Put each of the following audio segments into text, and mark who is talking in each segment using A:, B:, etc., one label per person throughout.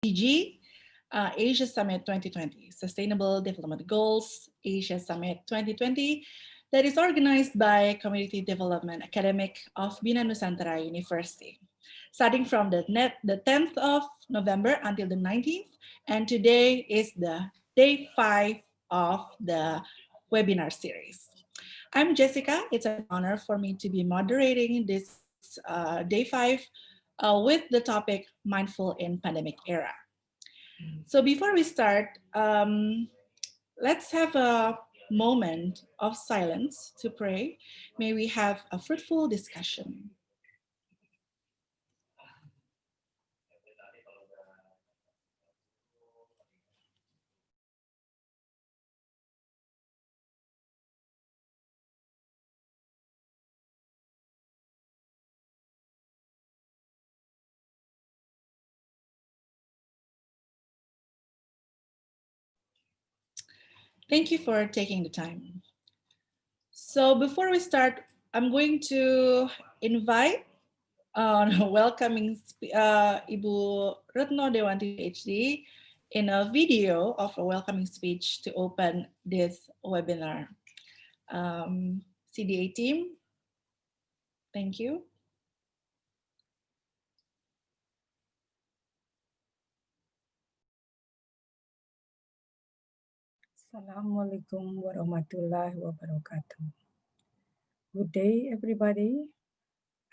A: SDG Asia Summit 2020, Sustainable Development Goals Asia Summit 2020, that is organized by Community Development Academic of Bina Nusantara University, starting from the 10th of November until the 19th. And today is the day 5 of the webinar series. I'm Jessica. It's an honor for me to be moderating this day 5 with the topic Mindful in Pandemic Era. So before we start, let's have a moment of silence to pray. May we have a fruitful discussion. Thank you for taking the time. So before we start, I'm going to invite welcoming Ibu Retno Dewanti PhD in a video of a welcoming speech to open this webinar. CDA team, thank you.
B: Assalamualaikum warahmatullahi wabarakatuh. Good day, everybody.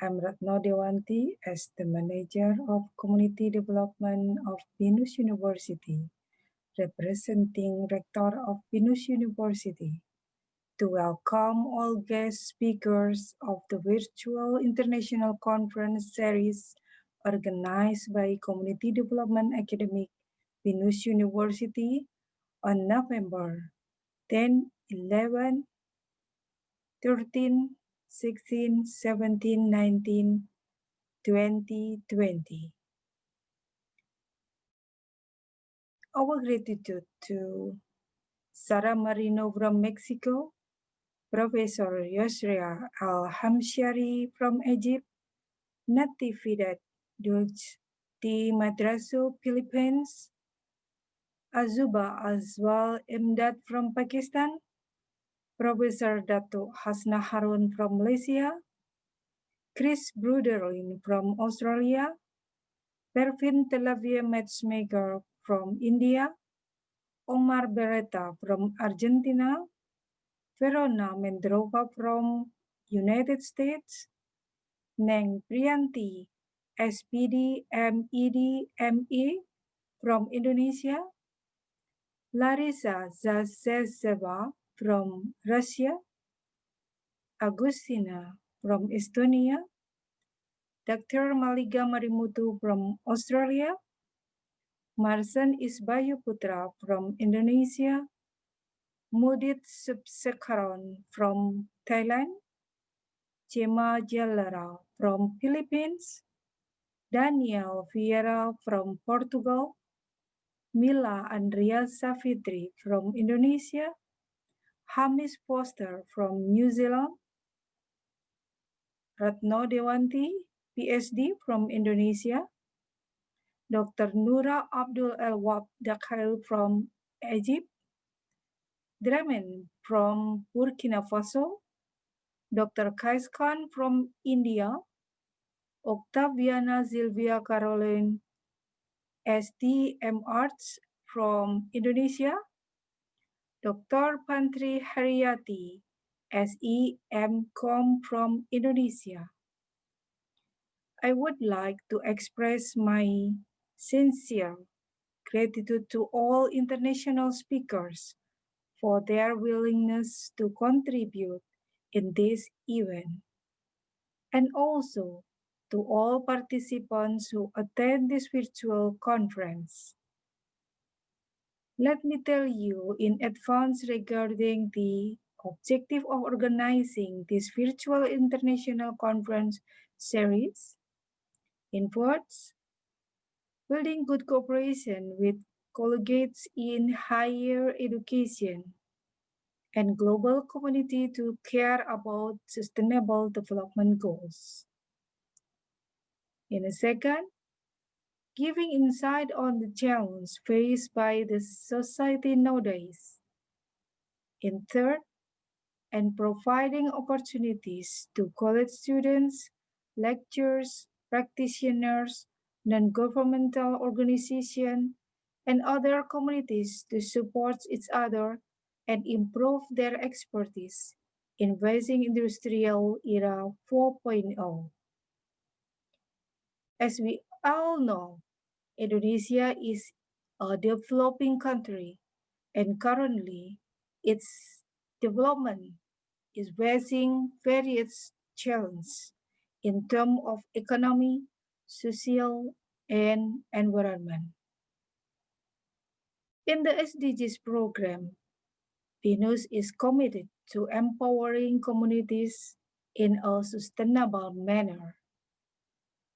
B: I'm Retno Dewanti as the Manager of Community Development of Binus University, representing Rector of Binus University, to welcome all guest speakers of the virtual international conference series organized by Community Development Academic Binus University on November 10, 11, 13, 16, 17, 19, 2020. Our gratitude to Sara Marino from Mexico, Professor Yusria Al-Hamshari from Egypt, Natividad Dulce di Madraso, Philippines, Azuba Azwal Imdad from Pakistan, Professor Dato Hasna Harun from Malaysia, Chris Bruderlin from Australia, Pervin Telavia Matchmaker from India, Omar Beretta from Argentina, Verona Mendrova from United States, Neng Priyanti, SPD MED ME from Indonesia, Larissa Zazeva from Russia, Agustina from Estonia, Dr. Maliga Marimutu from Australia, Marsan Isbayu Putra from Indonesia, Mudit Subsekaron from Thailand, Cema Jallara from Philippines, Daniel Vieira from Portugal, Mila Andrea Safitri from Indonesia, Hamis Foster from New Zealand, Ratno Dewanti, PhD from Indonesia, Dr. Nura Abdul Elwab Dakhail from Egypt, Dramen from Burkina Faso, Dr. Kais Khan from India, Octaviana Silvia Caroline, STM Arts from Indonesia, Dr. Pantri Haryati, SEM Com from Indonesia. I would like to express my sincere gratitude to all international speakers for their willingness to contribute in this event, and also to all participants who attend this virtual conference. Let me tell you in advance regarding the objective of organizing this virtual international conference series. In words, building good cooperation with colleagues in higher education and global community to care about sustainable development goals. In a second, giving insight on the challenge faced by the society nowadays. In third, and providing opportunities to college students, lecturers, practitioners, non-governmental organizations, and other communities to support each other and improve their expertise in raising industrial era 4.0. As we all know, Indonesia is a developing country and currently its development is facing various challenges in terms of economy, social, and environment. In the SDGs program, Venus is committed to empowering communities in a sustainable manner.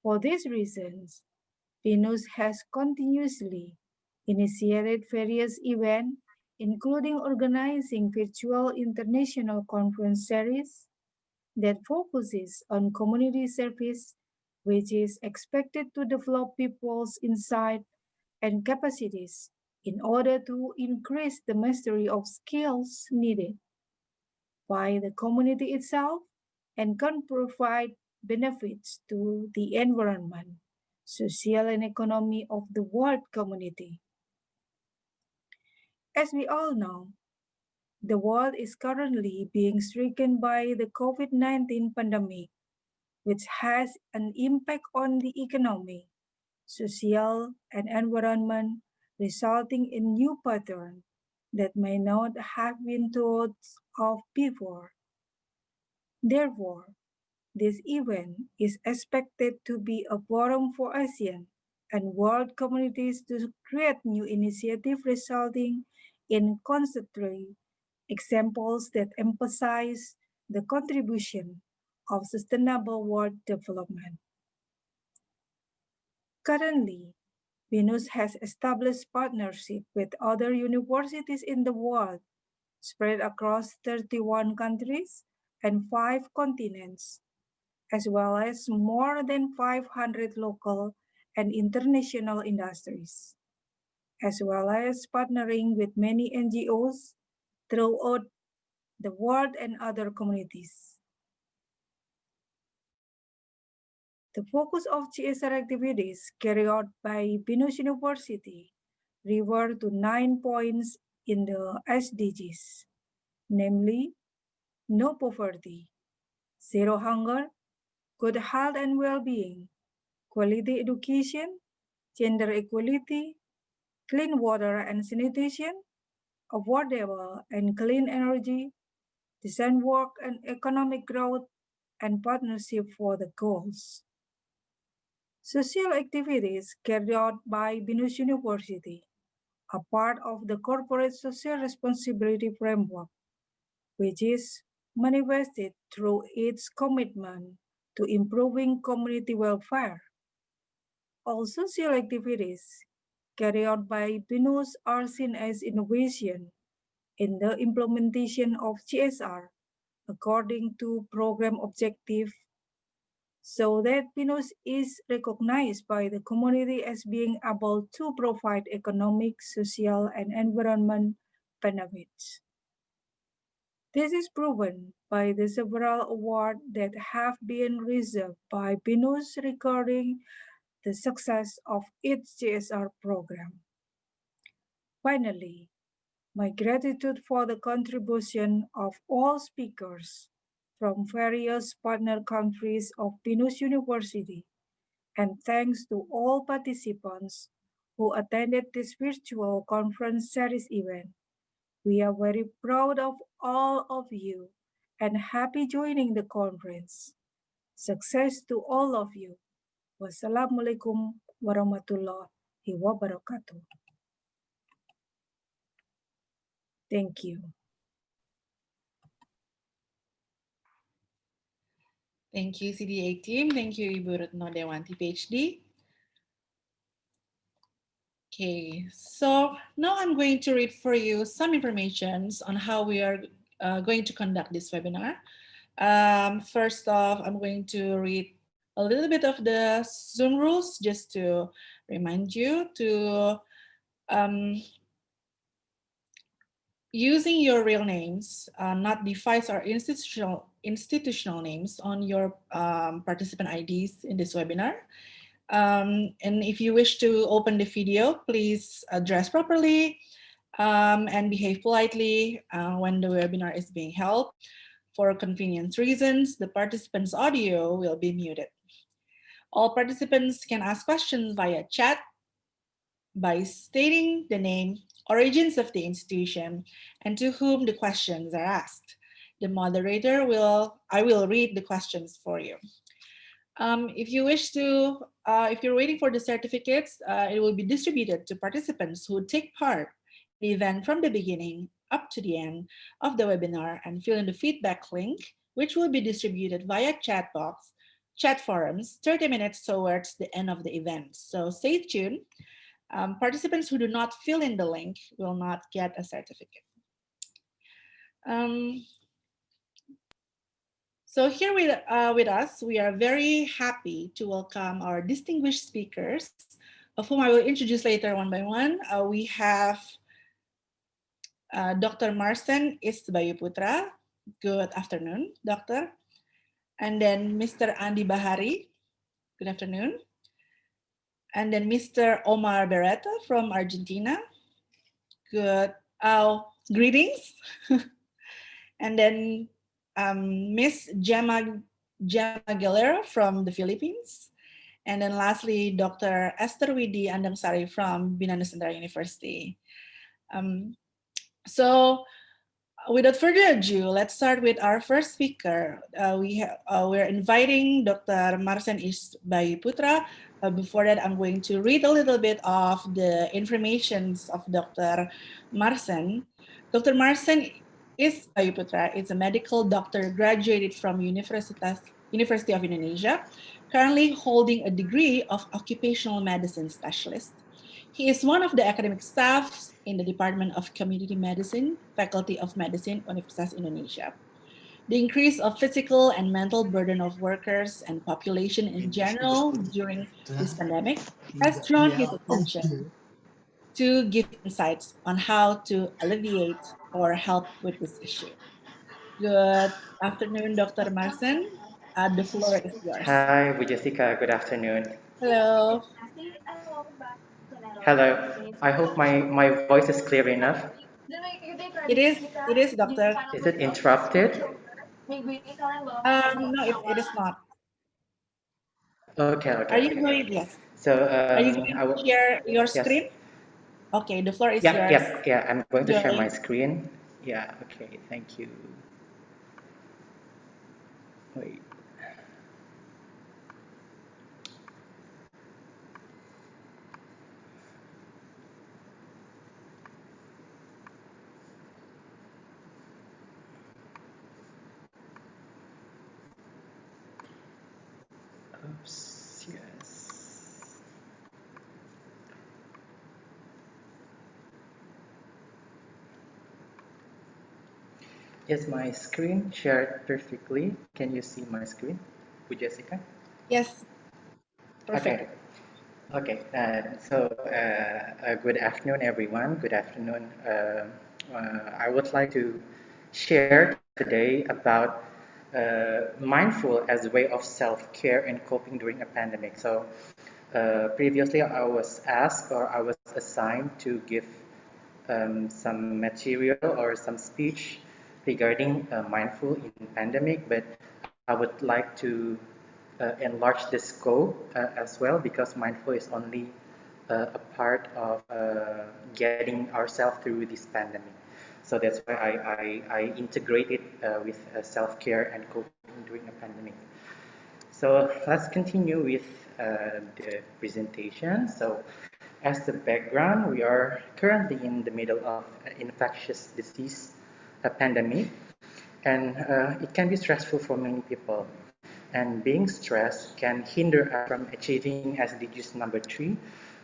B: For these reasons, Venus has continuously initiated various events, including organizing virtual international conference series that focuses on community service, which is expected to develop people's insight and capacities in order to increase the mastery of skills needed by the community itself and can provide benefits to the environment, social and economy of the world community. As we all know, the world is currently being stricken by the COVID-19 pandemic, which has an impact on the economy, social, and environment, resulting in new patterns that may not have been thought of before. Therefore, this event is expected to be a forum for ASEAN and world communities to create new initiatives resulting in concentrate examples that emphasize the contribution of sustainable world development. Currently, Venus has established partnerships with other universities in the world, spread across 31 countries and 5 continents, as well as more than 500 local and international industries, as well as partnering with many NGOs throughout the world and other communities. The focus of CSR activities carried out by Binus University refer to 9 points in the SDGs, namely no poverty, zero hunger, good health and well-being, quality education, gender equality, clean water and sanitation, affordable and clean energy, decent work and economic growth, and partnership for the goals. Social activities carried out by Binus University are part of the corporate social responsibility framework, which is manifested through its commitment to improving community welfare. All social activities carried out by BINUS are seen as innovation in the implementation of CSR according to program objective so that BINUS is recognized by the community as being able to provide economic, social, and environment benefits. This is proven by the several awards that have been received by BINUS regarding the success of its CSR program. Finally, my gratitude for the contribution of all speakers from various partner countries of BINUS University, and thanks to all participants who attended this virtual conference series event. We are very proud of all of you and happy joining the conference. Success to all of you. Wassalamualaikum warahmatullahi wabarakatuh. Thank you.
A: Thank you, CDA team. Thank you, Ibu Retno Dewanti, PhD. Okay, so now I'm going to read for you some information on how we are going to conduct this webinar. First off, I'm going to read a little bit of the Zoom rules just to remind you to using your real names, not device or institutional names on your participant IDs in this webinar. And if you wish to open the video, please dress properly and behave politely when the webinar is being held. For convenience reasons, the participants' audio will be muted. All participants can ask questions via chat by stating the name, origins of the institution, and to whom the questions are asked. The moderator I will read the questions for you. If you wish to, if you're waiting for the certificates, it will be distributed to participants who take part in the event from the beginning up to the end of the webinar and fill in the feedback link, which will be distributed via chat box, chat forums, 30 minutes towards the end of the event. So stay tuned. Participants who do not fill in the link will not get a certificate. So here with us, we are very happy to welcome our distinguished speakers, of whom I will introduce later one by one. We have Dr. Marcen Isbayuputra. Good afternoon, doctor. And then Mr. Andi Bahari. Good afternoon. And then Mr. Omar Beretta from Argentina. Good. Greetings. And then Miss Gemma Galera from the Philippines. And then lastly, Dr. Esther Widi Andangsari from Bina Nusantara University. So without further ado, let's start with our first speaker. We're inviting Dr. Marcen Isbayuputra. Before that, I'm going to read a little bit of the informations of Dr. Marcen. Dr. Marcen Isbayuputra is a medical doctor graduated from University of Indonesia, currently holding a degree of occupational medicine specialist. He is one of the academic staff in the Department of Community Medicine, Faculty of Medicine, Universitas Indonesia. The increase of physical and mental burden of workers and population in general during this pandemic has drawn his attention to give insights on how to alleviate or help with this issue. Good afternoon, Dr. Marcen. The floor is yours.
C: Hi, Bu Jessica. Good afternoon.
A: Hello.
C: Hello. I hope my voice is clear enough.
A: It is, doctor.
C: Is it interrupted?
A: No, it is not.
C: Okay,
A: Are
C: okay,
A: you
C: okay.
A: going? Yes.
C: So,
A: Are you going
C: I
A: to
C: will.
A: share your
C: Yes.
A: screen? Okay, the floor is
C: Yep,
A: yours.
C: yep, yeah. I'm going to share
A: Joy.
C: my screen. Yeah. Okay. Thank you. Wait. Oops. Yes. Is my screen shared perfectly? Can you see my screen, Bu Jessica?
A: Yes, perfect.
C: Okay. Okay, good afternoon, everyone. Good afternoon. I would like to share today about mindful as a way of self-care and coping during a pandemic. So, previously I was asked or I was assigned to give some material or some speech regarding mindful in pandemic, but I would like to enlarge the scope as well, because mindful is only a part of getting ourselves through this pandemic. So that's why I integrate it with self-care and coping during a pandemic. So let's continue with the presentation. So as the background, we are currently in the middle of infectious disease pandemic, and it can be stressful for many people. And being stressed can hinder us from achieving SDGs number 3,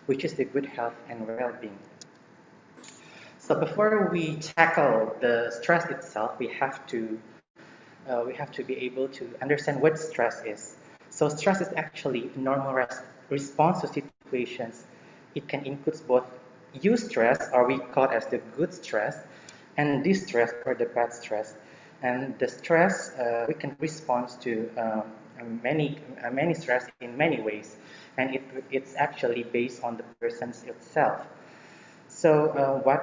C: which is the good health and well-being. So before we tackle the stress itself, we have to be able to understand what stress is. So stress is actually a normal response to situations It can include both eustress, or we call as the good stress, and distress, or the bad stress. And the stress, we can respond to many stress in many ways, and it's actually based on the person itself. So, what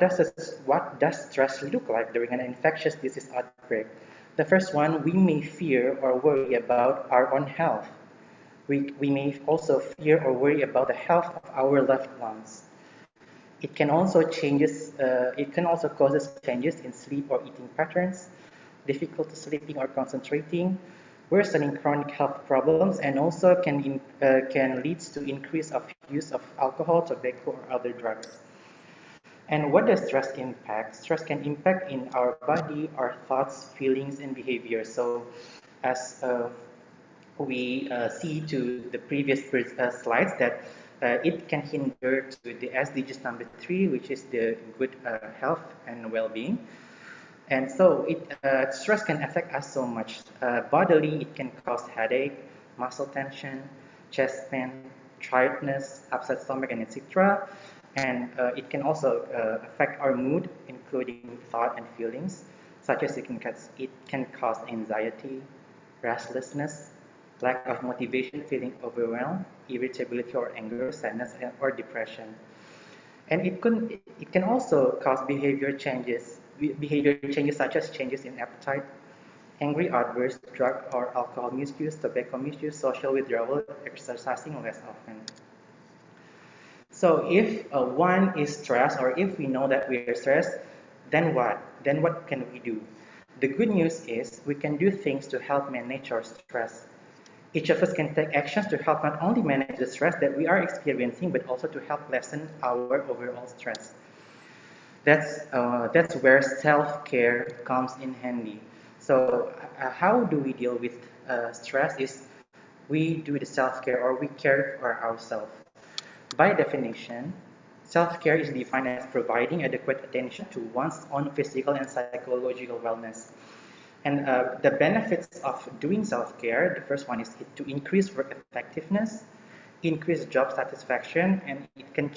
C: does stress look like during an infectious disease outbreak? The first one, we may fear or worry about our own health. We may also fear or worry about the health of our loved ones. It can also causes changes in sleep or eating patterns, difficulty sleeping or concentrating, worsening chronic health problems, and also can lead to increase of use of alcohol, tobacco, or other drugs. And what does stress impact? Stress can impact in our body, our thoughts, feelings, and behavior. So, as we see to the previous slides, that it can hinder to the SDGs number 3, which is the good health and well-being. And so stress can affect us so much. Bodily, it can cause headache, muscle tension, chest pain, tiredness, upset stomach, and etc. And it can also affect our mood, including thought and feelings, such as it can cause anxiety, restlessness, lack of motivation, feeling overwhelmed, irritability or anger, sadness, or depression. And it can also cause behavior changes such as changes in appetite, angry outbursts, drug or alcohol misuse, tobacco misuse, social withdrawal, exercising less often. So if one is stressed, or if we know that we are stressed, then what? Then what can we do? The good news is we can do things to help manage our stress. Each of us can take actions to help not only manage the stress that we are experiencing, but also to help lessen our overall stress. That's where self-care comes in handy. So how do we deal with stress? Is we do the self-care, or we care for ourselves. By definition, self-care is defined as providing adequate attention to one's own physical and psychological wellness. And the benefits of doing self-care, the first one is to increase work effectiveness, increase job satisfaction, and it can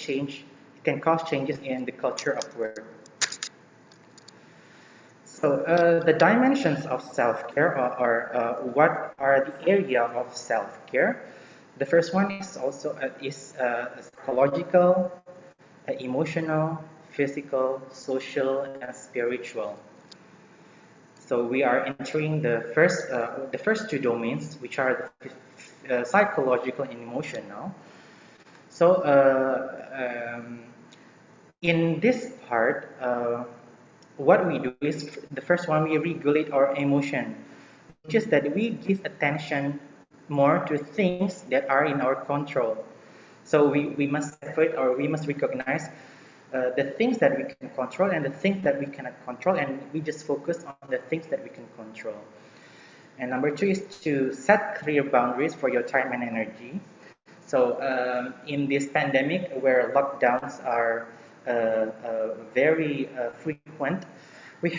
C: cause changes in the culture of work. So the dimensions of self-care are what are the area of self-care. The first one is also psychological, emotional, physical, social, and spiritual. So we are entering the first two domains, which are the psychological and emotional. So in this part, what we do is the first one, we regulate our emotion, which is that we give attention more to things that are in our control. So we must separate, or we must recognize the things that we can control and the things that we cannot control, and we just focus on the things that we can control. And number 2 is to set clear boundaries for your time and energy. So in this pandemic, where lockdowns are very frequent, we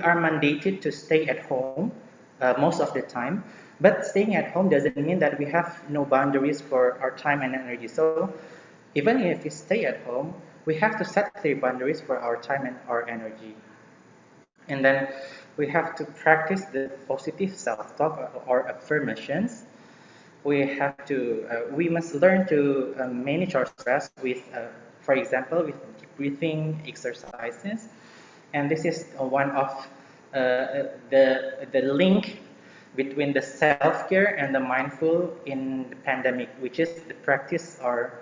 C: are mandated to stay at home most of the time. But staying at home doesn't mean that we have no boundaries for our time and energy. So even if we stay at home, we have to set clear boundaries for our time and our energy. And then we have to practice the positive self-talk or affirmations. We must learn to manage our stress with, for example, with deep breathing exercises. And this is one of the link between the self-care and the mindful in the pandemic, which is the practice or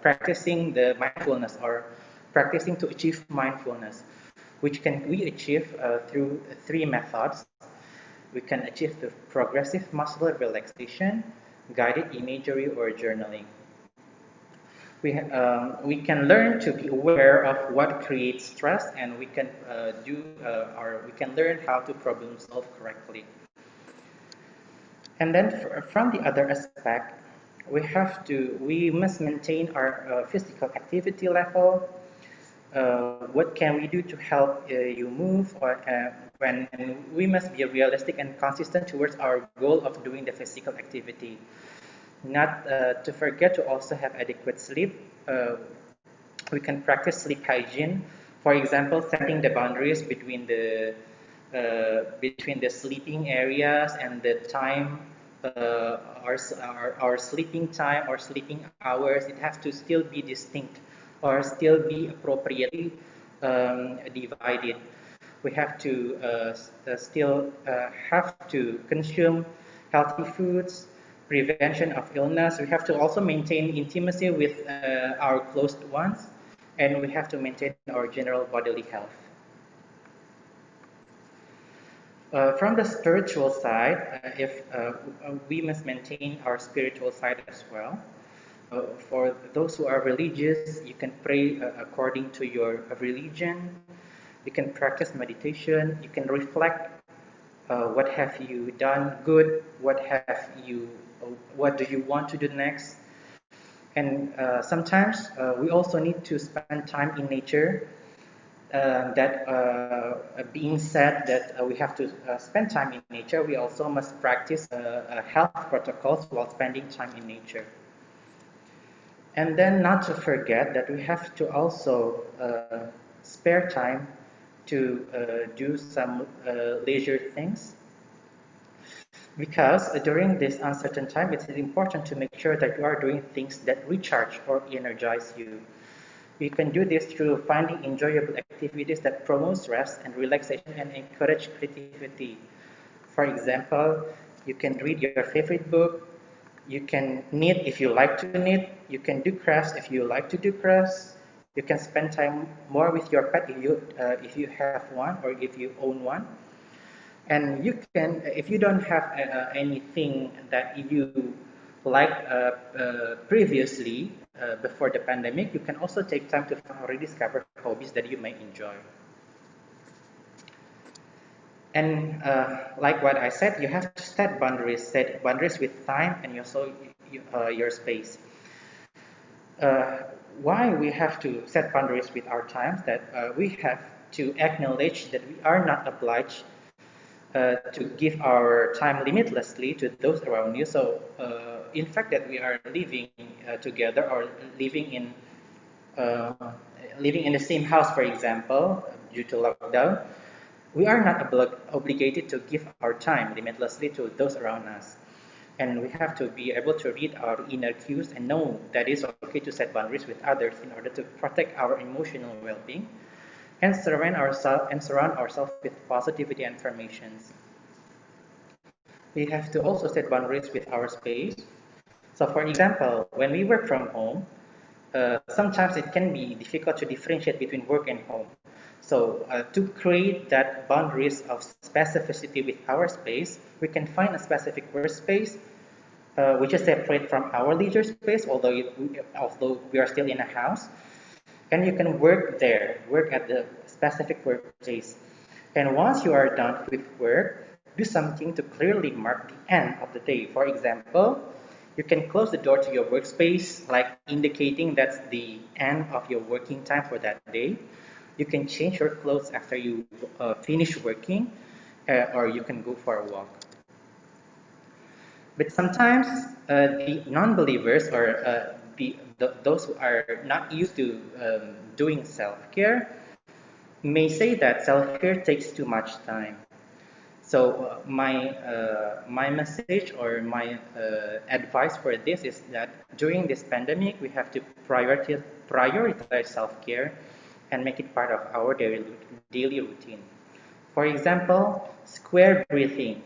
C: practicing the mindfulness, or practicing to achieve mindfulness, which can we achieve through 3 methods. We can achieve the progressive muscle relaxation, guided imagery, or journaling. We can learn to be aware of what creates stress, and we can we can learn how to problem solve correctly. And then from the other aspect, we must maintain our physical activity level. What can we do to help you move, or and we must be realistic and consistent towards our goal of doing the physical activity. Not to forget to also have adequate sleep. We can practice sleep hygiene. For example, setting the boundaries between the sleeping areas and the time, our sleeping time or sleeping hours. It has to still be distinct or still be appropriately divided. We have to still have to consume healthy foods, prevention of illness. We have to also maintain intimacy with our close ones, and we have to maintain our general bodily health. From the spiritual side, if we must maintain our spiritual side as well. For those who are religious, you can pray according to your religion. You can practice meditation. You can reflect what have you done good, what do you want to do next. And sometimes we also need to spend time in nature. That being said that we have to spend time in nature, we also must practice health protocols while spending time in nature. And then not to forget that we have to also spare time to do some leisure things. Because during this uncertain time, it is important to make sure that you are doing things that recharge or energize you. You can do this through finding enjoyable activities that promote rest and relaxation and encourage creativity. For example, you can read your favorite book, you can knit if you like to knit, you can do crafts if you like to do crafts, you can spend time more with your pet if you have one or if you own one. And you can, if you don't have anything that you like previously before the pandemic, you can also take time to rediscover hobbies that you may enjoy. And like what I said, you have to set boundaries with time and also your space. Why we have to set boundaries with our times? That we have to acknowledge that we are not obliged to give our time limitlessly to those around you. So, in fact, that we are living together or uh, living in the same house, for example, due to lockdown, we are not obligated to give our time limitlessly to those around us. And we have to be able to read our inner cues and know that it's okay to set boundaries with others in order to protect our emotional well-being and surround ourselves with positivity and affirmations. We have to also set boundaries with our space. So, for example, when we work from home, sometimes it can be difficult to differentiate between work and home. So, to create that boundaries of specificity with our space, we can find a specific workspace which is separate from our leisure space, although we are still in a house. And you can work there, work at the specific workplace. And once you are done with work, do something to clearly mark the end of the day. For example, you can close the door to your workspace, like indicating that's the end of your working time for that day. You can change your clothes after you finish working, or you can go for a walk. But sometimes the non-believers or those who are not used to doing self-care may say that self-care takes too much time. So my message or my advice for this is that during this pandemic, we have to prioritize self-care and make it part of our daily routine. For example, square breathing.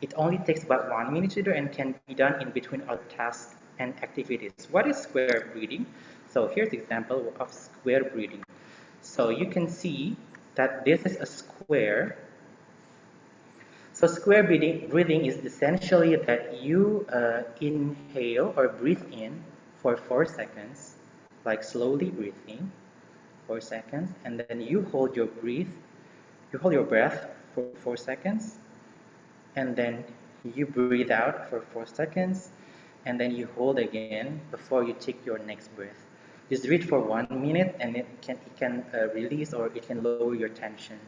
C: It only takes about 1 minute to do and can be done in between other tasks and activities. What is square breathing? So here's an example of square breathing. So you can see that this is a square. So square breathing is essentially that you inhale or breathe in for 4 seconds, like slowly breathing, 4 seconds, and then you hold your breath for 4 seconds, and then you breathe out for 4 seconds, and then you hold again before you take your next breath. Just do it for 1 minute, and it can release or it can lower your tension.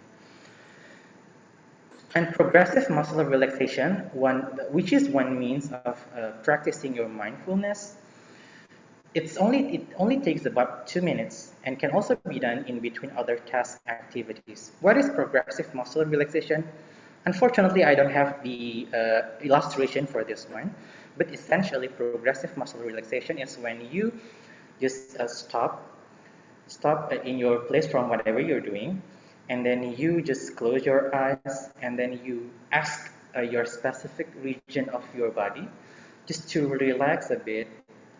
C: And progressive muscle relaxation, which is one means of practicing your mindfulness, it only takes about 2 minutes and can also be done in between other task activities. What is progressive muscle relaxation? Unfortunately, I don't have the illustration for this one, but essentially, progressive muscle relaxation is when you just stop in your place from whatever you're doing, and then you just close your eyes, and then you ask your specific region of your body just to relax a bit,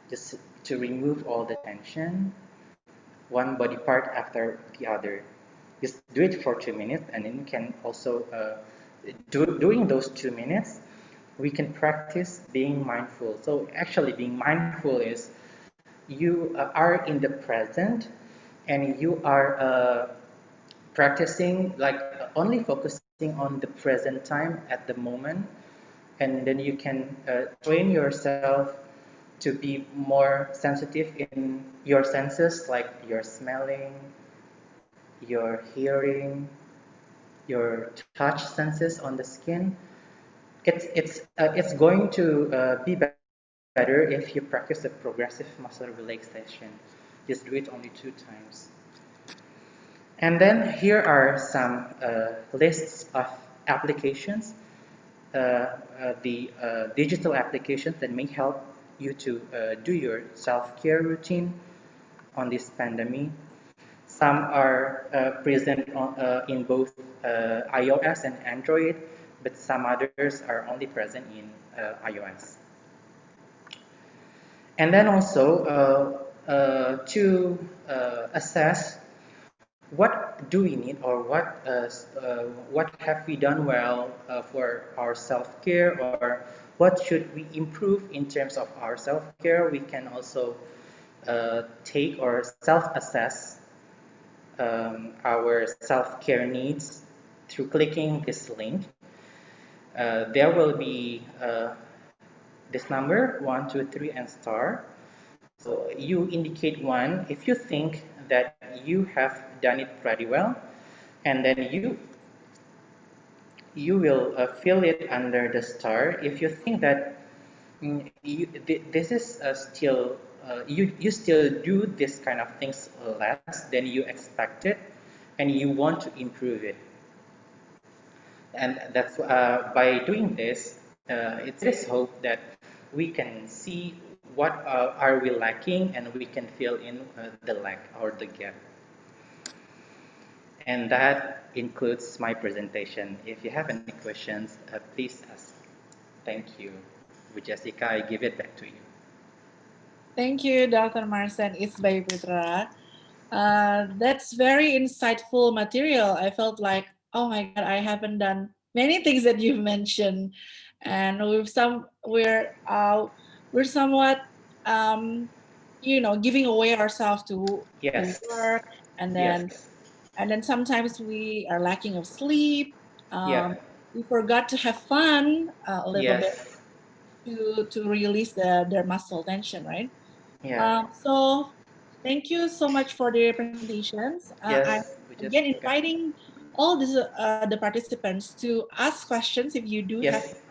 C: just to remove all the tension, one body part after the other. Just do it for 2 minutes, and then you can also doing those 2 minutes, we can practice being mindful. So actually, being mindful is you are in the present, and you are practicing like only focusing on the present time at the moment, and then you can train yourself to be more sensitive in your senses, like your smelling, your hearing, your touch senses on the skin. It's going to be better if you practice a progressive muscle relaxation. Just do it only 2 times. And then here are some lists of applications, the digital applications that may help you to do your self-care routine on this pandemic. Some are present in both iOS and Android, but some others are only present in iOS. And then also to assess what do we need, or what have we done well for our self-care, or what should we improve in terms of our self-care. We can also take or self-assess our self-care needs through clicking this link. There will be this number 1, 2, 3, and star. So you indicate 1 if you think that you have done it pretty well, and then you will fill it under the star if you think that this is still you still do this kind of things less than you expected, and you want to improve it. And that's by doing this, there is hope that we can see what are we lacking, and we can fill in the lack or the gap. And that includes my presentation. If you have any questions, please ask. Thank you. With Jessica, I give it back to you.
A: Thank you, Dr. Marsen Isbay Putra. That's very insightful material. I felt like, oh my God, I haven't done many things that you've mentioned, and we're somewhat giving away ourselves to
C: Yes.
A: work, and then
C: Yes.
A: sometimes we are lacking of sleep.
C: Yeah.
A: We forgot to have fun a little bit
C: Yes.
A: to release their muscle tension, right?
C: Yeah.
A: So thank you so much for the presentations. I'm
C: Yes. We just
A: again inviting all the participants to ask questions if you do have
C: yes.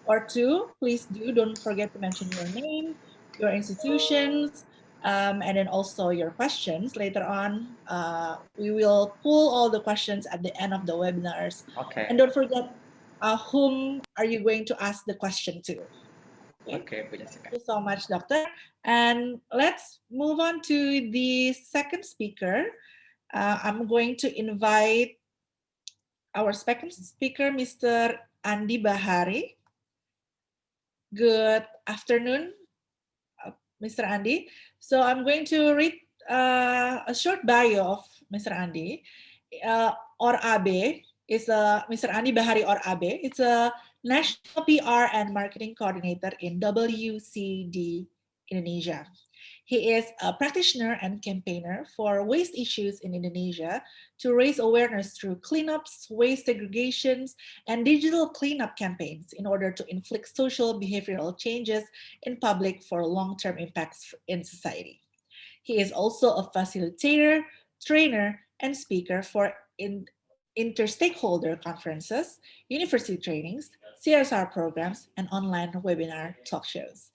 A: or two. Please do. Don't forget to mention your name, your institutions, and then also your questions later on. We will pull all the questions at the end of the webinars.
C: Okay.
A: And don't forget whom are you going to ask the question to.
C: Okay, Bu Jessica.
A: Thank you so much, Doctor. And let's move on to the second speaker. I'm going to invite our second speaker, Mr. Andi Bahari. Good afternoon, Mr. Andi. So I'm going to read a short bio of Mr. Andi. Or AB is Mr. Andi Bahari or AB. It's a national PR and marketing coordinator in WCD Indonesia. He is a practitioner and campaigner for waste issues in Indonesia to raise awareness through cleanups, waste segregations, and digital cleanup campaigns in order to inflict social behavioral changes in public for long-term impacts in society. He is also a facilitator, trainer, and speaker for inter-stakeholder conferences, university trainings, CSR programs, and online webinar talk shows.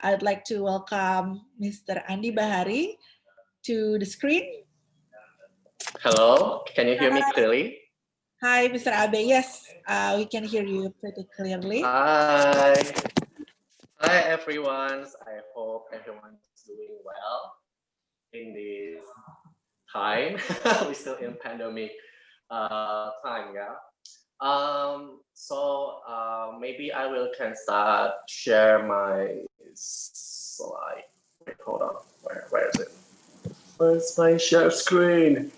A: I'd like to welcome Mr. Andi Bahari to the screen.
D: Hello, can you hear me clearly?
A: Hi, Mr. Abe. Yes, we can hear you pretty clearly.
D: Hi. Hi, everyone. I hope everyone's doing well in this time. We're still in pandemic time, yeah. Maybe I can start share my slide. Wait, hold on. Where is it? Where's my share screen?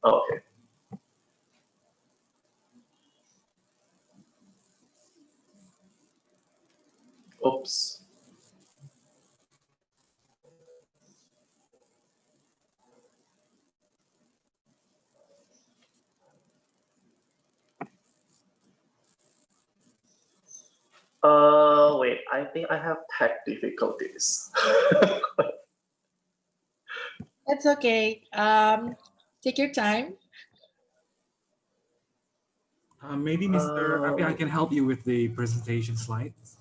D: Oh, okay. Oops. Wait, I think I have tech difficulties.
A: That's okay. Take your time.
E: Maybe Mr. Abe, I can help you with the presentation slides.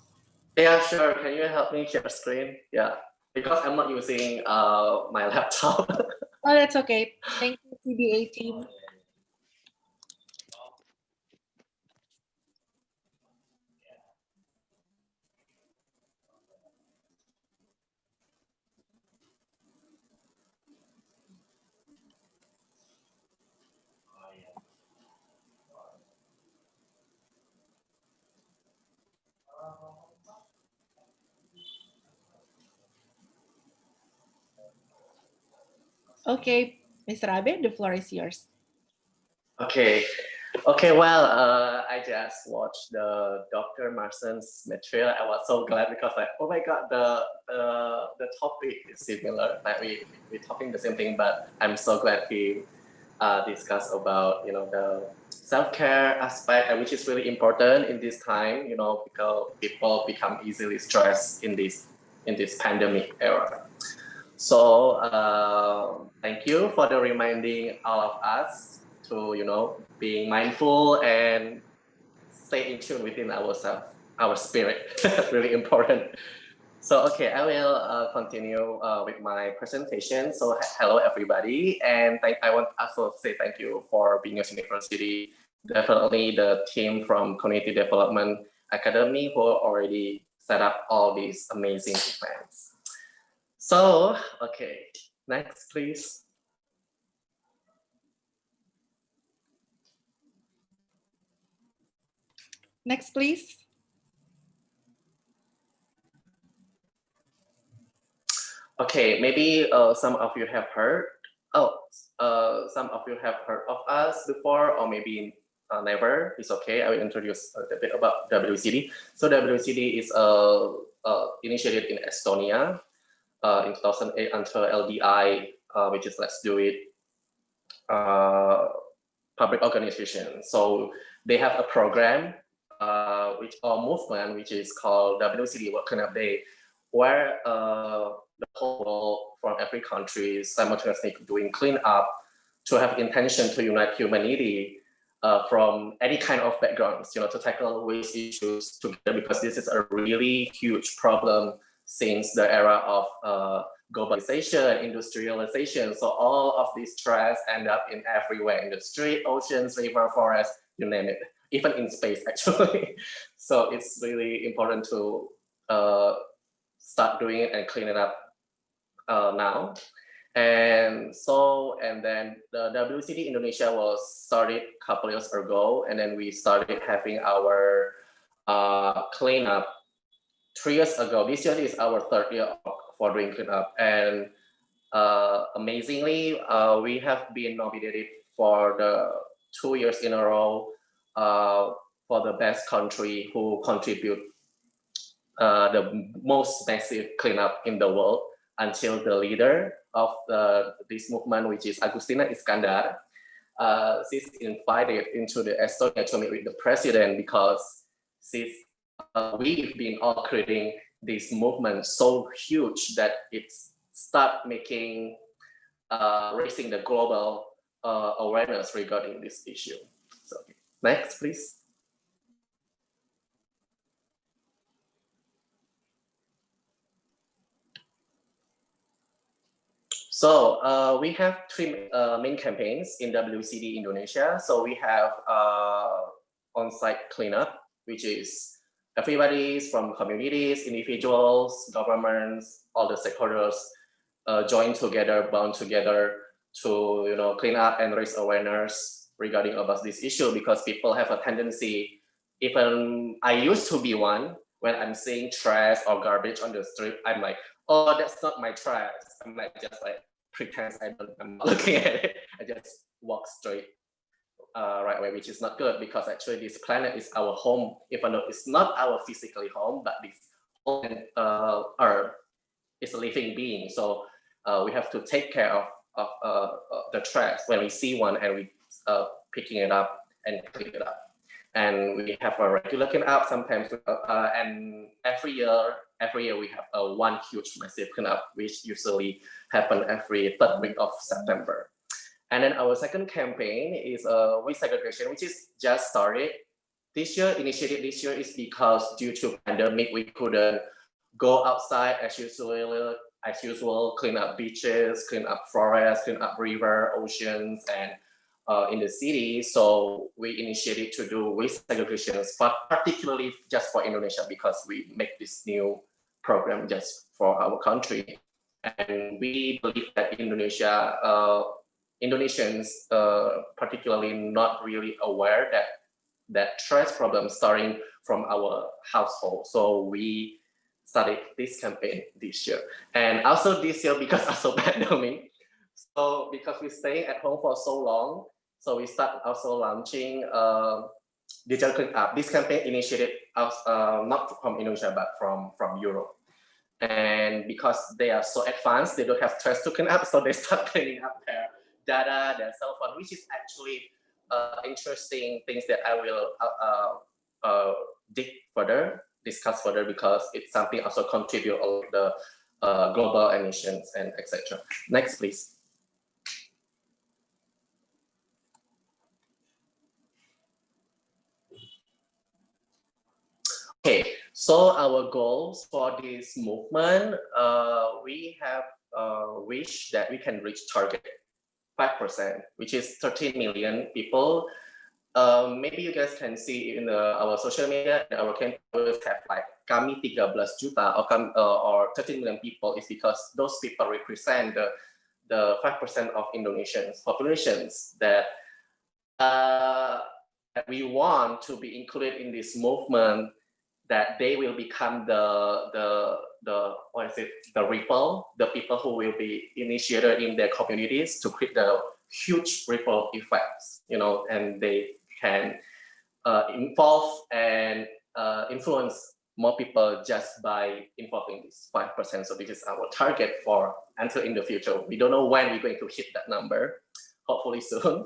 D: Yeah, sure. Can you help me share screen? Yeah, because I'm not using my laptop.
A: Oh, that's okay. Thank you, CBA team. Okay, Mr. Abe, the floor is yours.
D: Okay. Well, I just watched the Dr. Marston's material. I was so glad because like, oh my God, the topic is similar. Like we're talking the same thing, but I'm so glad he discussed about the self-care aspect, which is really important in this time. Because people become easily stressed in this pandemic era. So thank you for the reminding all of us to being mindful and stay in tune within ourselves, our spirit. That's really important. So okay, I will continue with my presentation. So hello everybody, and I want also to say thank you for Binus University, definitely the team from Community Development Academy who already set up all these amazing events. So okay, next please.
A: Next, please.
D: Okay, maybe some of you have heard. Some of you have heard of us before, or maybe never. It's okay. I will introduce a bit about WCD. So WCD is initiated in Estonia in 2008 until LDI, which is Let's Do It public organization. So they have a program, or movement, which is called WCD World Cleanup Day, where the whole world from every country is simultaneously doing cleanup to have intention to unite humanity from any kind of backgrounds, to tackle waste issues together, because this is a really huge problem since the era of globalization, industrialization. So all of these trash end up in everywhere, in the street, oceans, river, forest, you name it, even in space actually. So it's really important to start doing it and clean it up now. And then the WCD Indonesia was started a couple years ago, and then we started having our cleanup 3 years ago. This year is our 3rd year for doing cleanup, and amazingly, we have been nominated for the 2 years in a row for the best country who contribute the most massive cleanup in the world, until the leader of this movement, which is Agustina Iskandar, she's invited into the Estonia to meet with the president, because we've been all creating this movement so huge that it's start making raising the global awareness regarding this issue. Next, please. So we have three main campaigns in WCD Indonesia. So we have Onsite Cleanup, which is everybody's from communities, individuals, governments, all the stakeholders join together, bound together to clean up and raise awareness regarding about this issue, because people have a tendency, even I used to be one, when I'm seeing trash or garbage on the street, I'm like, oh, that's not my trash. I'm like, just like pretend I'm not looking at it. I just walk straight right away, which is not good, because actually this planet is our home, even though it's not our physically home, but this whole Earth is a living being. So we have to take care of the trash when we see one, and we picking it up and clean it up. And we have a regular cleanup sometimes, and every year we have one huge massive cleanup, which usually happen every third week of September. And then our second campaign is waste segregation, which is just started this year. Initiated this year is because due to pandemic we couldn't go outside as usual, clean up beaches, clean up forests, clean up river, oceans, and in the city. So we initiated to do waste segregation, particularly just for Indonesia, because we make this new program just for our country. And we believe that Indonesians particularly not really aware that trash problem starting from our household. So we started this campaign this year. And also this year, because also pandemic, so because we're staying at home for so long, so we start also launching digital cleanup. This campaign initiated not from Indonesia, but from Europe. And because they are so advanced, they don't have trash to clean up, so they start cleaning up their data, their cell phone, which is actually interesting things that I will discuss further, because it's something also contribute all the global emissions and etc. Next, please. Okay, so our goals for this movement, we have wish that we can reach target 5%, which is 13 million people. Maybe you guys can see in our social media, our campus have like kami 13 juta or 13 million people, is because those people represent the 5% of Indonesians populations that we want to be included in this movement, that they will become the ripple, the people who will be initiated in their communities to create the huge ripple effects, and they can involve and influence more people just by involving this 5%. So this is our target for until in the future. We don't know when we're going to hit that number, hopefully soon.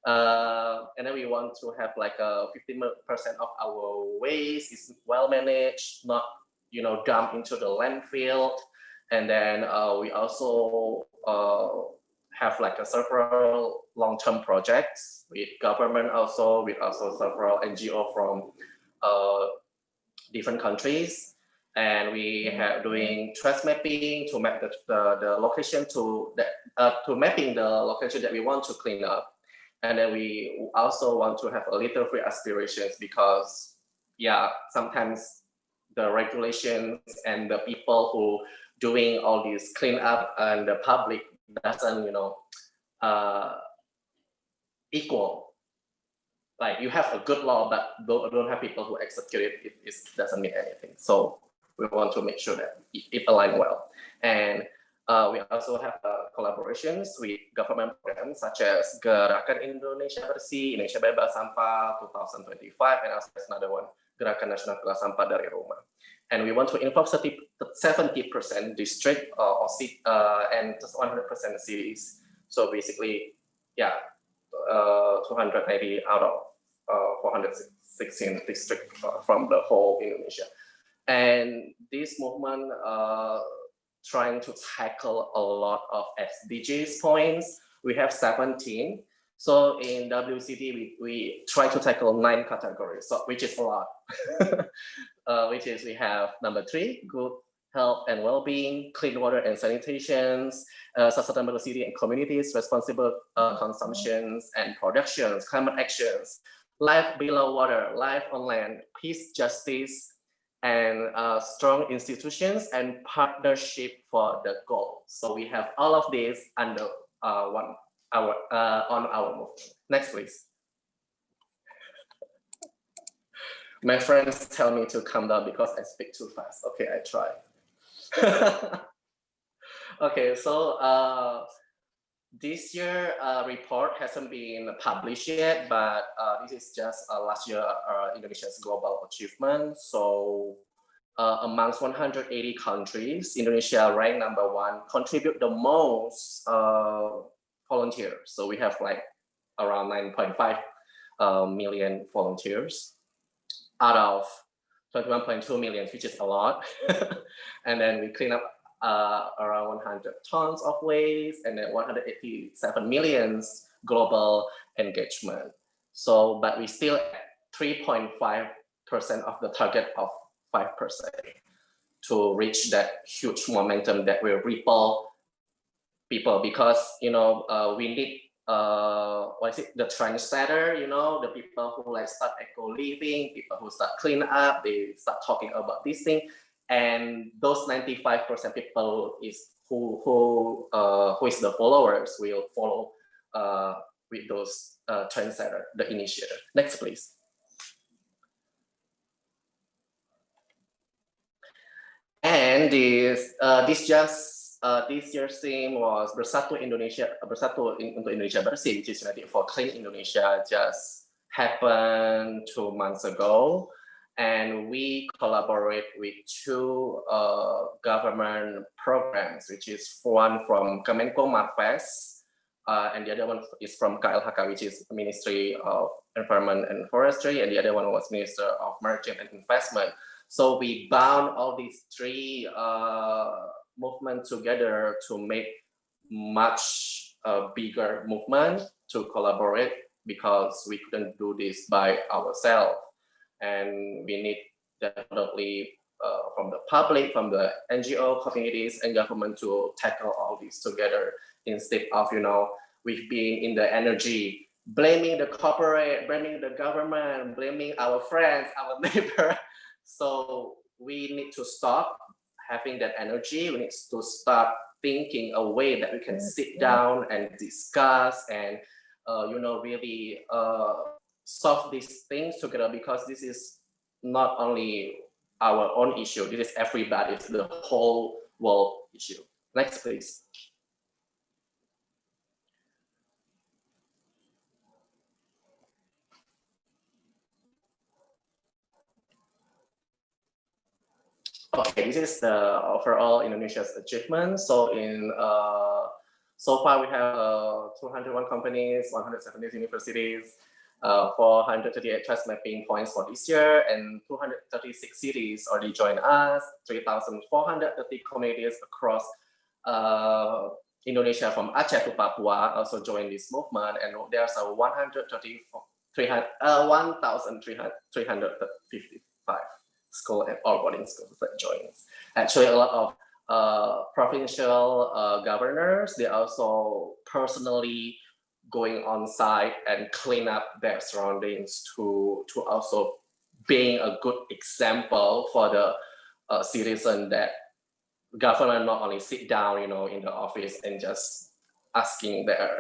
D: And then we want to have like 50% of our waste is well managed, not dumped into the landfill. And then we also have like several long-term projects with government, with several NGO from different countries. And we have doing trash mapping to map the location to mapping the location that we want to clean up. And then we also want to have a little free aspirations, because sometimes the regulations and the people who doing all this cleanup and the public doesn't equal. Like you have a good law, but don't have people who execute it. It doesn't mean anything. So we want to make sure that it aligns well. And we also have collaborations with government programs such as Gerakan Indonesia Bersih, Indonesia Bebas Sampah 2025, and also there's another one, Gerakan Nasional Kelas Sampah dari Rumah. And we want to involve 70% district and just 100% cities. So basically, 280 out of 416 districts from the whole Indonesia. And this movement trying to tackle a lot of SDGs points. We have 17. So in WCT, we try to tackle 9 categories, so, which is a lot. Which is we have number 3, good health and well-being, clean water and sanitation, sustainable city and communities, responsible consumptions and productions, climate actions, life below water, life on land, peace, justice, and strong institutions and partnership for the goal. So we have all of these under on our movement. Next, please. My friends tell me to calm down because I speak too fast. Okay, I try. Okay, so this year report hasn't been published yet, but this is just last year Indonesia's global achievement. So amongst 180 countries, Indonesia ranked number 1, contribute the most volunteers. So we have like around 9.5 million volunteers out of 21.2 million, which is a lot. And then we clean up around 100 tons of waste, and then 187 million global engagement. So, but we still at 3.5% of the target of 5% to reach that huge momentum that will ripple people, because you know we need what is it, the trendsetter, you know, the people who like start eco living, people who start clean up, they start talking about this thing, and those 95% people is who is the followers will follow with those trendsetter, the initiator. Next, please. And this year's theme was Bersatu Indonesia, Bersatu untuk Indonesia Bersih, which is United for Clean Indonesia, just happened 2 months ago. And we collaborate with 2 government programs, which is one from Kemenko Marves, and the other one is from KLHK, which is Ministry of Environment and Forestry, and the other one was Minister of Maritime and Investment. So we bound all these 3 movements together to make much bigger movement to collaborate, because we couldn't do this by ourselves. And we need definitely from the public, from the NGO communities and government to tackle all this together, instead of, you know, we've been in the energy, blaming the corporate, blaming the government, blaming our friends, our neighbor. So we need to stop having that energy. We need to start thinking a way that we can sit down and discuss and, you know, really solve these things together, because this is not only our own issue, this is everybody's, the whole world issue. Next, please. Okay, this is the overall Indonesia's achievement. So in so far we have 201 companies, 170 universities, 438 trust mapping points for this year, and 236 cities already joined us, 3,430 communities across Indonesia from Aceh to Papua also joined this movement, and there's a 1,355 school and all boarding schools that joins. Actually, a lot of provincial governors, they also personally going on site and clean up their surroundings to also being a good example for the citizen, that government not only sit down, you know, in the office and just asking their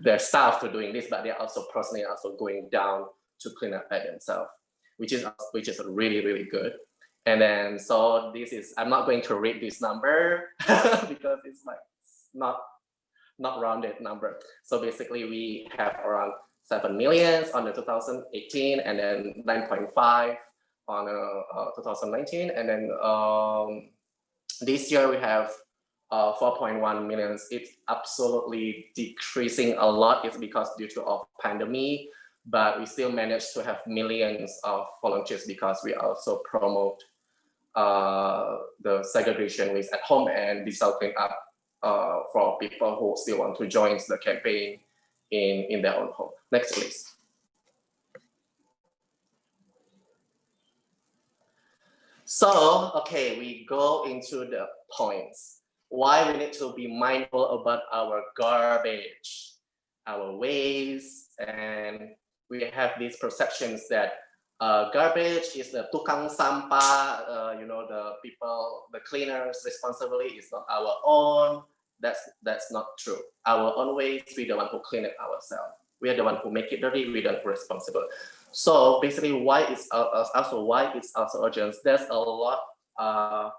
D: their staff to doing this, but they're also personally also going down to clean up by themselves, which is really, really good. And then, so this is, I'm not going to read this number because it's like not rounded number. So basically we have around 7 million on the 2018, and then 9.5 on 2019. And then this year we have 4.1 million. It's absolutely decreasing a lot. It's because due to a pandemic, but we still managed to have millions of volunteers, because we also promote the segregation waste at home and digital cleanup for people who still want to join the campaign in their own home. Next, please. So, okay, we go into the points. Why we need to be mindful about our garbage, our waste, and we have these perceptions that garbage is the tukang sampah, the people, the cleaners' responsibility is not our own. That's not true. Our own waste, we're the one who clean it ourselves. We are the one who make it dirty. We're the one who responsible. So basically, why it's also urgent. There's a lot of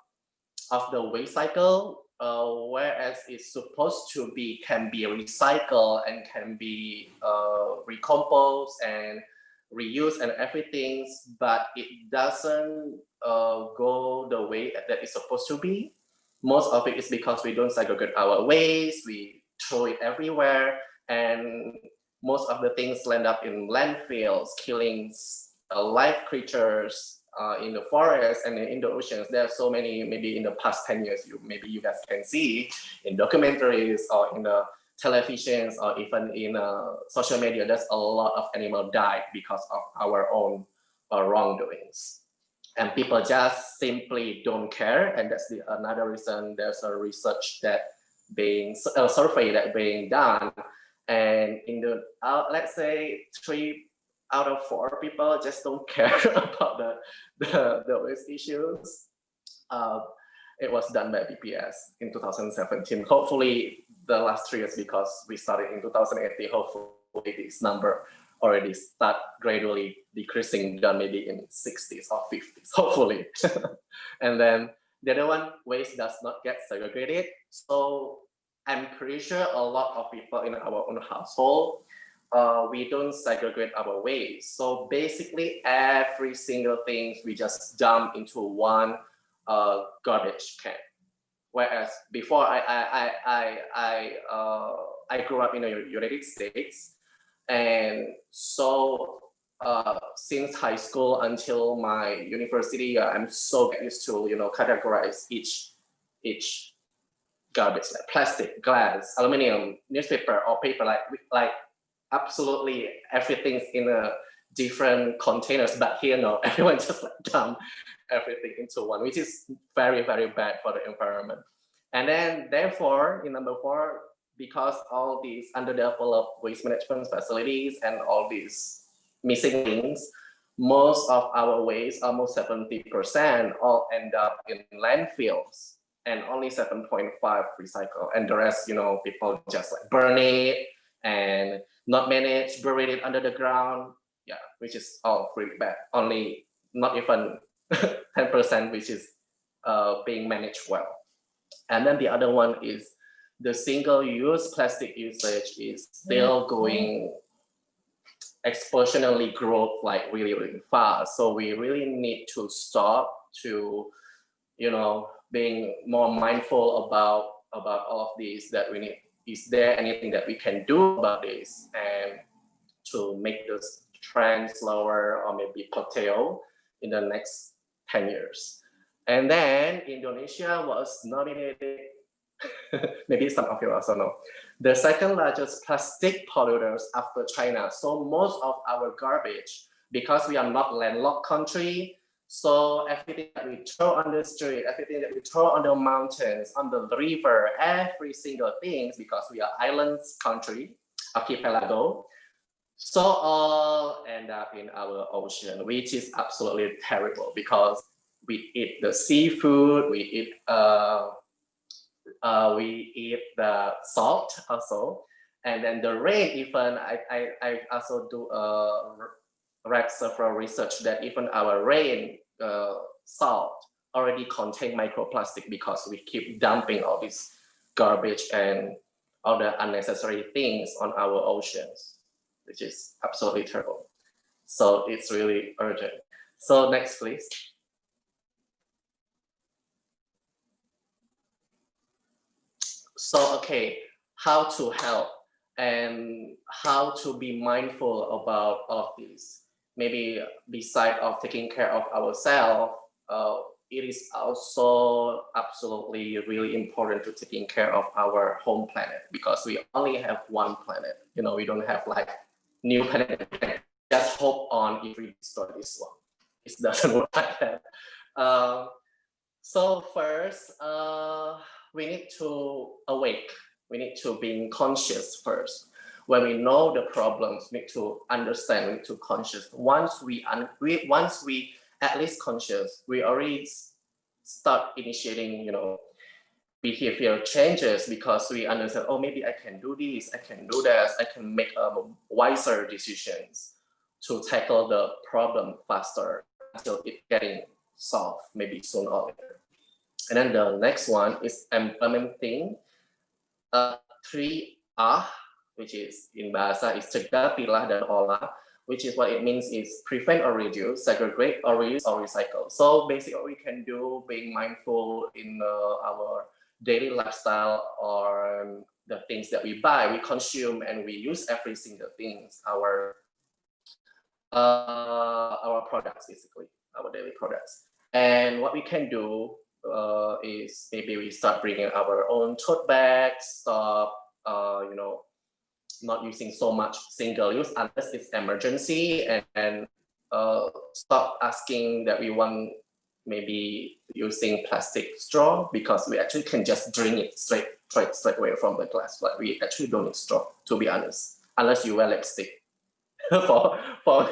D: the waste cycle, whereas it's supposed to can be recycled and can be recomposed and reused and everything, but it doesn't go the way that it's supposed to be. Most of it is because we don't segregate our waste, we throw it everywhere, and most of the things land up in landfills, killing live creatures in the forest and in the oceans. There are so many, maybe in the past 10 years, maybe you guys can see in documentaries or in the televisions or even in social media, there's a lot of animals died because of our own wrongdoings. And people just simply don't care, and that's another reason there's a research survey that being done, and in the let's say 3 out of 4 people just don't care about the waste issues. It was done by BPS in 2017. Hopefully, the last 3 years, because we started in 2018, hopefully this number already start gradually decreasing down, maybe in 60s or 50s, hopefully. And then the other one, waste does not get segregated. So I'm pretty sure a lot of people in our own household, we don't segregate our waste. So basically every single thing we just dump into one garbage can. Whereas before I grew up in the United States, and so since high school until my university, I'm so used to categorize each garbage, like plastic, glass, aluminum, newspaper, or paper, like absolutely everything's in a different containers. But here, no, everyone just dump everything into one, which is very, very bad for the environment. And then therefore, in number 4, because all these underdeveloped waste management facilities and all these missing things, most of our waste, almost 70%, all end up in landfills, and only 7.5 recycle, and the rest, people just like burn it and not manage, bury it under the ground, yeah, which is all really bad. Only not even 10%, which is being managed well. And then the other one is the single-use plastic usage is still going exponentially growth like really, really fast. So we really need to stop to, being more mindful about all of these, that we need, is there anything that we can do about this and to make this trend slower or maybe curtail in the next 10 years. And then Indonesia was nominated, maybe some of you also know, the second largest plastic polluters after China. So most of our garbage, because we are not landlocked country, so everything that we throw on the street, everything that we throw on the mountains, on the river, every single thing, because we are islands country, archipelago, so all end up in our ocean, which is absolutely terrible because we eat the seafood, we eat the salt also, and then the rain. Even I also do read several research that even our rain salt already contain microplastic because we keep dumping all this garbage and all the unnecessary things on our oceans, which is absolutely terrible. So it's really urgent. So next, please. So, okay, how to help and how to be mindful about all of these. Maybe beside of taking care of ourselves, it is also absolutely really important to taking care of our home planet, because we only have one planet. You know, we don't have like new planet. Just hope on if we destroy this one. It doesn't work like that. So first, we need to awake. We need to be conscious first. When we know the problems, we need to understand, we need to conscious. Once we at least conscious, we already start initiating, you know, behavior changes, because we understand, oh, maybe I can do this, I can do that, I can make wiser decisions to tackle the problem faster until it getting solved, maybe sooner or later. And then the next one is implementing 3R, which is in bahasa is cegah, pilah, dan olah, which is what it means is prevent or reduce, segregate or reuse or recycle. So basically what we can do, being mindful in our daily lifestyle, or the things that we buy, we consume, and we use every single things, our products, basically, our daily products. And what we can do is maybe we start bringing our own tote bags, stop, you know, not using so much single use unless it's emergency, and stop asking that we want maybe using plastic straw, because we actually can just drink it straight away from the glass. But we actually don't need straw, to be honest, unless you wear lipstick for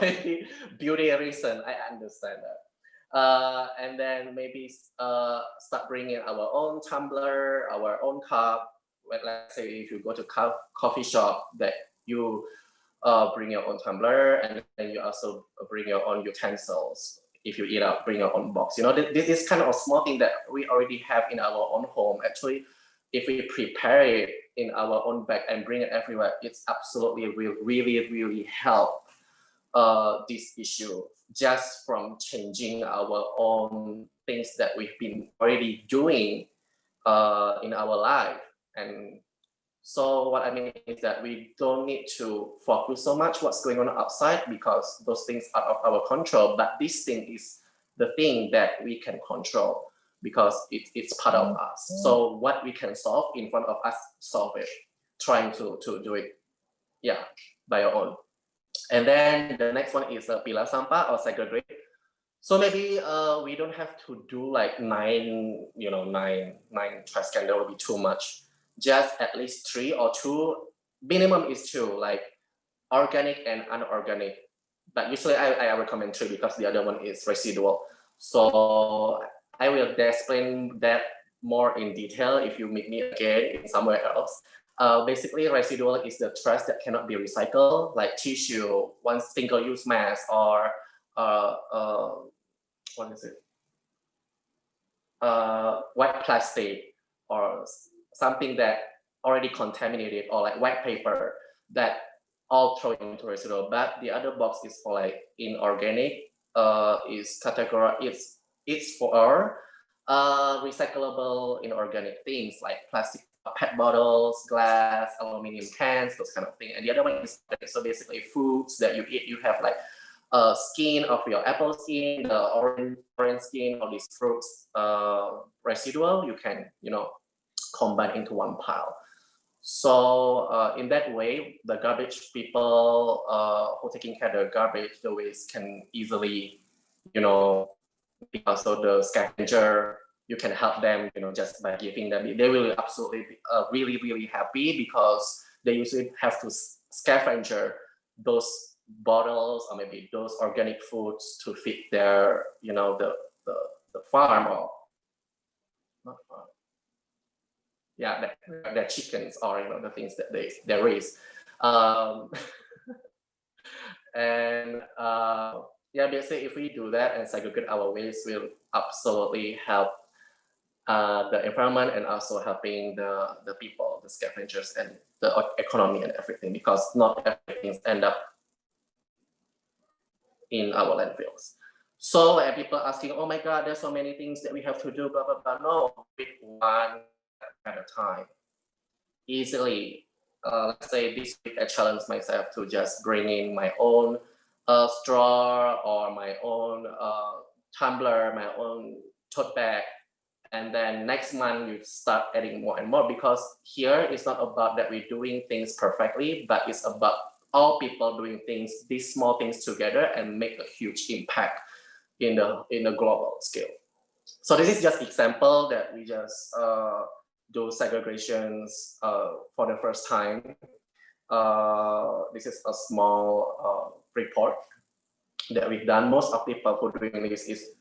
D: maybe beauty reason. I understand that. And then maybe start bringing our own tumbler, our own cup. Let's say if you go to coffee shop, that you bring your own tumbler, and then you also bring your own utensils. If you eat out, bring your own box. You know, this is kind of a small thing that we already have in our own home. Actually, if we prepare it in our own bag and bring it everywhere, it's absolutely really help this issue, just from changing our own things that we've been already doing in our life. And so what I mean is that we don't need to focus so much what's going on outside, because those things are out of our control. But this thing is the thing that we can control, because it's part of us. So what we can solve in front of us, solve it. Trying to do it, yeah, by your own. And then the next one is pilah sampah or segregate. So maybe we don't have to do like nine trash can. That would be too much. Just at least 3 or 2, minimum is 2, like organic and unorganic. But usually I recommend 3, because the other one is residual. So I will explain that more in detail if you meet me again in somewhere else. Basically, residual is the trash that cannot be recycled, like tissue, one single-use mask, or what is it? White plastic, or something that already contaminated, or like white paper, that all throw into residual. But the other box is for like inorganic. Is category. It's for recyclable inorganic things like plastic PET bottles, glass, aluminum cans, those kind of things. And the other one is, so basically foods that you eat, you have like skin of your apple skin, the orange skin, or these fruits residual, you can, you know, combine into one pile. So in that way, the garbage people who are taking care of the garbage, the waste, can easily, you know, because of the scavenger, you can help them, you know, just by giving them. They will absolutely be really happy, because they usually have to scavenger those bottles or maybe those organic foods to feed their, you know, the farm, or not farm. Yeah, their chickens, or, you know, the things that they raise. And yeah, basically, if we do that and segregate our waste, will absolutely help the environment, and also helping the people, the scavengers, and the economy and everything, because not everything end up in our landfills. So when people asking, oh my God, there's so many things that we have to do, blah, blah, blah. No, pick one at a time. Easily. Let's say this week I challenged myself to just bring in my own straw, or my own tumbler, my own tote bag, and then next month you start adding more and more, because here it's not about that we're doing things perfectly, but it's about all people doing things, these small things together, and make a huge impact in the global scale. So this is just example that we just do segregations for the first time. This is a small report that we've done. Most of people who are doing this is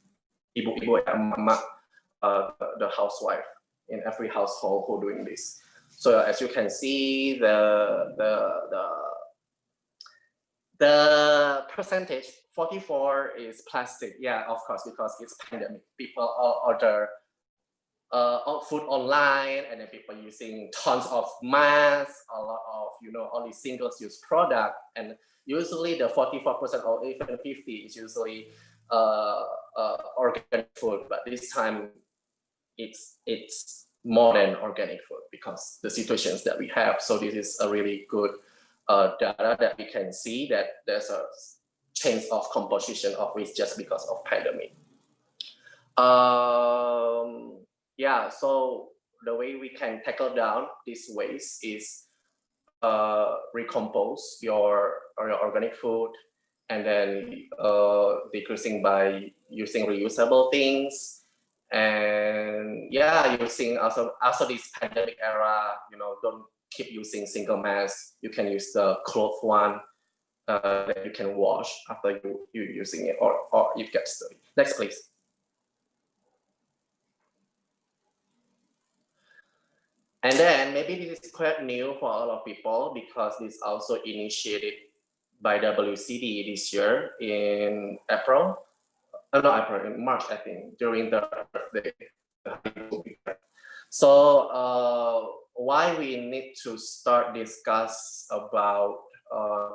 D: ibu-ibu and mama, the housewife in every household who are doing this. So as you can see, the percentage 44 is plastic. Yeah, of course, because it's pandemic. People order food online, and then people using tons of masks, a lot of all these single-use product, and usually the 44% or even 50 is usually organic food, but this time it's more than organic food because the situations that we have. So this is a really good data that we can see that there's a change of composition of waste just because of pandemic. Yeah, so the way we can tackle down this waste is recompose your organic food, and then decreasing by using reusable things, and yeah, using also this pandemic era, don't keep using single mask. You can use the cloth one that you can wash after you using it, or it gets dirty. Next, please. And then maybe this is quite new for a lot of people, because this also initiated by WCD this year in April. Not April, in March, I think, during the Earth Day. So why we need to start discuss about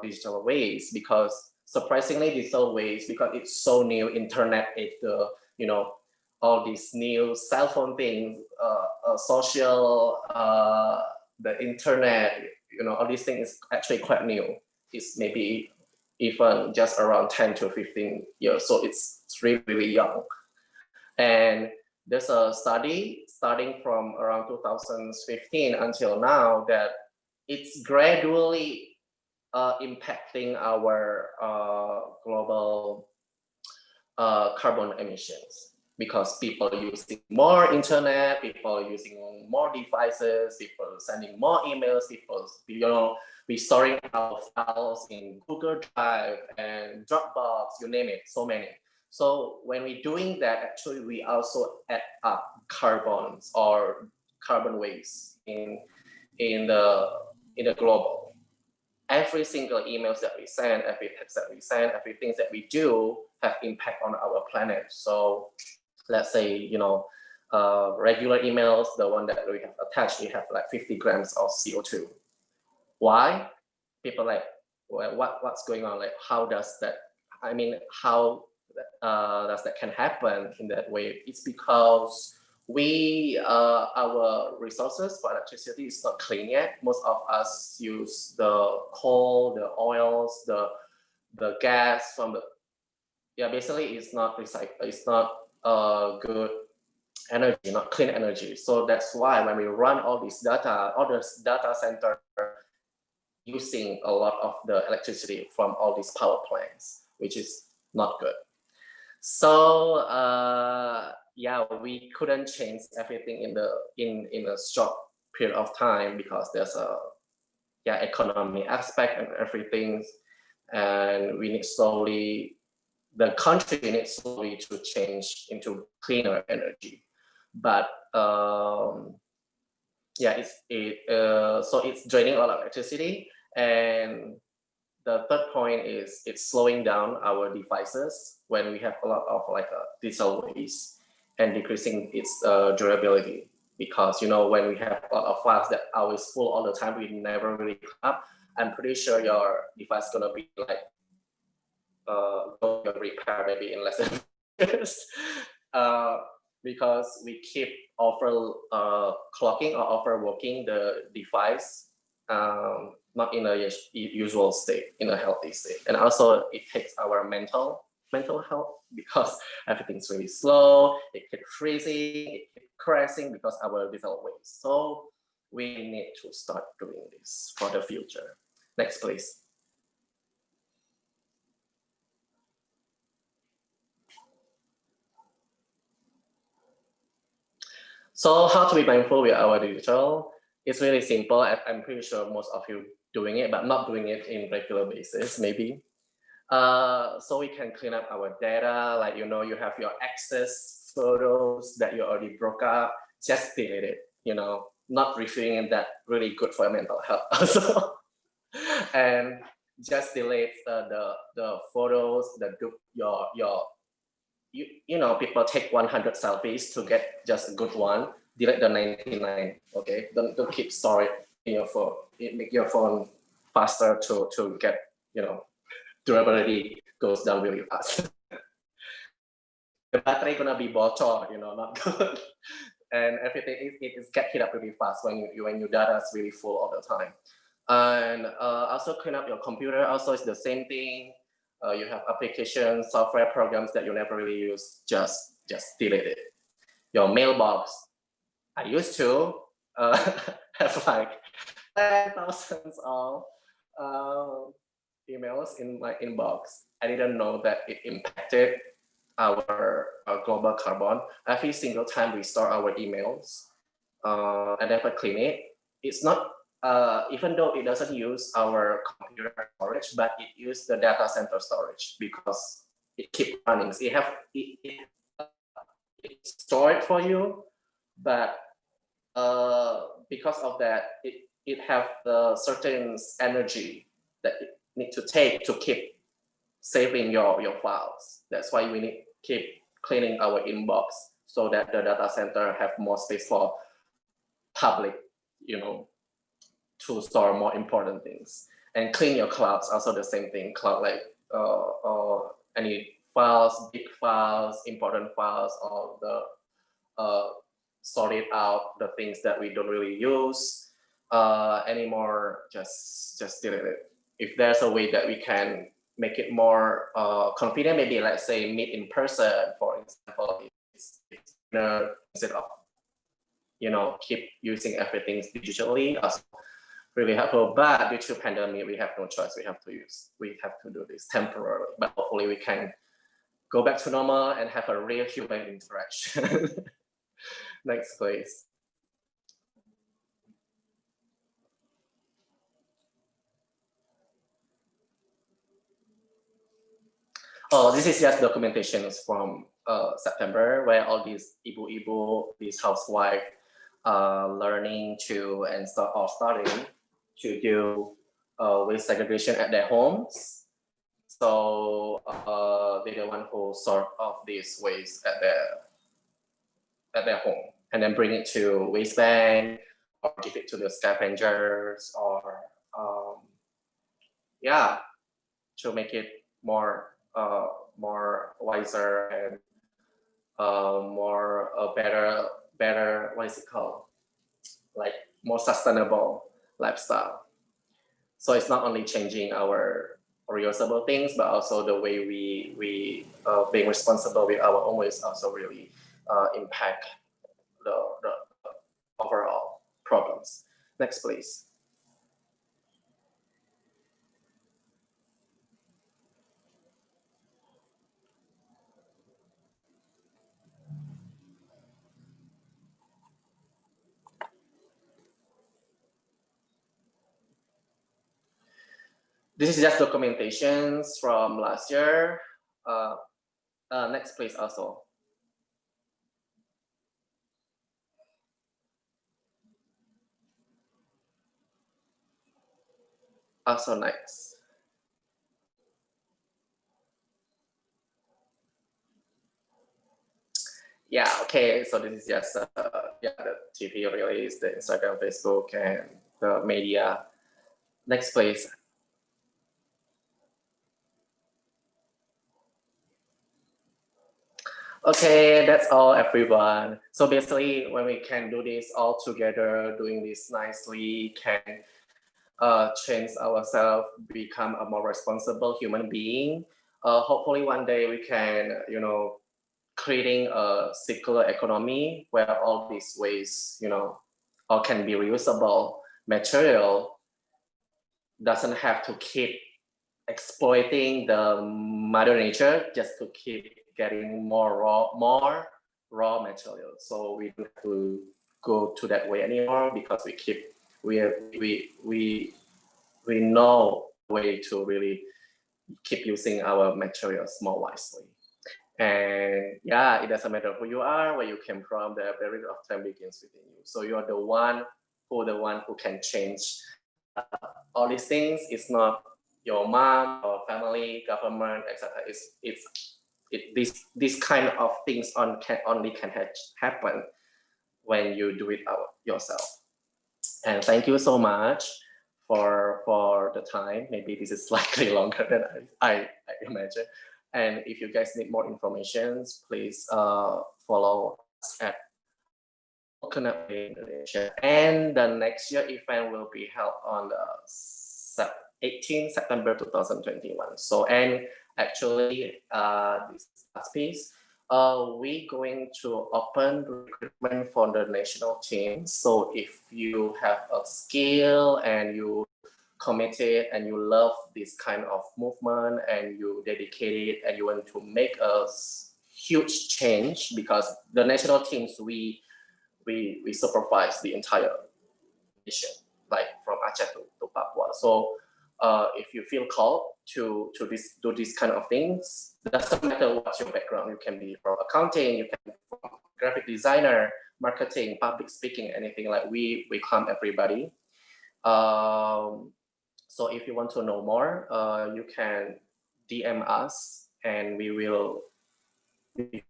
D: digital waste? Because surprisingly, digital waste, because it's so new, internet, all these new cell phone things, social, the internet, all these things is actually quite new. It's maybe even just around 10 to 15 years. So it's really, really young. And there's a study starting from around 2015 until now that it's gradually impacting our global carbon emissions, because people are using more internet, people are using more devices, people are sending more emails, people, we storing our files in Google Drive and Dropbox, you name it, so many. So when we're doing that, actually we also add up carbons or carbon waste in the global. Every single emails that we send, every text that we send, everything that we do have impact on our planet. So let's say, regular emails, the one that we have attached, we have like 50 grams of CO2. Why? People like, well, what's going on? Like, how does that, how does that can happen in that way? It's because our resources for electricity is not clean yet. Most of us use the coal, the oils, the gas from basically it's not recycled, it's not good energy, not clean energy. So that's why when we run all this data center using a lot of the electricity from all these power plants, which is not good. So we couldn't change everything in a short period of time, because there's a economic aspect and everything, and we need slowly, the country needs slowly to change into cleaner energy. But so it's draining a lot of electricity. And the third point is it's slowing down our devices when we have a lot of digital waste, and decreasing its durability. Because when we have a lot of files that are always full all the time, we never really clean up. I'm pretty sure your device is gonna be going to repair maybe in less than years. Because we keep clocking or overworking the device, not in a usual state, in a healthy state. And also it takes our mental mental health because everything's really slow, it keeps freezing, it keeps crashing because our diesel waste. So we need to start doing this for the future. Next, please. So how to be mindful with our digital? It's really simple. I'm pretty sure most of you doing it, but not doing it in regular basis, maybe. So we can clean up our data, like, you have your access photos that you already broke up, just delete it, not reviewing that really good for your mental health also. And just delete the photos that people take 100 selfies to get just a good one. Delete the 99. Okay, don't keep storing in your phone. It make your phone faster to get, durability goes down really fast. The battery gonna be bocor, not good. And everything is get hit up really fast when your data is really full all the time. And also clean up your computer. Also, it's the same thing. You have applications, software programs that you never really use. Just delete it. Your mailbox. I used to have like 10,000 of emails in my inbox. I didn't know that it impacted our global carbon. Every single time we store our emails and never clean it, it's not, even though it doesn't use our computer storage, but it uses the data center storage because it keeps running. So it stored for you, but because of that, it have the certain energy that it need to take to keep saving your files. That's why we need keep cleaning our inbox so that the data center have more space for public, to store more important things. And clean your clouds, also the same thing. Cloud, like any files, big files, important files, or the sorted out the things that we don't really use anymore. Just delete it. If there's a way that we can make it more convenient, maybe let's say meet in person, for example, instead of keep using everything digitally. Also really helpful, but due to pandemic, we have no choice. We have to do this temporarily, but hopefully we can go back to normal and have a real human interaction. Next, please. Oh, this is just documentations from September, where all these ibu-ibu, these housewives, learning to and starting to do waste segregation at their homes. So they're the one who sort of these waste at their home, and then bring it to waste bank or give it to the scavengers, or to make it more wiser and better, what is it called? Like more sustainable lifestyle. So it's not only changing our reusable things, but also the way we being responsible with our own waste also really impact the overall problems. Next, please. This is just documentations from last year. Next, please, also. Also next. Yeah, okay, so this is just the TV release, the Instagram, Facebook, and the media. Next, please. Okay, that's all, everyone. So basically, when we can do this all together, doing this nicely, can change ourselves, become a more responsible human being. hopefully one day we can, creating a circular economy where all these waste, or can be reusable material doesn't have to keep exploiting the mother nature just to keep getting more raw material. So we don't have to go to that way anymore because we know a way to really keep using our materials more wisely. And yeah, it doesn't matter who you are, where you came from, the ability of time begins within you. So you're the one who can change all these things. It's not your mom or family, government, etc. This kind of things can only happen when you do it yourself. And thank you so much for the time. Maybe this is slightly longer than I imagine. And if you guys need more information, please follow us at Indonesia. And the next year event will be held on the 18th September 2021. So, and actually, this last piece, we're going to open recruitment for the national team. So if you have a skill and you committed and you love this kind of movement and you dedicated and you want to make a huge change, because the national teams, we supervise the entire nation, like from Aceh to Papua. So if you feel called to do this kind of things, it doesn't matter what's your background. You can be from accounting, you can be from graphic designer, marketing, public speaking, anything. Like we welcome everybody. So if you want to know more, you can DM us and we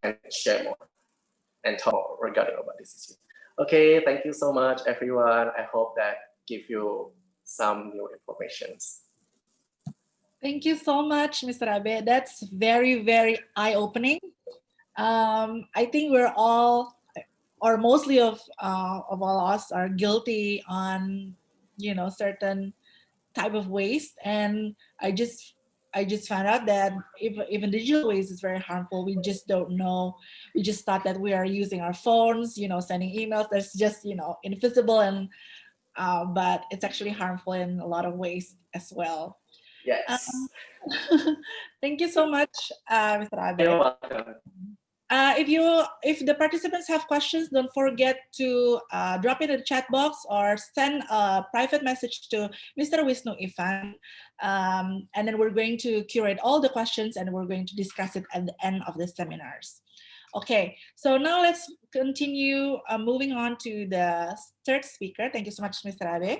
D: can share more and talk regarding about this issue. Okay, thank you so much, everyone. I hope that give you some new information.
A: Thank you so much, Mr. Abe. That's very, very eye-opening. I think we're all, or mostly of all us, are guilty on, certain type of waste. And I just found out that even digital waste is very harmful. We just don't know. We just thought that we are using our phones, sending emails. That's just, invisible, and but it's actually harmful in a lot of ways as well.
D: Yes.
A: Thank you so much, Mr. Abe.
D: You're welcome.
A: If the participants have questions, don't forget to drop it in the chat box or send a private message to Mr. Wisnu Ivan. And then we're going to curate all the questions and we're going to discuss it at the end of the seminars. Okay, so now let's continue moving on to the third speaker. Thank you so much, Mr. Abe.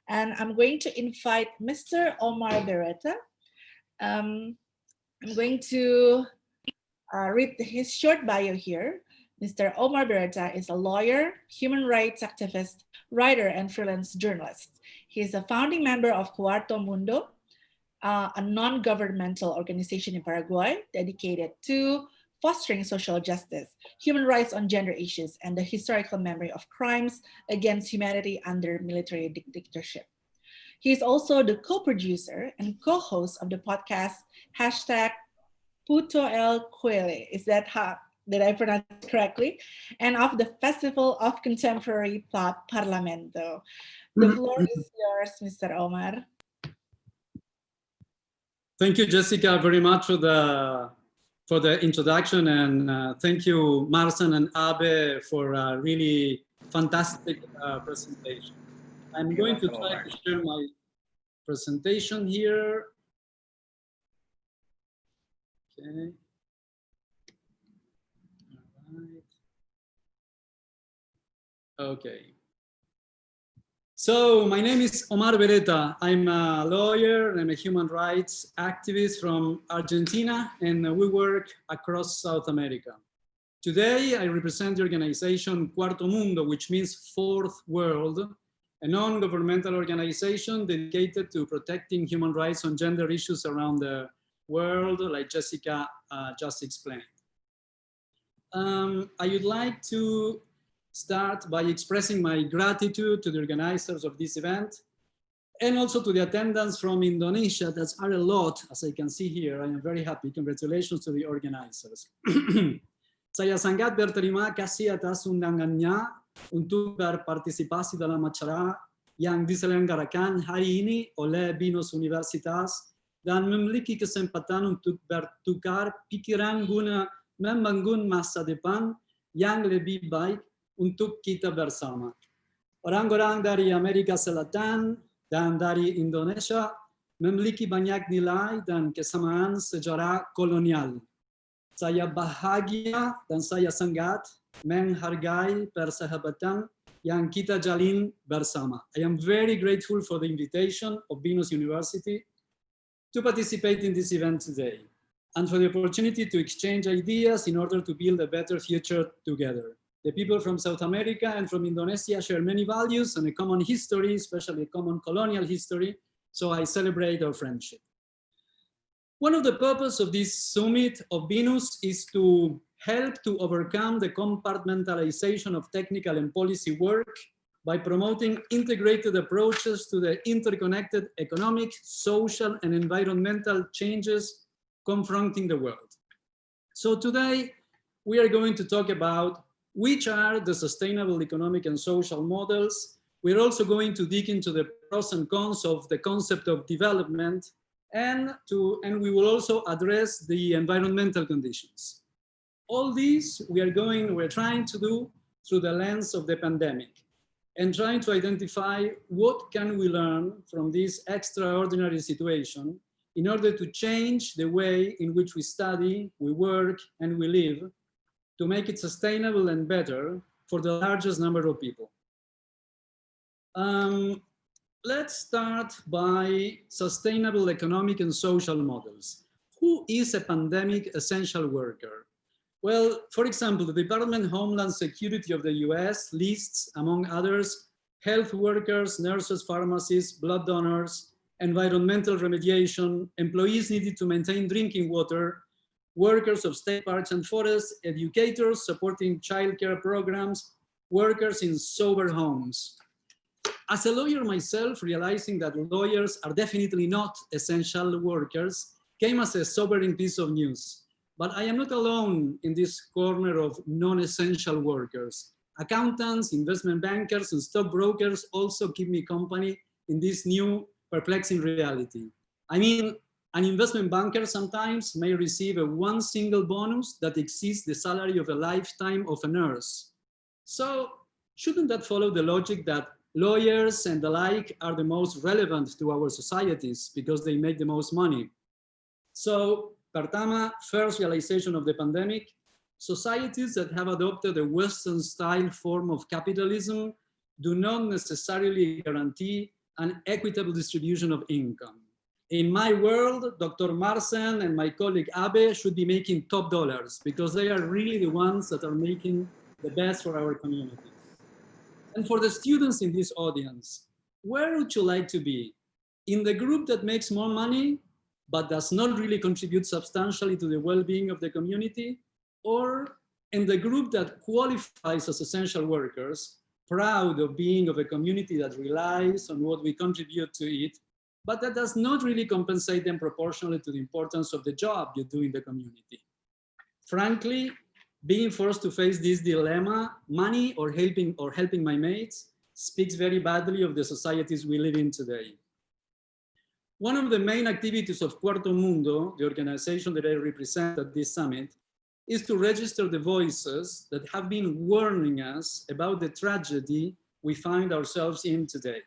A: And I'm going to invite Mr. Omar Beretta. I'm going to read his short bio here. Mr. Omar Beretta is a lawyer, human rights activist, writer, and freelance journalist. He is a founding member of Cuarto Mundo, a non-governmental organization in Paraguay dedicated to fostering social justice, human rights on gender issues, and the historical memory of crimes against humanity under military dictatorship. He is also the co-producer and co-host of the podcast #Puto El Quele. Is that how, did I pronounce it correctly? And of the Festival of Contemporary Parlamento. The floor is yours, Mr. Omar.
F: Thank you, Jessica, very much for the introduction, and thank you, Marcin and Abe, for a really fantastic presentation. I'm going to try to share my presentation here. Okay. All right. Okay. So my name is Omar Beretta. I'm a lawyer and a human rights activist from Argentina, and we work across South America. Today, I represent the organization Cuarto Mundo, which means Fourth World, a non-governmental organization dedicated to protecting human rights on gender issues around the world, like Jessica just explained. I would like to start by expressing my gratitude to the organizers of this event. And also to the attendants from Indonesia, that are a lot, as I can see here. I am very happy. Congratulations to the organizers. Saya sangat berterima kasih atas undangannya untuk berpartisipasi dalam acara yang diselenggarakan hari ini oleh BINUS Universitas dan memiliki kesempatan untuk bertukar pikiran guna membangun masa depan yang lebih baik untuk kita bersama. Orang-orang dari Amerika Selatan dan dari Indonesia memiliki banyak nilai dan kesamaan sejarah kolonial. Saya bahagia dan saya sangat menghargai persahabatan yang kita jalin bersama. I am very grateful for the invitation of BINUS University to participate in this event today and for the opportunity to exchange ideas in order to build a better future together. The people from South America and from Indonesia share many values and a common history, especially a common colonial history, so I celebrate our friendship. One of the purposes of this summit of BINUS is to help to overcome the compartmentalization of technical and policy work by promoting integrated approaches to the interconnected economic, social, and environmental changes confronting the world. So today, we are going to talk about which are the sustainable economic and social models. We're also going to dig into the pros and cons of the concept of development, and we will also address the environmental conditions. All these we're trying to do through the lens of the pandemic and trying to identify what can we learn from this extraordinary situation in order to change the way in which we study, we work, and we live, to make it sustainable and better for the largest number of people. Let's start by sustainable economic and social models. Who is a pandemic essential worker? Well, for example, the Department of Homeland Security of the US lists, among others, health workers, nurses, pharmacists, blood donors, environmental remediation, employees needed to maintain drinking water, workers of state parks and forests, educators supporting childcare programs, workers in sober homes. As a lawyer myself, realizing that lawyers are definitely not essential workers came as a sobering piece of news. But I am not alone in this corner of non-essential workers. Accountants, investment bankers, and stockbrokers also keep me company in this new perplexing reality. I mean, an investment banker sometimes may receive one single bonus that exceeds the salary of a lifetime of a nurse. So shouldn't that follow the logic that lawyers and the like are the most relevant to our societies because they make the most money? So, Pertama, first realization of the pandemic, societies that have adopted a Western style form of capitalism do not necessarily guarantee an equitable distribution of income. In my world, Dr. Marcen and my colleague Abe should be making top dollars because they are really the ones that are making the best for our communities. And for the students in this audience, where would you like to be? In the group that makes more money, but does not really contribute substantially to the well-being of the community, or in the group that qualifies as essential workers, proud of being of a community that relies on what we contribute to it, but that does not really compensate them proportionally to the importance of the job you do in the community. Frankly, being forced to face this dilemma, money or helping my mates, speaks very badly of the societies we live in today. One of the main activities of Cuarto Mundo, the organization that I represent at this summit, is to register the voices that have been warning us about the tragedy we find ourselves in today.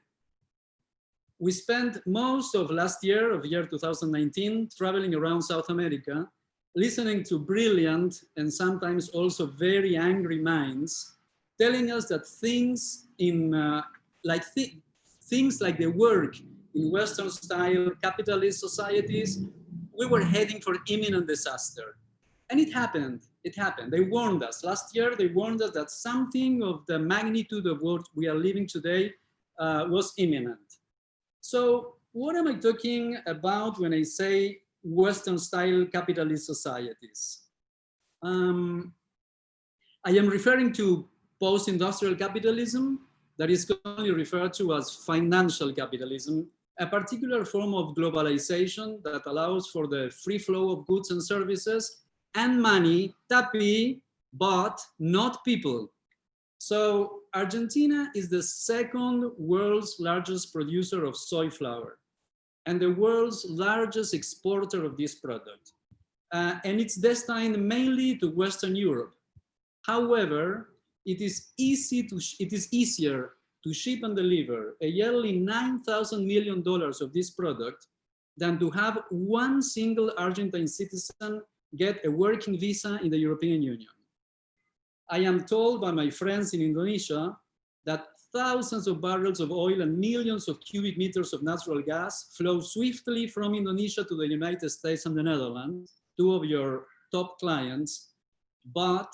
F: We spent most of last year, of year 2019, traveling around South America, listening to brilliant and sometimes also very angry minds, telling us that things like the work in Western-style capitalist societies, we were heading for imminent disaster. And it happened. They warned us. Last year, they warned us that something of the magnitude of what we are living today was imminent. So what am I talking about when I say Western-style capitalist societies? I am referring to post-industrial capitalism that is commonly referred to as financial capitalism, a particular form of globalization that allows for the free flow of goods and services and money, tapi, but not people. So Argentina is the second world's largest producer of soy flour and the world's largest exporter of this product. And it's destined mainly to Western Europe. However, it is easier to ship and deliver a yearly $9,000 million of this product than to have one single Argentine citizen get a working visa in the European Union. I am told by my friends in Indonesia that thousands of barrels of oil and millions of cubic meters of natural gas flow swiftly from Indonesia to the United States and the Netherlands, two of your top clients, but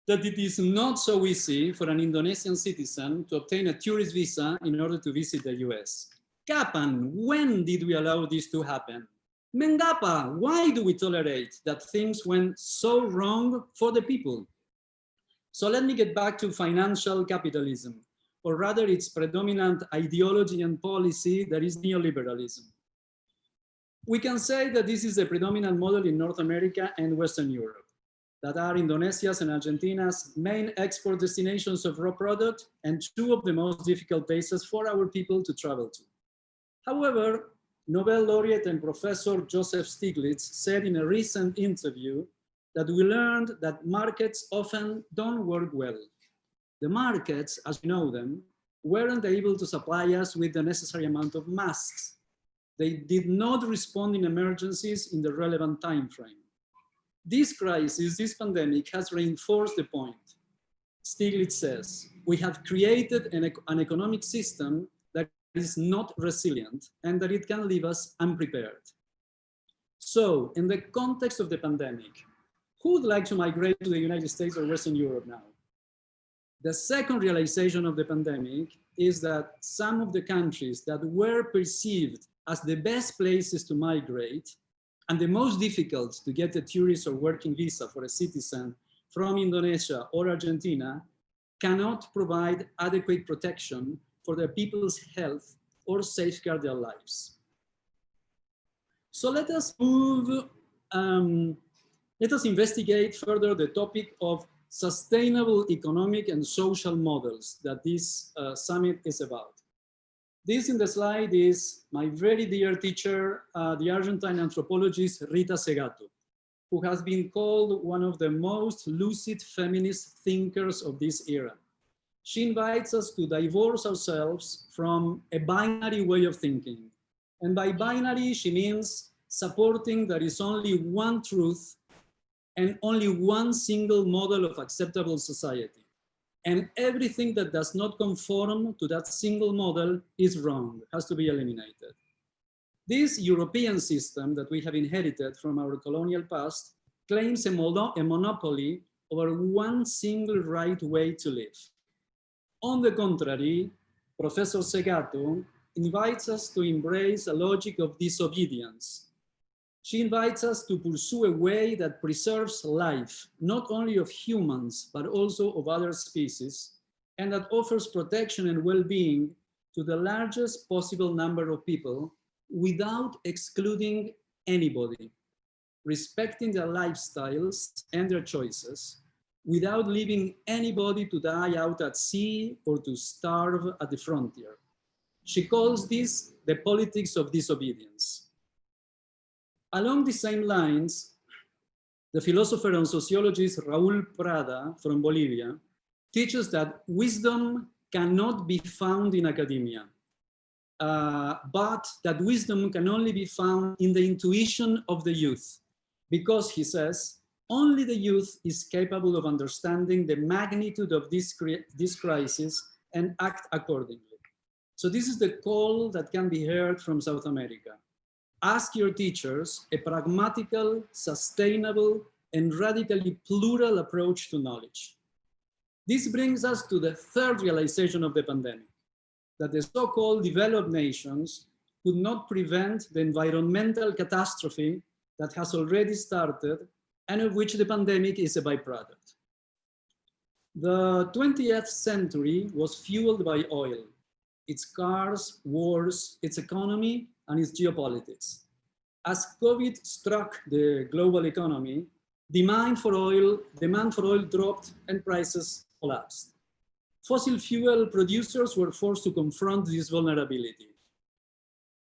F: that it is not so easy for an Indonesian citizen to obtain a tourist visa in order to visit the US. Kapan, when did we allow this to happen? Mengapa, why do we tolerate that things went so wrong for the people? So let me get back to financial capitalism, or rather its predominant ideology and policy, that is neoliberalism. We can say that this is the predominant model in North America and Western Europe, that are Indonesia's and Argentina's main export destinations of raw product and two of the most difficult places for our people to travel to. However, Nobel laureate and Professor Joseph Stiglitz said in a recent interview that we learned that markets often don't work well. The markets, as you know them, weren't able to supply us with the necessary amount of masks. They did not respond in emergencies in the relevant time frame. This crisis, this pandemic, has reinforced the point. Stiglitz says, we have created an economic system that is not resilient and that it can leave us unprepared. So, in the context of the pandemic, who would like to migrate to the United States or Western Europe now? The second realization of the pandemic is that some of the countries that were perceived as the best places to migrate and the most difficult to get a tourist or working visa for a citizen from Indonesia or Argentina cannot provide adequate protection for their people's health or safeguard their lives. So let us move, let us investigate further the topic of sustainable economic and social models that this summit is about. This in the slide is my very dear teacher, the Argentine anthropologist Rita Segato, who has been called one of the most lucid feminist thinkers of this era. She invites us to divorce ourselves from a binary way of thinking. And by binary, she means supporting there is only one truth and only one single model of acceptable society. And everything that does not conform to that single model is wrong, has to be eliminated. This European system that we have inherited from our colonial past claims a monopoly over one single right way to live. On the contrary, Professor Segato invites us to embrace a logic of disobedience. She invites us to pursue a way that preserves life, not only of humans, but also of other species, and that offers protection and well-being to the largest possible number of people without excluding anybody, respecting their lifestyles and their choices, without leaving anybody to die out at sea or to starve at the frontier. She calls this the politics of disobedience. Along the same lines, the philosopher and sociologist Raúl Prada from Bolivia teaches that wisdom cannot be found in academia, but that wisdom can only be found in the intuition of the youth, because he says, only the youth is capable of understanding the magnitude of this crisis and act accordingly. So this is the call that can be heard from South America. Ask your teachers a pragmatical, sustainable, and radically plural approach to knowledge. This brings us to the third realization of the pandemic, that the so-called developed nations could not prevent the environmental catastrophe that has already started and of which the pandemic is a byproduct. The 20th century was fueled by oil. its cars, wars, its economy, and its geopolitics. As COVID struck the global economy, demand for oil dropped and prices collapsed. Fossil fuel producers were forced to confront this vulnerability.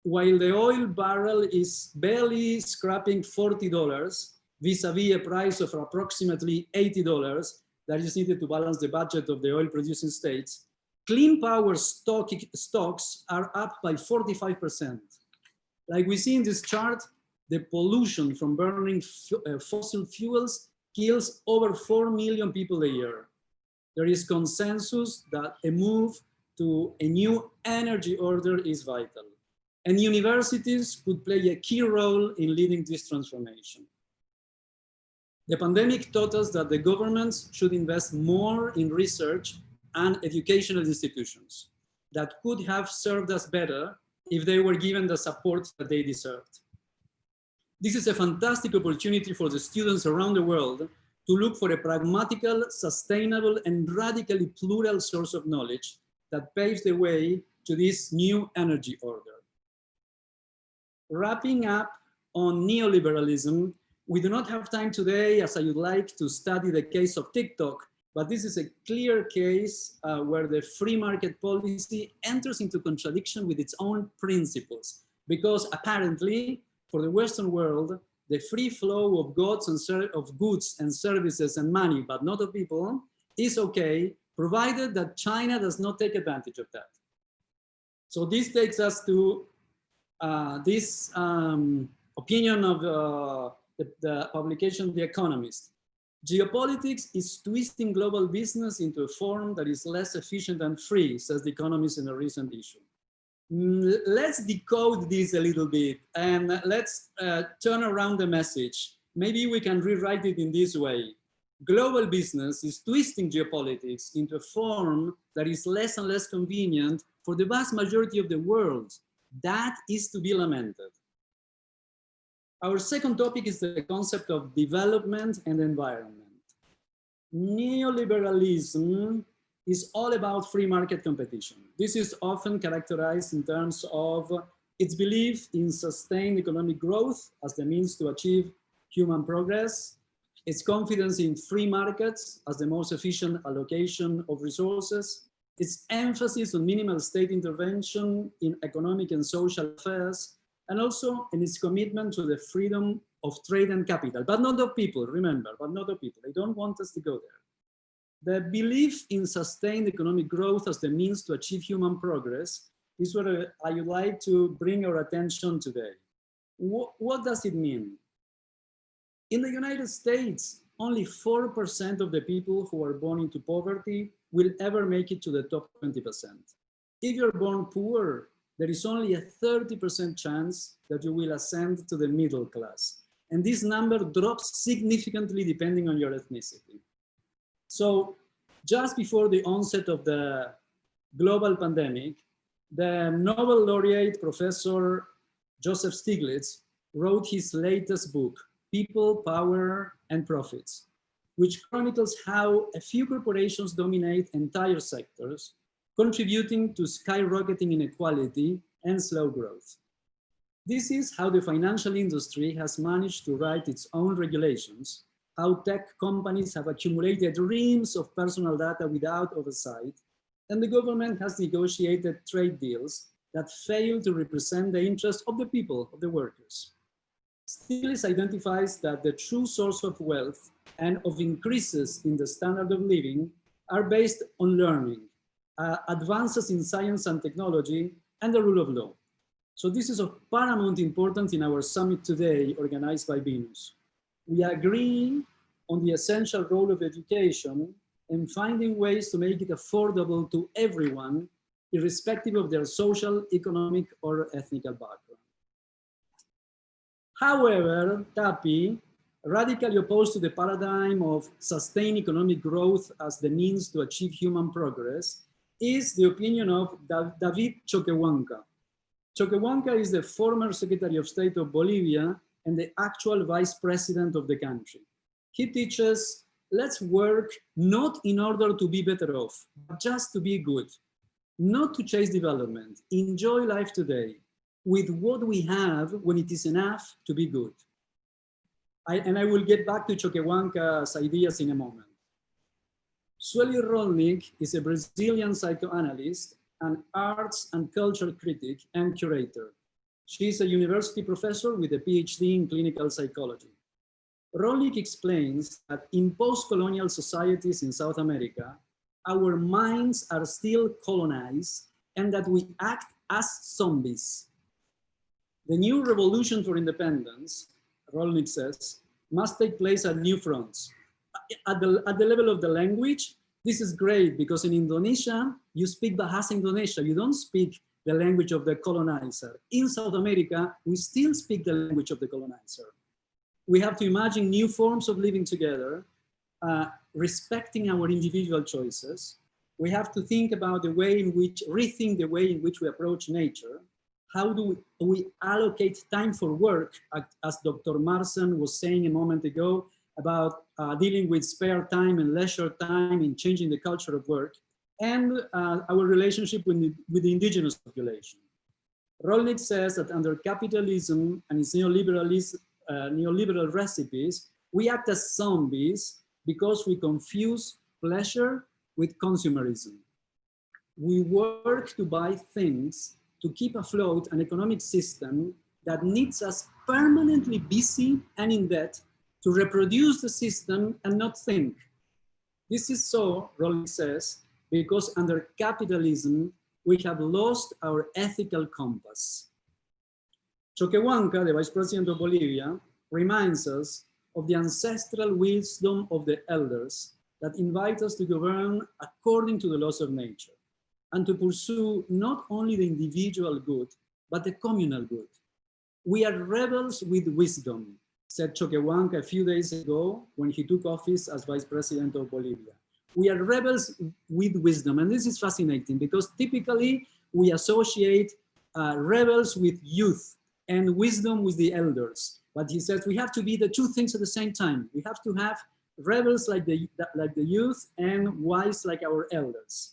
F: While the oil barrel is barely scraping $40 vis-a-vis a price of approximately $80 that is needed to balance the budget of the oil producing states, clean power stocks are up by 45%. Like we see in this chart, the pollution from burning fossil fuels kills over 4 million people a year. There is consensus that a move to a new energy order is vital, and universities could play a key role in leading this transformation. The pandemic taught us that the governments should invest more in research and educational institutions that could have served us better if they were given the support that they deserved. This is a fantastic opportunity for the students around the world to look for a pragmatical, sustainable, and radically plural source of knowledge that paves the way to this new energy order. Wrapping up on neoliberalism, we do not have time today, as I would like, to study the case of TikTok, but this is a clear case where the free market policy enters into contradiction with its own principles, because apparently, for the Western world, the free flow of goods and services and money, but not of people, is okay, provided that China does not take advantage of that. So this takes us to this opinion of the publication The Economist. Geopolitics is twisting global business into a form that is less efficient and free, says The Economist in a recent issue. Let's decode this a little bit and let's turn around the message. Maybe we can rewrite it in this way. Global business is twisting geopolitics into a form that is less and less convenient for the vast majority of the world. That is to be lamented. Our second topic is the concept of development and environment. Neoliberalism is all about free market competition. This is often characterized in terms of its belief in sustained economic growth as the means to achieve human progress, its confidence in free markets as the most efficient allocation of resources, its emphasis on minimal state intervention in economic and social affairs, and also in its commitment to the freedom of trade and capital, but not of people, remember, but not of people. They don't want us to go there. The belief in sustained economic growth as the means to achieve human progress is what I would like to bring our attention today. What does it mean? In the United States, only 4% of the people who are born into poverty will ever make it to the top 20%. If you're born poor, there is only a 30% chance that you will ascend to the middle class. And this number drops significantly depending on your ethnicity. So just before the onset of the global pandemic, the Nobel laureate Professor Joseph Stiglitz wrote his latest book, People, Power, and Profits, which chronicles how a few corporations dominate entire sectors, contributing to skyrocketing inequality and slow growth. This is how the financial industry has managed to write its own regulations, how tech companies have accumulated reams of personal data without oversight, and the government has negotiated trade deals that fail to represent the interests of the people, of the workers. Stiglitz identifies that the true source of wealth and of increases in the standard of living are based on learning, advances in science and technology, and the rule of law. So this is of paramount importance in our summit today, organized by Venus. We agree on the essential role of education and finding ways to make it affordable to everyone, irrespective of their social, economic, or ethnic background. However, TAPI, radically opposed to the paradigm of sustained economic growth as the means to achieve human progress, is the opinion of David Choquehuanca. Choquehuanca is the former Secretary of State of Bolivia and the actual Vice President of the country. He teaches, let's work not in order to be better off, but just to be good. not to chase development, enjoy life today with what we have when it is enough to be good. I will get back to Choquehuanca's ideas in a moment. Sueli Rolnik is a Brazilian psychoanalyst, an arts and culture critic and curator. She is a university professor with a PhD in clinical psychology. Rolnik explains that in post-colonial societies in South America, our minds are still colonized and that we act as zombies. The new revolution for independence, Rolnik says, must take place at new fronts. At the level of the language, this is great because in Indonesia, you speak Bahasa Indonesia, you don't speak the language of the colonizer. In South America, we still speak the language of the colonizer. We have to imagine new forms of living together, respecting our individual choices. We have to think about the way in which, rethink the way in which we approach nature. How do we allocate time for work, as Dr. Marson was saying a moment ago, about dealing with spare time and leisure time in changing the culture of work, and our relationship with the indigenous population. Rolnik says that under capitalism and its neoliberal recipes, we act as zombies because we confuse pleasure with consumerism. We work to buy things to keep afloat an economic system that needs us permanently busy and in debt to reproduce the system and not think. This is so, Rolnik says, because under capitalism, we have lost our ethical compass. Choquehuanca, the Vice President of Bolivia, reminds us of the ancestral wisdom of the elders that invite us to govern according to the laws of nature and to pursue not only the individual good, but the communal good. We are rebels with wisdom, said Choquehuanca a few days ago when he took office as Vice President of Bolivia. We are rebels with wisdom, and this is fascinating because typically we associate rebels with youth and wisdom with the elders. But he says we have to be the two things at the same time. We have to have rebels like the youth and wise like our elders.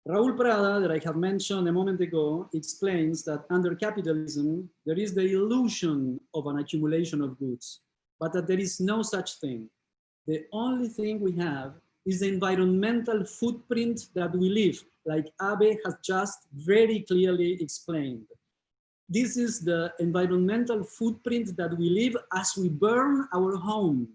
F: Raúl Prada, that I have mentioned a moment ago, explains that under capitalism, there is the illusion of an accumulation of goods, but that there is no such thing. The only thing we have is the environmental footprint that we leave, like Abe has just very clearly explained. This is the environmental footprint that we leave as we burn our home.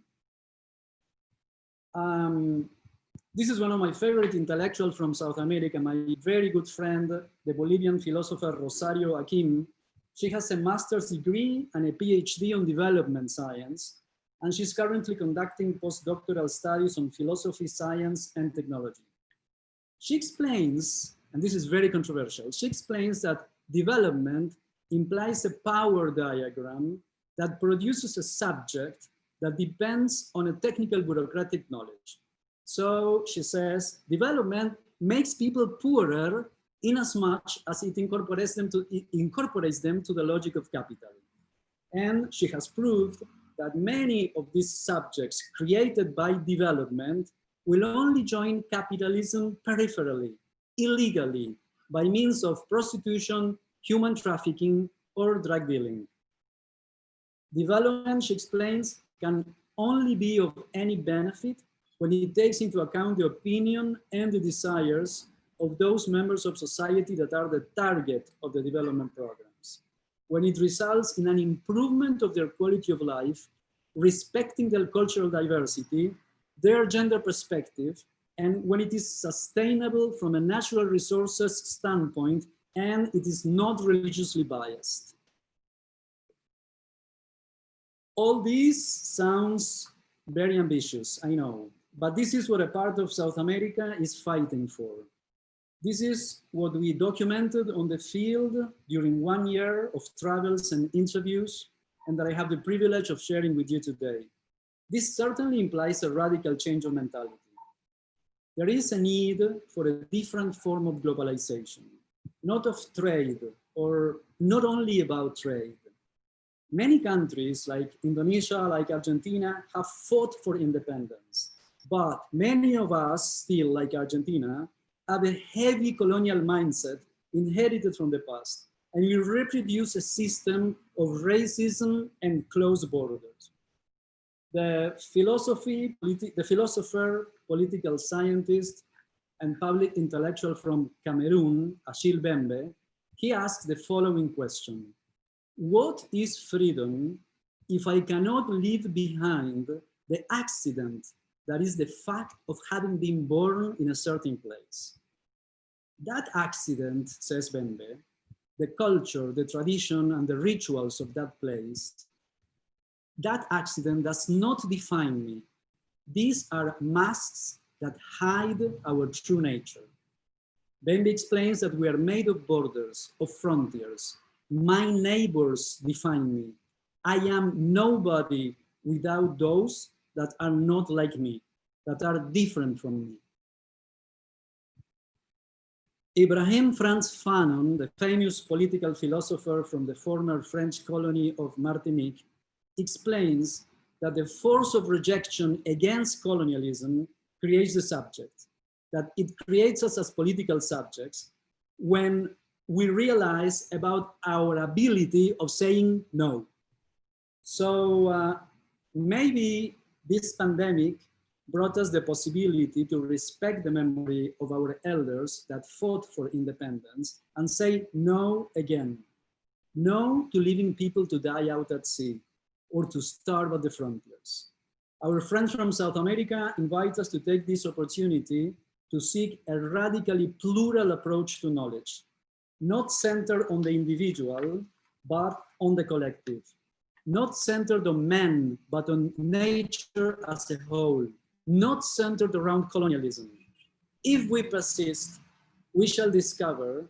F: This is one of my favorite intellectuals from South America, my very good friend, the Bolivian philosopher Rosario Akim. She has a master's degree and a PhD on development science, and she's currently conducting postdoctoral studies on philosophy, science, and technology. She explains, and this is very controversial, she explains that development implies a power diagram that produces a subject that depends on a technical bureaucratic knowledge. So she says, development makes people poorer in as much as it incorporates them to the logic of capital. And she has proved that many of these subjects created by development will only join capitalism peripherally, illegally, by means of prostitution, human trafficking, or drug dealing. Development, she explains, can only be of any benefit when it takes into account the opinion and the desires of those members of society that are the target of the development programs. When it results in an improvement of their quality of life, respecting their cultural diversity, their gender perspective, and when it is sustainable from a natural resources standpoint, and it is not religiously biased. All this sounds very ambitious, I know, but this is what a part of South America is fighting for. This is what we documented on the field during 1 year of travels and interviews, and that I have the privilege of sharing with you today. This certainly implies a radical change of mentality. There is a need for a different form of globalization, not of trade, or not only about trade. Many countries like Indonesia, like Argentina, have fought for independence. But many of us still, like Argentina, have a heavy colonial mindset inherited from the past, and we reproduce a system of racism and closed borders. The philosopher, political scientist, and public intellectual from Cameroon, Achille Bembe, he asked the following question: what is freedom if I cannot leave behind the accident that is the fact of having been born in a certain place? That accident, says Bembe, the culture, the tradition, and the rituals of that place, that accident does not define me. These are masks that hide our true nature. Bembe explains that we are made of borders, of frontiers. My neighbors define me. I am nobody without those that are not like me, that are different from me. Ibrahim Frantz Fanon, the famous political philosopher from the former French colony of Martinique, explains that the force of rejection against colonialism creates the subject, that it creates us as political subjects when we realize about our ability of saying no. So maybe this pandemic brought us the possibility to respect the memory of our elders that fought for independence and say no again. No to leaving people to die out at sea or to starve at the frontiers. Our friends from South America invite us to take this opportunity to seek a radically plural approach to knowledge, not centered on the individual, but on the collective. Not centered on man, but on nature as a whole, not centered around colonialism. If we persist, we shall discover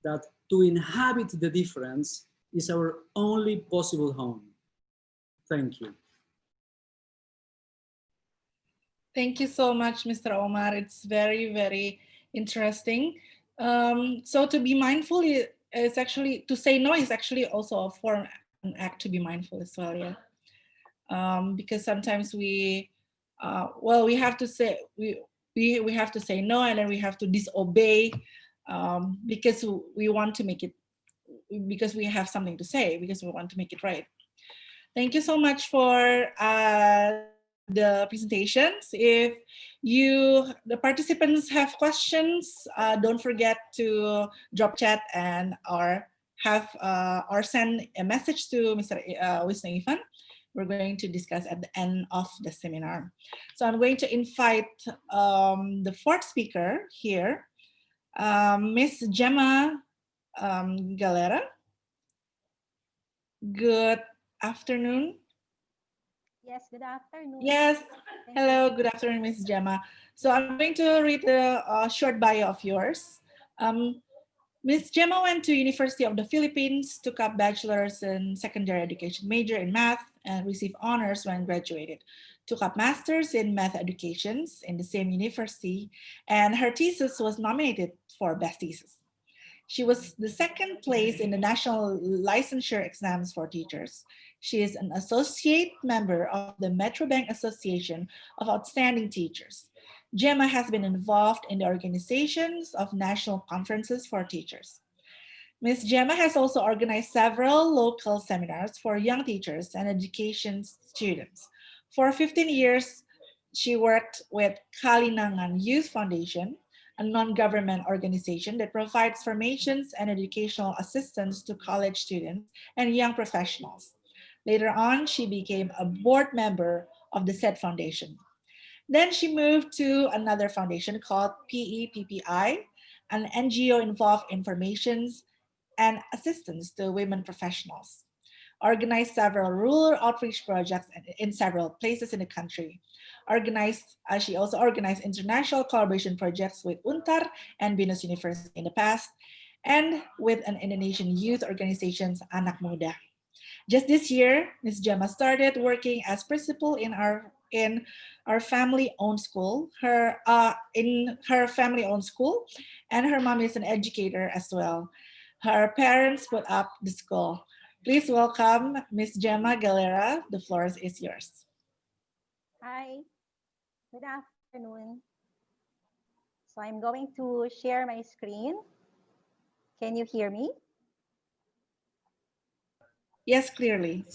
F: that to inhabit the difference is our only possible home. Thank you.
A: Thank you so much, Mr. Omar. It's very, very interesting. So to be mindful is actually, to say no is actually also a form, an act to be mindful as well, yeah. Because sometimes we have to say, we have to say no, and then we have to disobey because we want to make it, because we have something to say, because we want to make it right. Thank you so much for the presentations. If the participants have questions, don't forget to drop chat and or send a message to Mr. Wisnu Ivan. We're going to discuss at the end of the seminar. So I'm going to invite the fourth speaker here, Ms. Gemma Galera. Good afternoon.
G: Yes, good afternoon.
A: Yes, hello, good afternoon, Ms. Gemma. So I'm going to read the short bio of yours. Ms. Gemma went to University of the Philippines, took up bachelor's in secondary education major in math, and received honors when graduated. Took up master's in math educations in the same university, and her thesis was nominated for best thesis. She was the second place in the national licensure exams for teachers. She is an associate member of the Metro Bank Association of Outstanding Teachers. Gemma has been involved in the organizations of national conferences for teachers. Ms. Gemma has also organized several local seminars for young teachers and education students. For 15 years, she worked with Kalinangan Youth Foundation, a non-government organization that provides formations and educational assistance to college students and young professionals. Later on, she became a board member of the said foundation. Then she moved to another foundation called PEPPI, an NGO involved in formations and assistance to women professionals. Organized several rural outreach projects in several places in the country. She also organized international collaboration projects with UNTAR and Binus University in the past, and with an Indonesian youth organization, Anak Muda. Just this year, Ms. Gemma started working as principal in our family-owned school. In her family-owned school, and her mom is an educator as well. Her parents put up the school. Please welcome Ms. Gemma Galera. The floor is yours.
G: Hi, good afternoon. So I'm going to share my screen. Can you hear me?
A: Yes, clearly.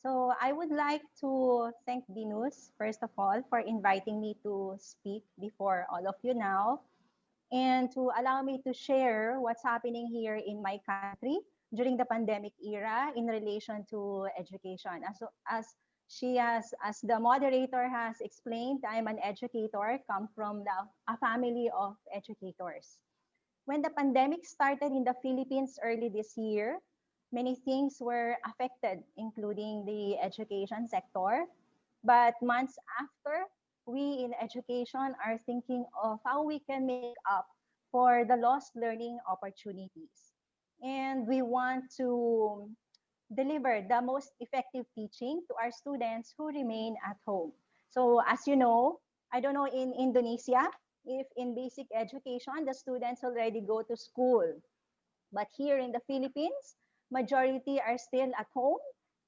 G: So I would like to thank Binus, first of all, for inviting me to speak before all of you now and to allow me to share what's happening here in my country during the pandemic era in relation to education. As the moderator has explained, I'm an educator, come from a family of educators. When the pandemic started in the Philippines early this year, many things were affected, including the education sector. But months after, we in education are thinking of how we can make up for the lost learning opportunities. And we want to deliver the most effective teaching to our students who remain at home. So as you know, I don't know in Indonesia, if in basic education, the students already go to school. But here in the Philippines, majority are still at home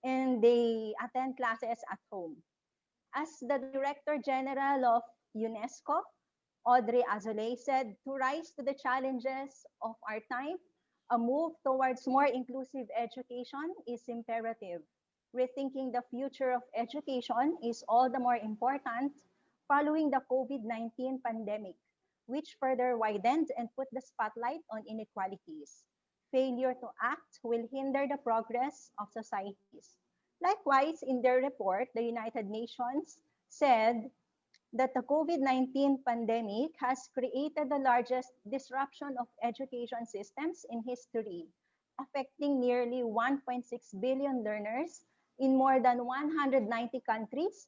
G: and they attend classes at home. As the Director General of UNESCO, Audrey Azoulay said, to rise to the challenges of our time, a move towards more inclusive education is imperative. Rethinking the future of education is all the more important following the COVID-19 pandemic, which further widened and put the spotlight on inequalities. Failure to act will hinder the progress of societies. Likewise, in their report, the United Nations said that the COVID-19 pandemic has created the largest disruption of education systems in history, affecting nearly 1.6 billion learners in more than 190 countries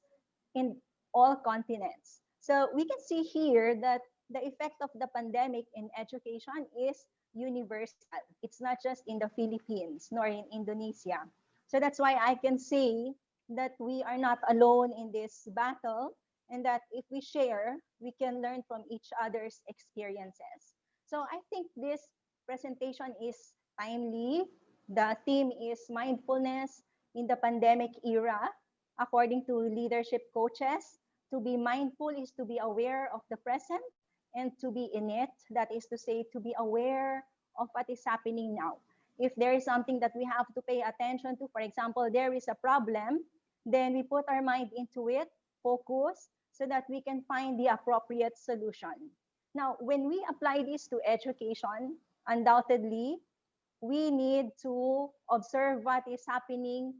G: in all continents. So we can see here that the effect of the pandemic in education is universal. It's not just in the Philippines nor in Indonesia. So that's why I can say that we are not alone in this battle and that if we share, we can learn from each other's experiences. So I think this presentation is timely. The theme is mindfulness in the pandemic era. According to leadership coaches, to be mindful is to be aware of the present and to be in it. That is to say, to be aware of what is happening now. If there is something that we have to pay attention to, for example, there is a problem, then we put our mind into it, focus, so that we can find the appropriate solution. Now, when we apply this to education, undoubtedly, we need to observe what is happening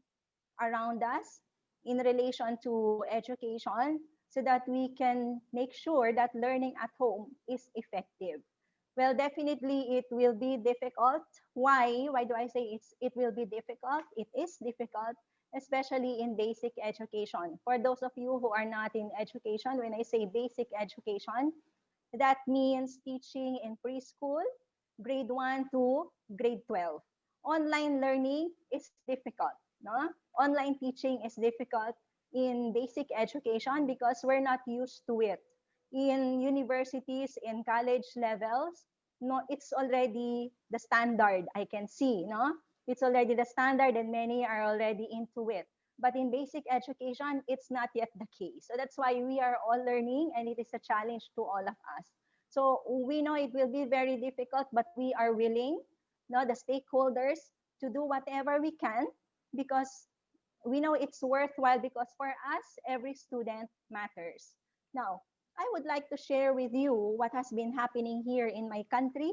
G: around us in relation to education so that we can make sure that learning at home is effective. Well, definitely it will be difficult. Why? Why do I say it will be difficult? It is difficult, especially in basic education. For those of you who are not in education, when I say basic education, that means teaching in preschool, grade 1 to grade 12. Online learning is difficult. No? Online teaching is difficult in basic education because we're not used to it. In universities, in college levels, no, it's already the standard I can see. No? It's already the standard and many are already into it. But in basic education, it's not yet the case. So that's why we are all learning and it is a challenge to all of us. So we know it will be very difficult, but we are willing, no, the stakeholders, to do whatever we can because we know it's worthwhile because for us, every student matters. Now, I would like to share with you what has been happening here in my country.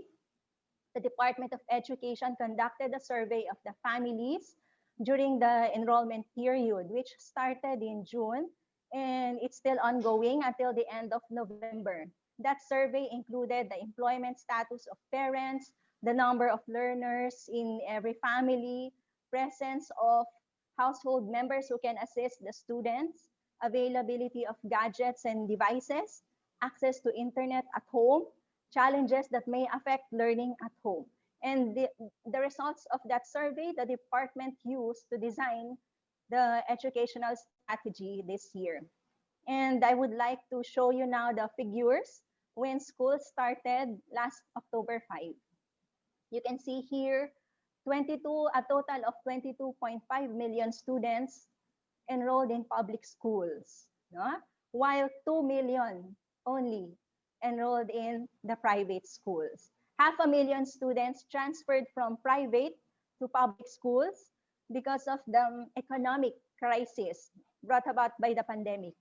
G: The Department of Education conducted a survey of the families during the enrollment period, which started in June and it's still ongoing until the end of November. That survey included the employment status of parents, the number of learners in every family, presence of household members who can assist the students, availability of gadgets and devices, access to internet at home, challenges that may affect learning at home. And the results of that survey, the department used to design the educational strategy this year. And I would like to show you now the figures when school started last October 5. You can see here a total of 22.5 million students enrolled in public schools, no? While 2 million only enrolled in the private schools. 500,000 students transferred from private to public schools because of the economic crisis brought about by the pandemic.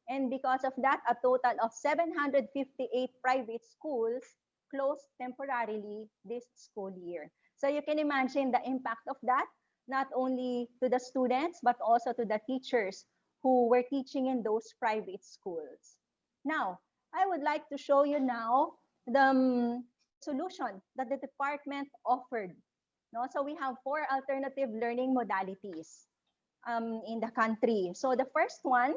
G: And because of that, a total of 758 private schools closed temporarily this school year. So you can imagine the impact of that, not only to the students, but also to the teachers who were teaching in those private schools. Now, I would like to show you now the solution that the department offered. No? So we have four alternative learning modalities in the country. So the first one,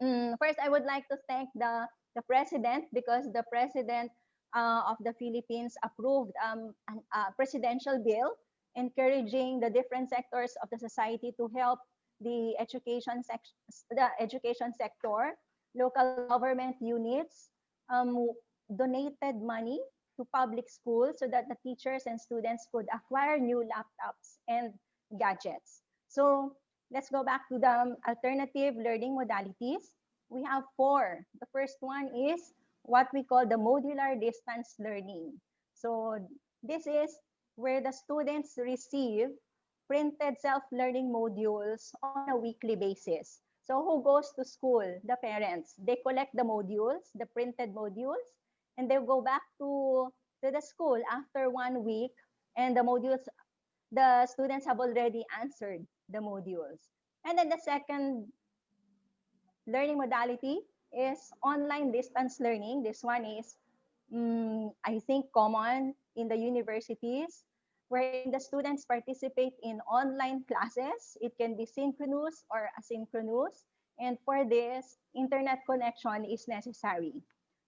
G: first I would like to thank the president, because the president of the Philippines approved a presidential bill encouraging the different sectors of the society to help the education sector. Local government units donated money to public schools so that the teachers and students could acquire new laptops and gadgets. So let's go back to the alternative learning modalities. We have four. The first one is what we call the modular distance learning. So this is where the students receive printed self-learning modules on a weekly basis. So who goes to school? The parents. They collect the modules, the printed modules, and they go back to the school after 1 week, and the students have already answered the modules. And then the second learning modality is online distance learning. This one is, I think, common in the universities, wherein the students participate in online classes. It can be synchronous or asynchronous. And for this, internet connection is necessary.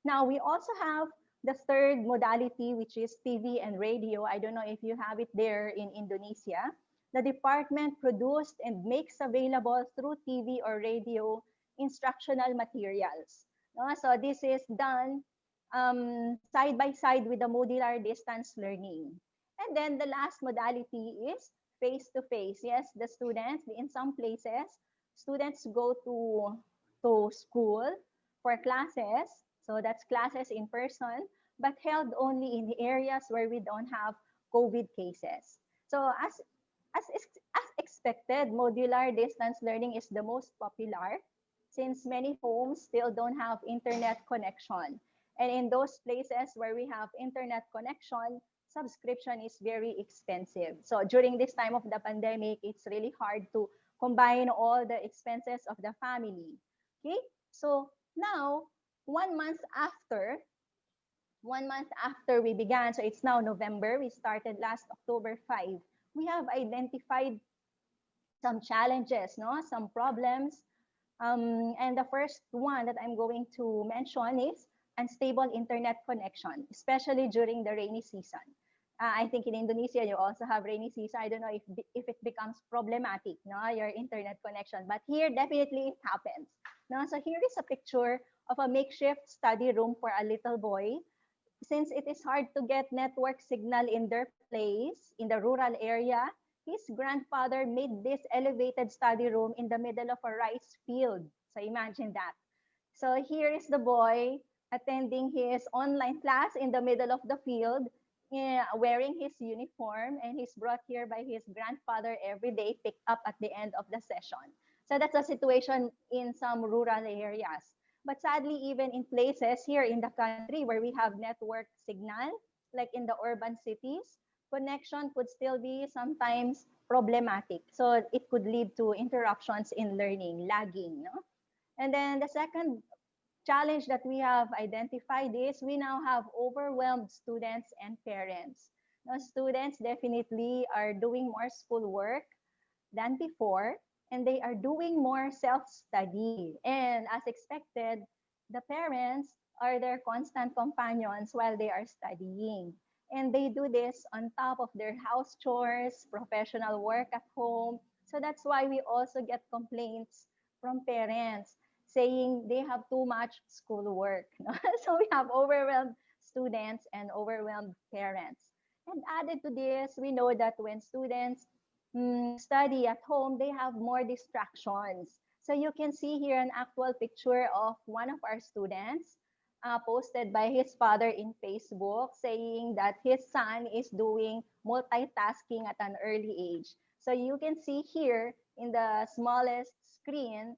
G: Now, we also have the third modality, which is TV and radio. I don't know if you have it there in Indonesia. The department produced and makes available through TV or radio instructional materials. No? So this is done side by side with the modular distance learning. And then the last modality is face-to-face. Yes, the students, in some places, students go to school for classes. So that's classes in person, but held only in the areas where we don't have COVID cases. So as expected, modular distance learning is the most popular since many homes still don't have internet connection. And in those places where we have internet connection, subscription is very expensive. So during this time of the pandemic, it's really hard to combine all the expenses of the family. Okay, so now 1 month after 1 month after we began, so it's now November, we started last October 5, we have identified some challenges, no, some problems. And the first one that I'm going to mention is unstable internet connection, especially during the rainy season. I think in Indonesia, you also have rainy season. I don't know if it becomes problematic, no, your internet connection, but here definitely it happens. No? So here is a picture of a makeshift study room for a little boy. Since it is hard to get network signal in their place, in the rural area, his grandfather made this elevated study room in the middle of a rice field. So imagine that. So here is the boy attending his online class in the middle of the field, wearing his uniform, and he's brought here by his grandfather every day, picked up at the end of the session. So that's a situation in some rural areas. But sadly, even in places here in the country where we have network signal, like in the urban cities, connection could still be sometimes problematic. So it could lead to interruptions in learning, lagging. No? And then the second challenge that we have identified is we now have overwhelmed students and parents. Now, students definitely are doing more schoolwork than before, and they are doing more self-study. And as expected, the parents are their constant companions while they are studying. And they do this on top of their house chores, professional work at home. So that's why we also get complaints from parents saying they have too much schoolwork. No? So we have overwhelmed students and overwhelmed parents. And added to this, we know that when students study at home, they have more distractions. So you can see here an actual picture of one of our students posted by his father in Facebook saying that his son is doing multitasking at an early age. So you can see here in the smallest screen,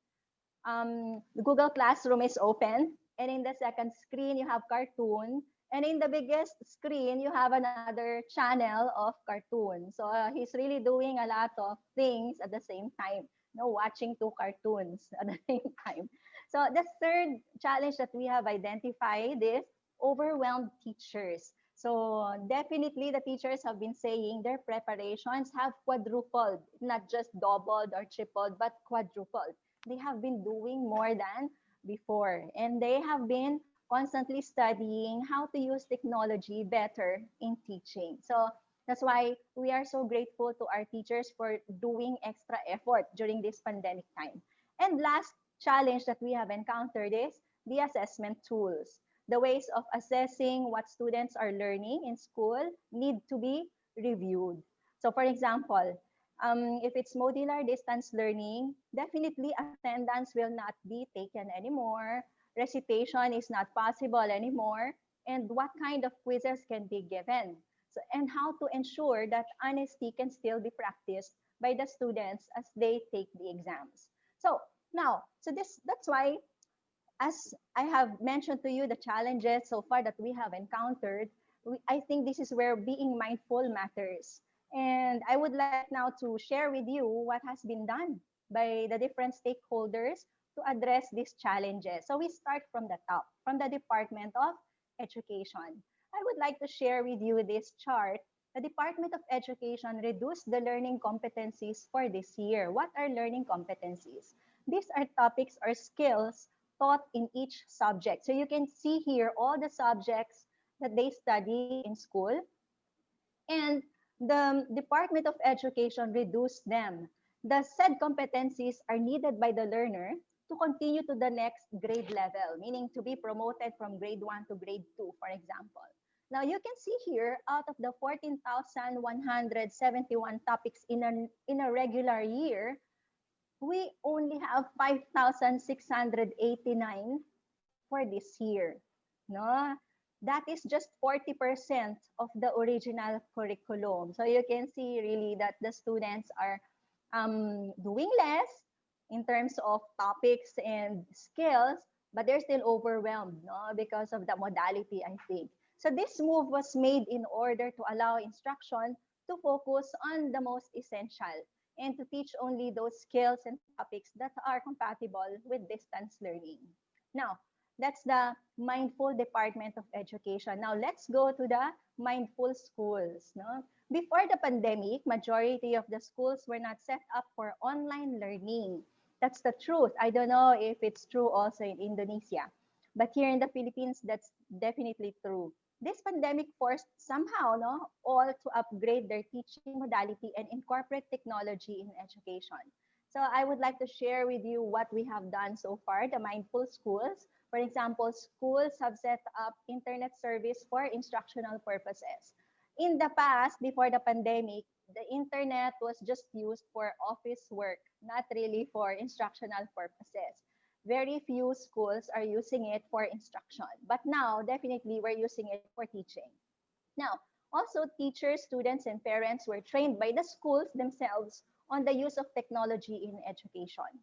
G: the Google Classroom is open. And in the second screen, you have cartoon. And in the biggest screen, you have another channel of cartoon. So he's really doing a lot of things at the same time, watching two cartoons at the same time. So the third challenge that we have identified is overwhelmed teachers. So definitely the teachers have been saying their preparations have quadrupled, not just doubled or tripled, but quadrupled. They have been doing more than before, and they have been constantly studying how to use technology better in teaching. So that's why we are so grateful to our teachers for doing extra effort during this pandemic time. And last challenge that we have encountered is the assessment tools. The ways of assessing what students are learning in school need to be reviewed. So for example, if it's modular distance learning, definitely attendance will not be taken anymore. Recitation is not possible anymore. And what kind of quizzes can be given? So, and how to ensure that honesty can still be practiced by the students as they take the exams. So now, that's why, as I have mentioned to you, the challenges so far that we have encountered, I think this is where being mindful matters. And I would like now to share with you what has been done by the different stakeholders to address these challenges. So we start from the top, from the Department of Education. I would like to share with you this chart. The Department of Education reduced the learning competencies for this year. What are learning competencies? These are topics or skills taught in each subject. So you can see here all the subjects that they study in school, and the Department of Education reduced them. The said competencies are needed by the learner to continue to the next grade level, meaning to be promoted from grade 1 to grade 2, for example. Now you can see here, out of the 14,171 topics in a regular year, we only have 5,689 for this year. No, that is just 40% of the original curriculum. So you can see really that the students are doing less in terms of topics and skills, but they're still overwhelmed, no, because of the modality, I think. So this move was made in order to allow instruction to focus on the most essential and to teach only those skills and topics that are compatible with distance learning. Now, that's the mindful Department of Education. Now, let's go to the mindful schools. No? Before the pandemic, majority of the schools were not set up for online learning. That's the truth. I don't know if it's true also in Indonesia. But here in the Philippines, that's definitely true. This pandemic forced somehow all to upgrade their teaching modality and incorporate technology in education. So I would like to share with you what we have done so far, the mindful schools. For example, schools have set up internet service for instructional purposes. In the past, before the pandemic, the internet was just used for office work, not really for instructional purposes. Very few schools are using it for instruction. But now, definitely, we're using it for teaching. Now, also teachers, students, and parents were trained by the schools themselves on the use of technology in education.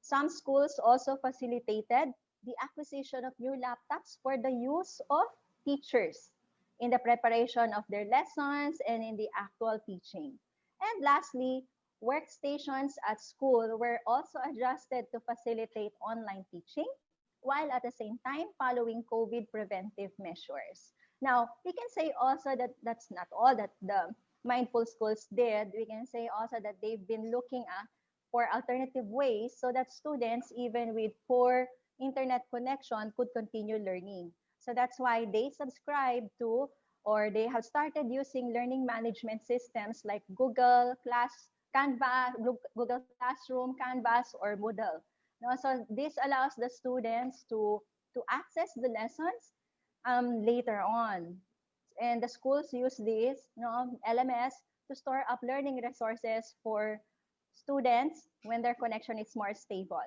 G: Some schools also facilitated the acquisition of new laptops for the use of teachers in the preparation of their lessons and in the actual teaching. And lastly, workstations at school were also adjusted to facilitate online teaching, while at the same time following COVID preventive measures. Now, we can say also that that's not all that the mindful schools did. We can say also that they've been looking at for alternative ways so that students, even with poor internet connection, could continue learning. So that's why they subscribe to, or they have started using learning management systems like Google Canvas, Google Classroom, Canvas, or Moodle. No, so this allows the students to access the lessons later on. And the schools use this LMS to store up learning resources for students when their connection is more stable.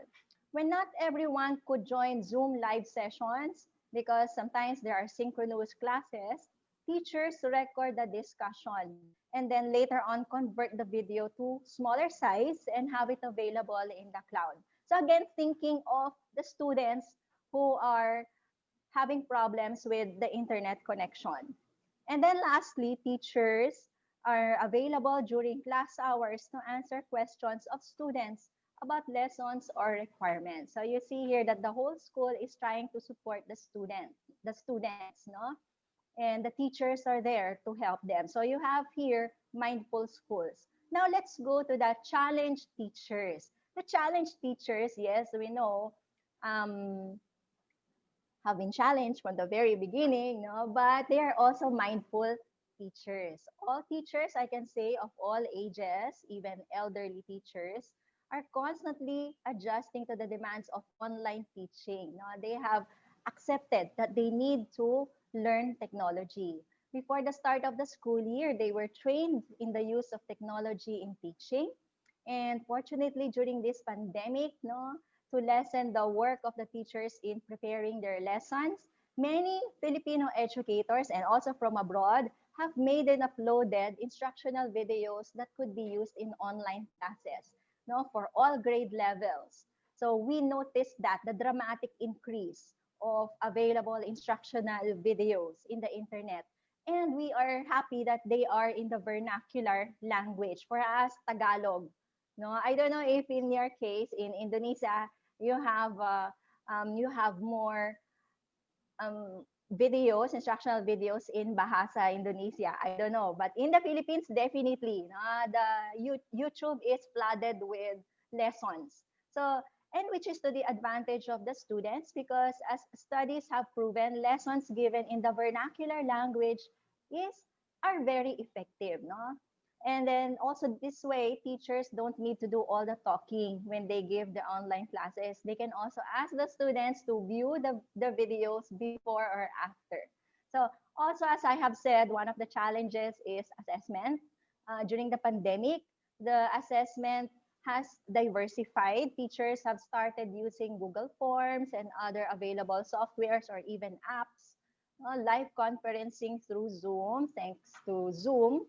G: When not everyone could join Zoom live sessions, because sometimes there are synchronous classes, teachers record the discussion and then later on convert the video to smaller size and have it available in the cloud. So again, thinking of the students who are having problems with the internet connection. And then lastly, teachers are available during class hours to answer questions of students about lessons or requirements. So you see here that the whole school is trying to support the students, no? And the teachers are there to help them. So you have here mindful schools. Now let's go to the challenge teachers. The challenge teachers, yes, we know, um, have been challenged from the very beginning, no? But they are also mindful teachers. All teachers, I can say, of all ages, even elderly teachers, are constantly adjusting to the demands of online teaching. No? They have accepted that they need to learn technology. Before the start of the school year, they were trained in the use of technology in teaching. And fortunately, during this pandemic, no, to lessen the work of the teachers in preparing their lessons, many Filipino educators and also from abroad have made and uploaded instructional videos that could be used in online classes, no, for all grade levels. So we noticed that the dramatic increase of available instructional videos in the internet. And we are happy that they are in the vernacular language. For us, Tagalog. No, I don't know if in your case in Indonesia you have more videos, instructional videos in Bahasa Indonesia. I don't know, but in the Philippines, definitely, the YouTube is flooded with lessons. So, and which is to the advantage of the students because as studies have proven, lessons given in the vernacular language is are very effective, no? And then also this way, teachers don't need to do all the talking when they give the online classes. They can also ask the students to view the videos before or after. So also, as I have said, one of the challenges is assessment. During the pandemic, the assessment has diversified. Teachers have started using Google Forms and other available softwares or even apps. Live conferencing through Zoom, thanks to Zoom,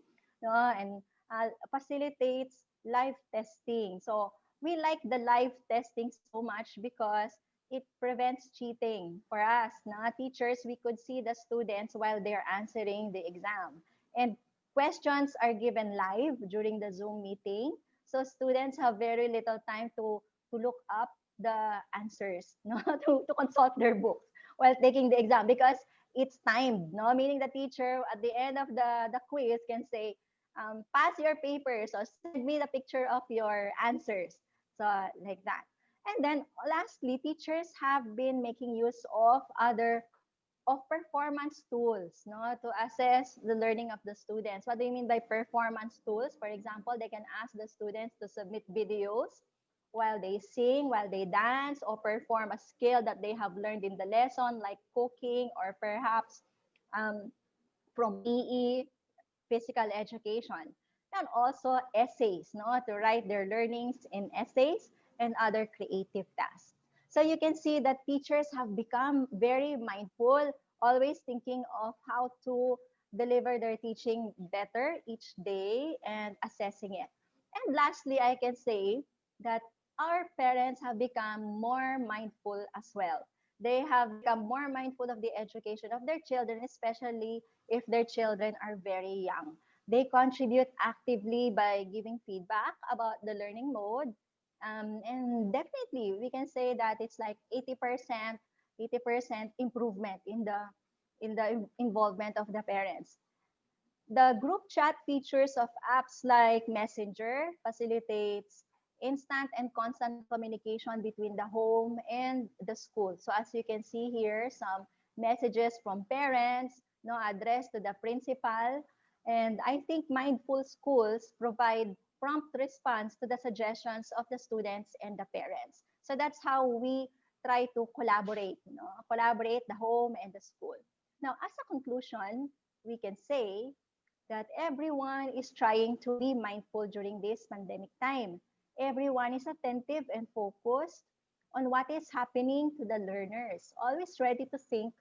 G: and facilitates live testing. So we like the live testing so much because it prevents cheating. For us, teachers, we could see the students while they're answering the exam. And questions are given live during the Zoom meeting. So students have very little time to look up the answers, no? to consult their books while taking the exam because it's timed, no? Meaning the teacher at the end of the quiz can say, pass your papers or send me the picture of your answers. So like that. And then lastly, teachers have been making use of other of performance tools, no, to assess the learning of the students. What do you mean by performance tools? For example, they can ask the students to submit videos while they sing, while they dance, or perform a skill that they have learned in the lesson, like cooking, or perhaps from PE, physical education, and also essays, no, to write their learnings in essays and other creative tasks. So you can see that teachers have become very mindful, always thinking of how to deliver their teaching better each day and assessing it. And lastly, I can say that our parents have become more mindful as well. They have become more mindful of the education of their children, especially if their children are very young. They contribute actively by giving feedback about the learning mode. And definitely, we can say that it's like 80% improvement in the involvement of the parents. The group chat features of apps like Messenger facilitates instant and constant communication between the home and the school. So as you can see here, some messages from parents, no, addressed to the principal. And I think mindful schools provide prompt response to the suggestions of the students and the parents. So that's how we try to collaborate, collaborate the home and the school. Now, as a conclusion, we can say that everyone is trying to be mindful during this pandemic time. Everyone is attentive and focused on what is happening to the learners, always ready to think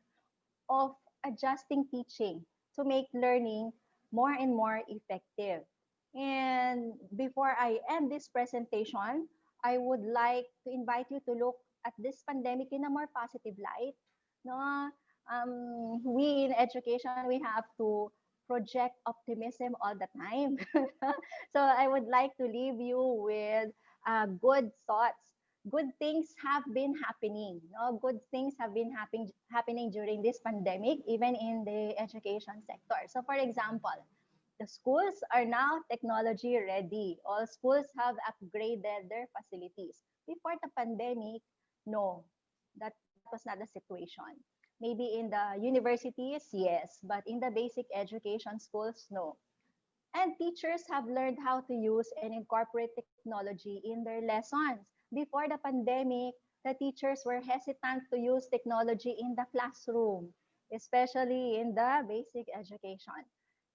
G: of adjusting teaching to make learning more and more effective. And before I end this presentation, I would like to invite you to look at this pandemic in a more positive light. No, we in education we have to project optimism all the time. So I would like to leave you with good thoughts. Good things have been happening. No? Good things have been happening during this pandemic, even in the education sector. So, for example, the schools are now technology ready. All schools have upgraded their facilities. Before the pandemic, no, that was not the situation. Maybe in the universities, yes, but in the basic education schools, no. And teachers have learned how to use and incorporate technology in their lessons. Before the pandemic, the teachers were hesitant to use technology in the classroom, especially in the basic education.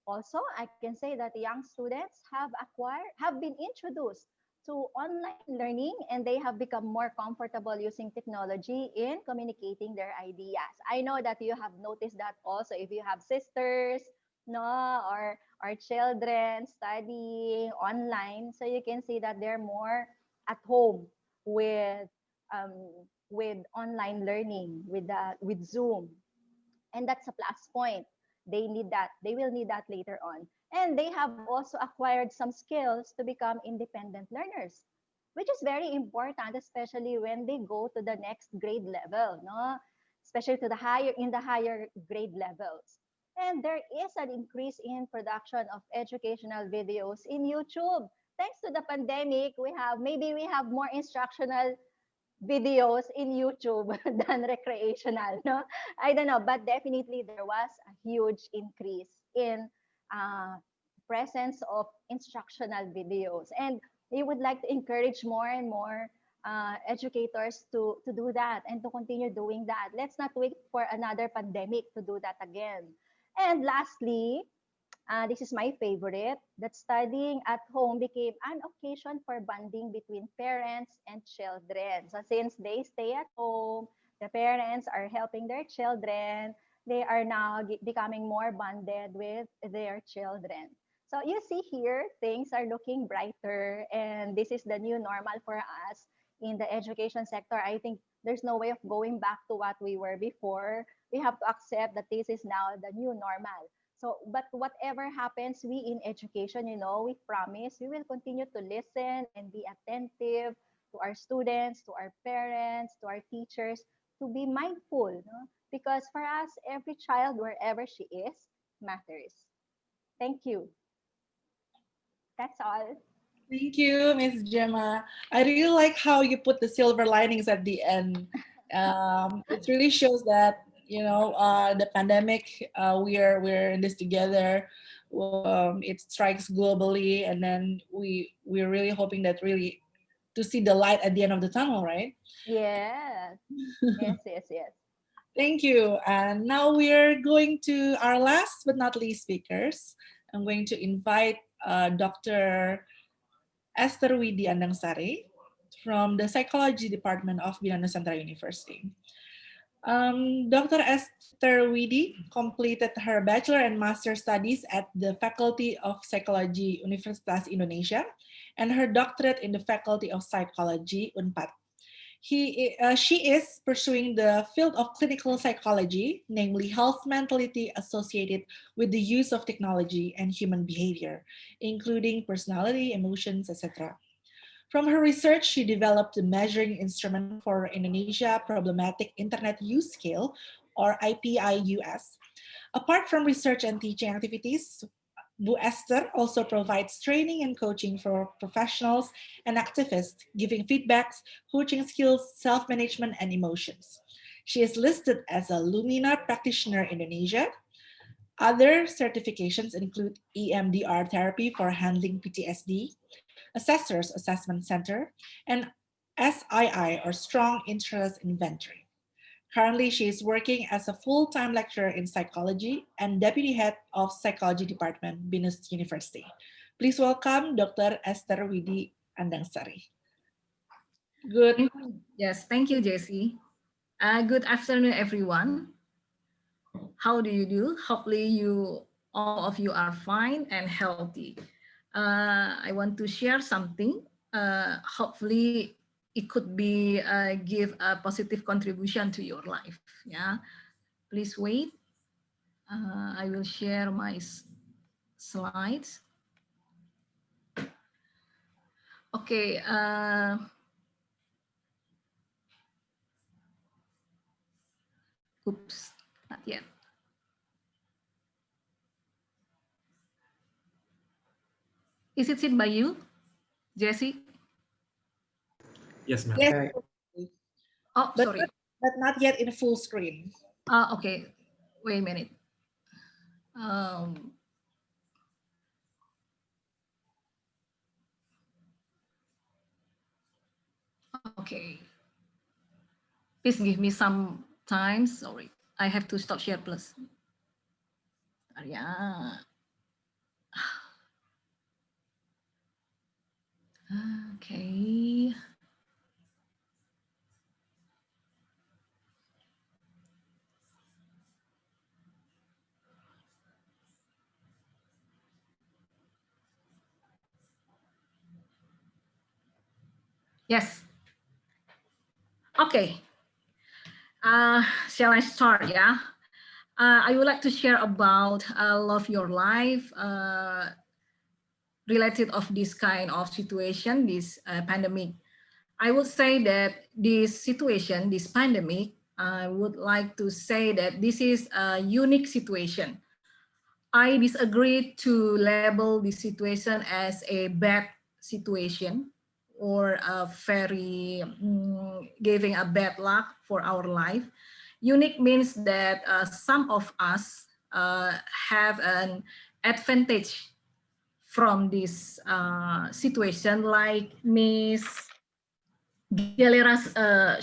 G: Also, I can say that young students have been introduced to online learning, and they have become more comfortable using technology in communicating their ideas. I know that you have noticed that also if you have sisters, no, or children studying online, so you can see that they're more at home with um, with online learning with Zoom, and that's a plus point. They need that. They will need that later on. And they have also acquired some skills to become independent learners, which is very important, especially when they go to the next grade level, no? Especially to the higher grade levels. And there is an increase in production of educational videos in YouTube. Thanks to the pandemic, we have more instructional videos in YouTube than recreational, no? I don't know, but definitely there was a huge increase in uh, presence of instructional videos. And we would like to encourage more and more educators to do that and to continue doing that. Let's not wait for another pandemic to do that again. And lastly, this is my favorite, that studying at home became an occasion for bonding between parents and children. So since they stay at home, the parents are helping their children, they are now becoming more bonded with their children. So you see here, things are looking brighter, and this is the new normal for us in the education sector. I think there's no way of going back to what we were before. We have to accept that this is now the new normal. So, but whatever happens, we in education, we promise we will continue to listen and be attentive to our students, to our parents, to our teachers, to be mindful. No? Because for us, every child, wherever she is, matters. Thank you. That's all.
A: Thank you, Miss Gemma. I really like how you put the silver linings at the end. It really shows that the pandemic. We're in this together. It strikes globally, and then we're really hoping that really to see the light at the end of the tunnel, right?
G: Yes. Yes, yes, yes.
A: Thank you. And now we're going to our last but not least speakers. I'm going to invite Dr. Esther Widi Andangsari from the Psychology Department of Bina Nusantara University. Dr. Esther Widi completed her bachelor and master studies at the Faculty of Psychology Universitas Indonesia and her doctorate in the Faculty of Psychology Unpad. She is pursuing the field of clinical psychology, namely health mentality associated with the use of technology and human behavior, including personality, emotions, etc. From her research, she developed a measuring instrument for Indonesia Problematic Internet Use Scale, or IPIUS. Apart from research and teaching activities, Bu Esther also provides training and coaching for professionals and activists, giving feedbacks, coaching skills, self-management, and emotions. She is listed as a Lumina practitioner in Indonesia. Other certifications include EMDR therapy for handling PTSD, Assessors Assessment Center, and SII, or Strong Interest Inventory. Currently, she is working as a full-time lecturer in psychology and deputy head of psychology department, BINUS University. Please welcome Dr. Esther Widi Andangsari. Good.
H: Yes, thank you, Jessie. Good afternoon, everyone. How do you do? Hopefully all of you are fine and healthy. I want to share something. Hopefully it could be give a positive contribution to your life. Yeah, please wait. I will share my slides. Okay. Oops, not yet. Is it seen by you, Jessie?
E: Yes, ma'am.
A: Yes.
H: Oh, sorry.
A: But not yet in full screen.
H: Okay. Wait a minute. Okay. Please give me some time. Sorry, I have to stop share plus. Yeah. Okay. Yes. Okay. Shall I start? Yeah. I would like to share about love your life related of this kind of situation, this pandemic. I would say that this situation, this pandemic, I would like to say that this is a unique situation. I disagree to label this situation as a bad situation or a very giving a bad luck for our life. Unique means that some of us have an advantage from this situation, like Miss Galera's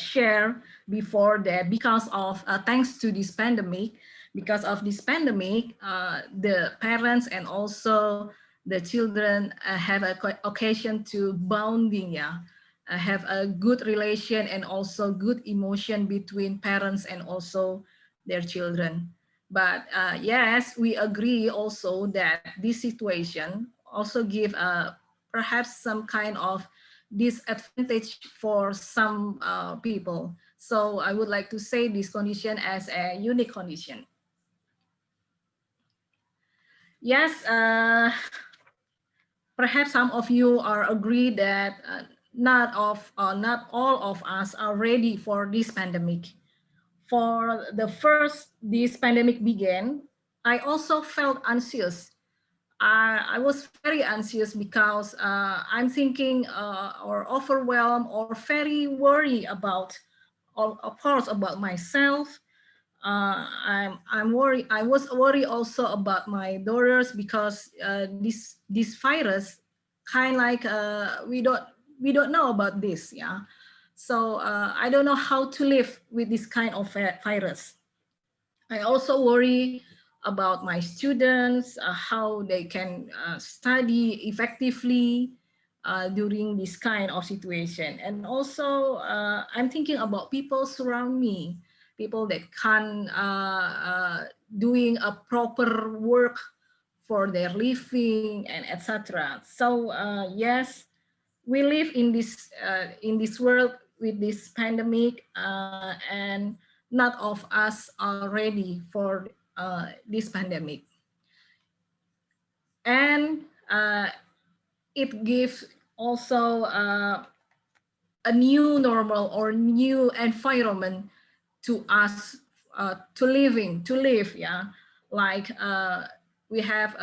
H: share before that, because of thanks to this pandemic, the parents and also the children have a occasion to bonding, have a good relation and also good emotion between parents and also their children. But yes, we agree also that this situation also give perhaps some kind of disadvantage for some people. So I would like to say this condition as a unique condition. Yes, perhaps some of you are agree that not all of us are ready for this pandemic. For the first this pandemic began, I also felt anxious. I was very anxious because I'm thinking or overwhelmed or very worried about, of course, about myself. I'm worried. I was worried also about my daughters because this virus kind like we don't know about this. Yeah, so I don't know how to live with this kind of virus. I also worry about my students, how they can study effectively during this kind of situation. And also, I'm thinking about people surround me, people that can doing a proper work for their living and etc. So yes, we live in this world with this pandemic, and not of us are ready for this pandemic. And it gives also a new normal or new environment to us to live. Yeah, like we have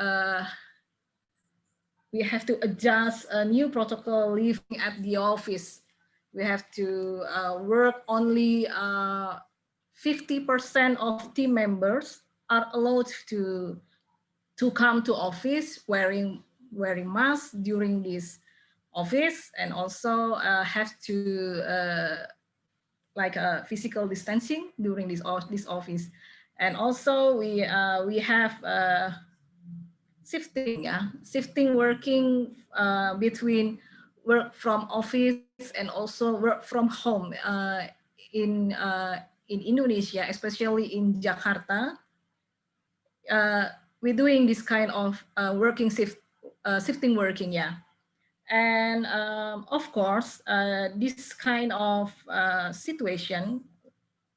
H: to adjust a new protocol living at the office. We have to work only 50% of team members are allowed to come to office wearing masks during this office, and also have to like physical distancing during this office, and also we have shifting working between work from office and also work from home in Indonesia, especially in Jakarta. We're doing this kind of shifting working, yeah. And of course, this kind of situation,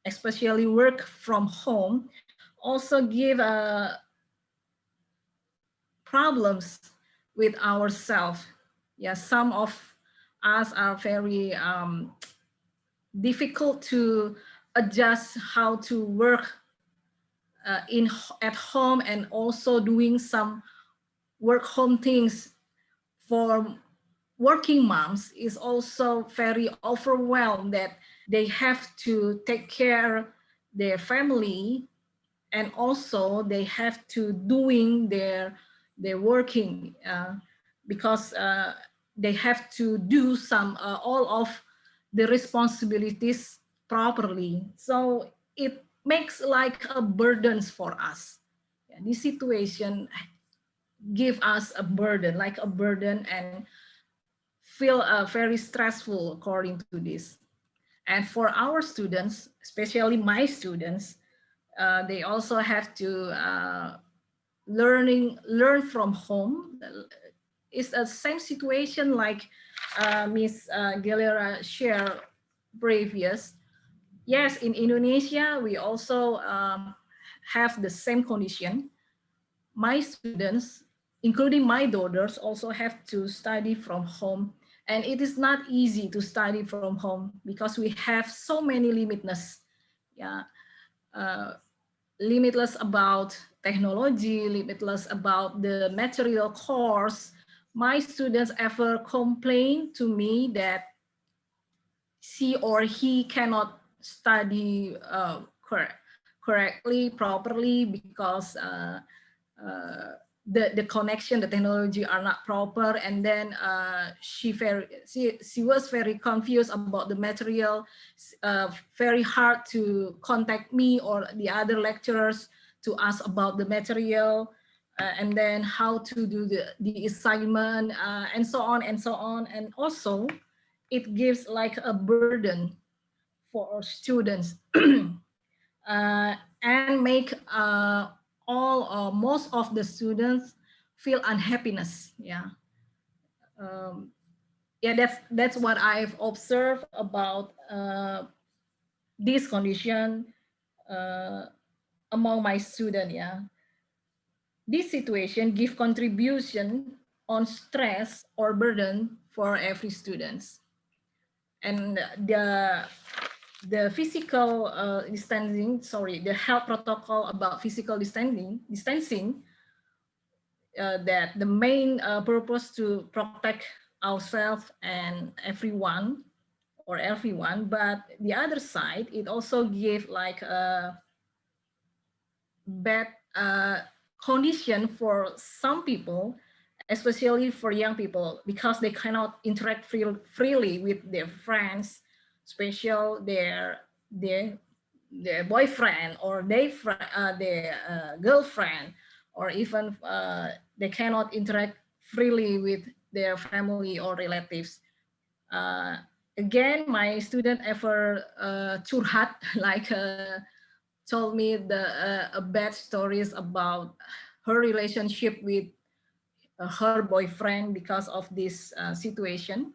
H: especially work from home, also give problems with ourselves. Yeah, some of us are very difficult to adjust how to work at home, and also doing some work home things. For working moms is also very overwhelmed that they have to take care their family, and also they have to doing their working because they have to do some all of the responsibilities properly. So it makes like a burdens for us. Yeah, this situation give us a burden, like a burden, and feel very stressful according to this. And for our students, especially my students, they also have to learn from home. It's the same situation like Miss Galera shared previous. Yes, in Indonesia, we also have the same condition. My students, including my daughters, also have to study from home. And it is not easy to study from home because we have so many limitness. Yeah, limitless about technology, limitless about the material course. My students ever complain to me that she or he cannot study correctly, properly, because the connection, the technology are not proper, and then she was very confused about the material, very hard to contact me or the other lecturers to ask about the material, and then how to do the assignment, and so on and so on. And also it gives like a burden for our students and make most of the students feel unhappiness. Yeah, yeah, that's what I've observed about this condition among my students. Yeah, this situation give contribution on stress or burden for every students. And the physical the health protocol about physical distancing, that the main purpose to protect ourselves and everyone, but the other side, it also give like a bad condition for some people, especially for young people, because they cannot interact freely with their friends, especially their boyfriend or their girlfriend, or even they cannot interact freely with their family or relatives. Again, my student ever curhat, like told me the bad stories about her relationship with her boyfriend because of this situation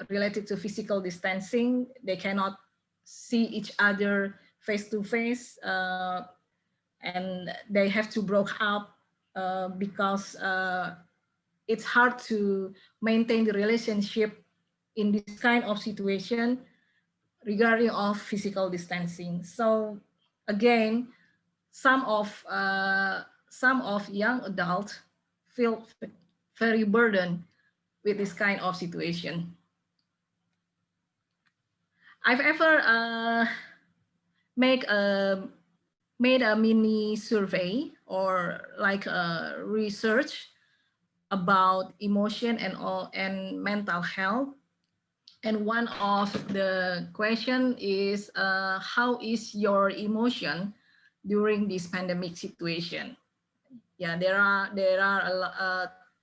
H: related to physical distancing. They cannot see each other face to face, and they have to break up because it's hard to maintain the relationship in this kind of situation regarding of physical distancing. So again, some of young adults feel very burdened with this kind of situation. I've ever made a mini survey or like a research about emotion and mental health. And one of the question is, how is your emotion during this pandemic situation? Yeah, there are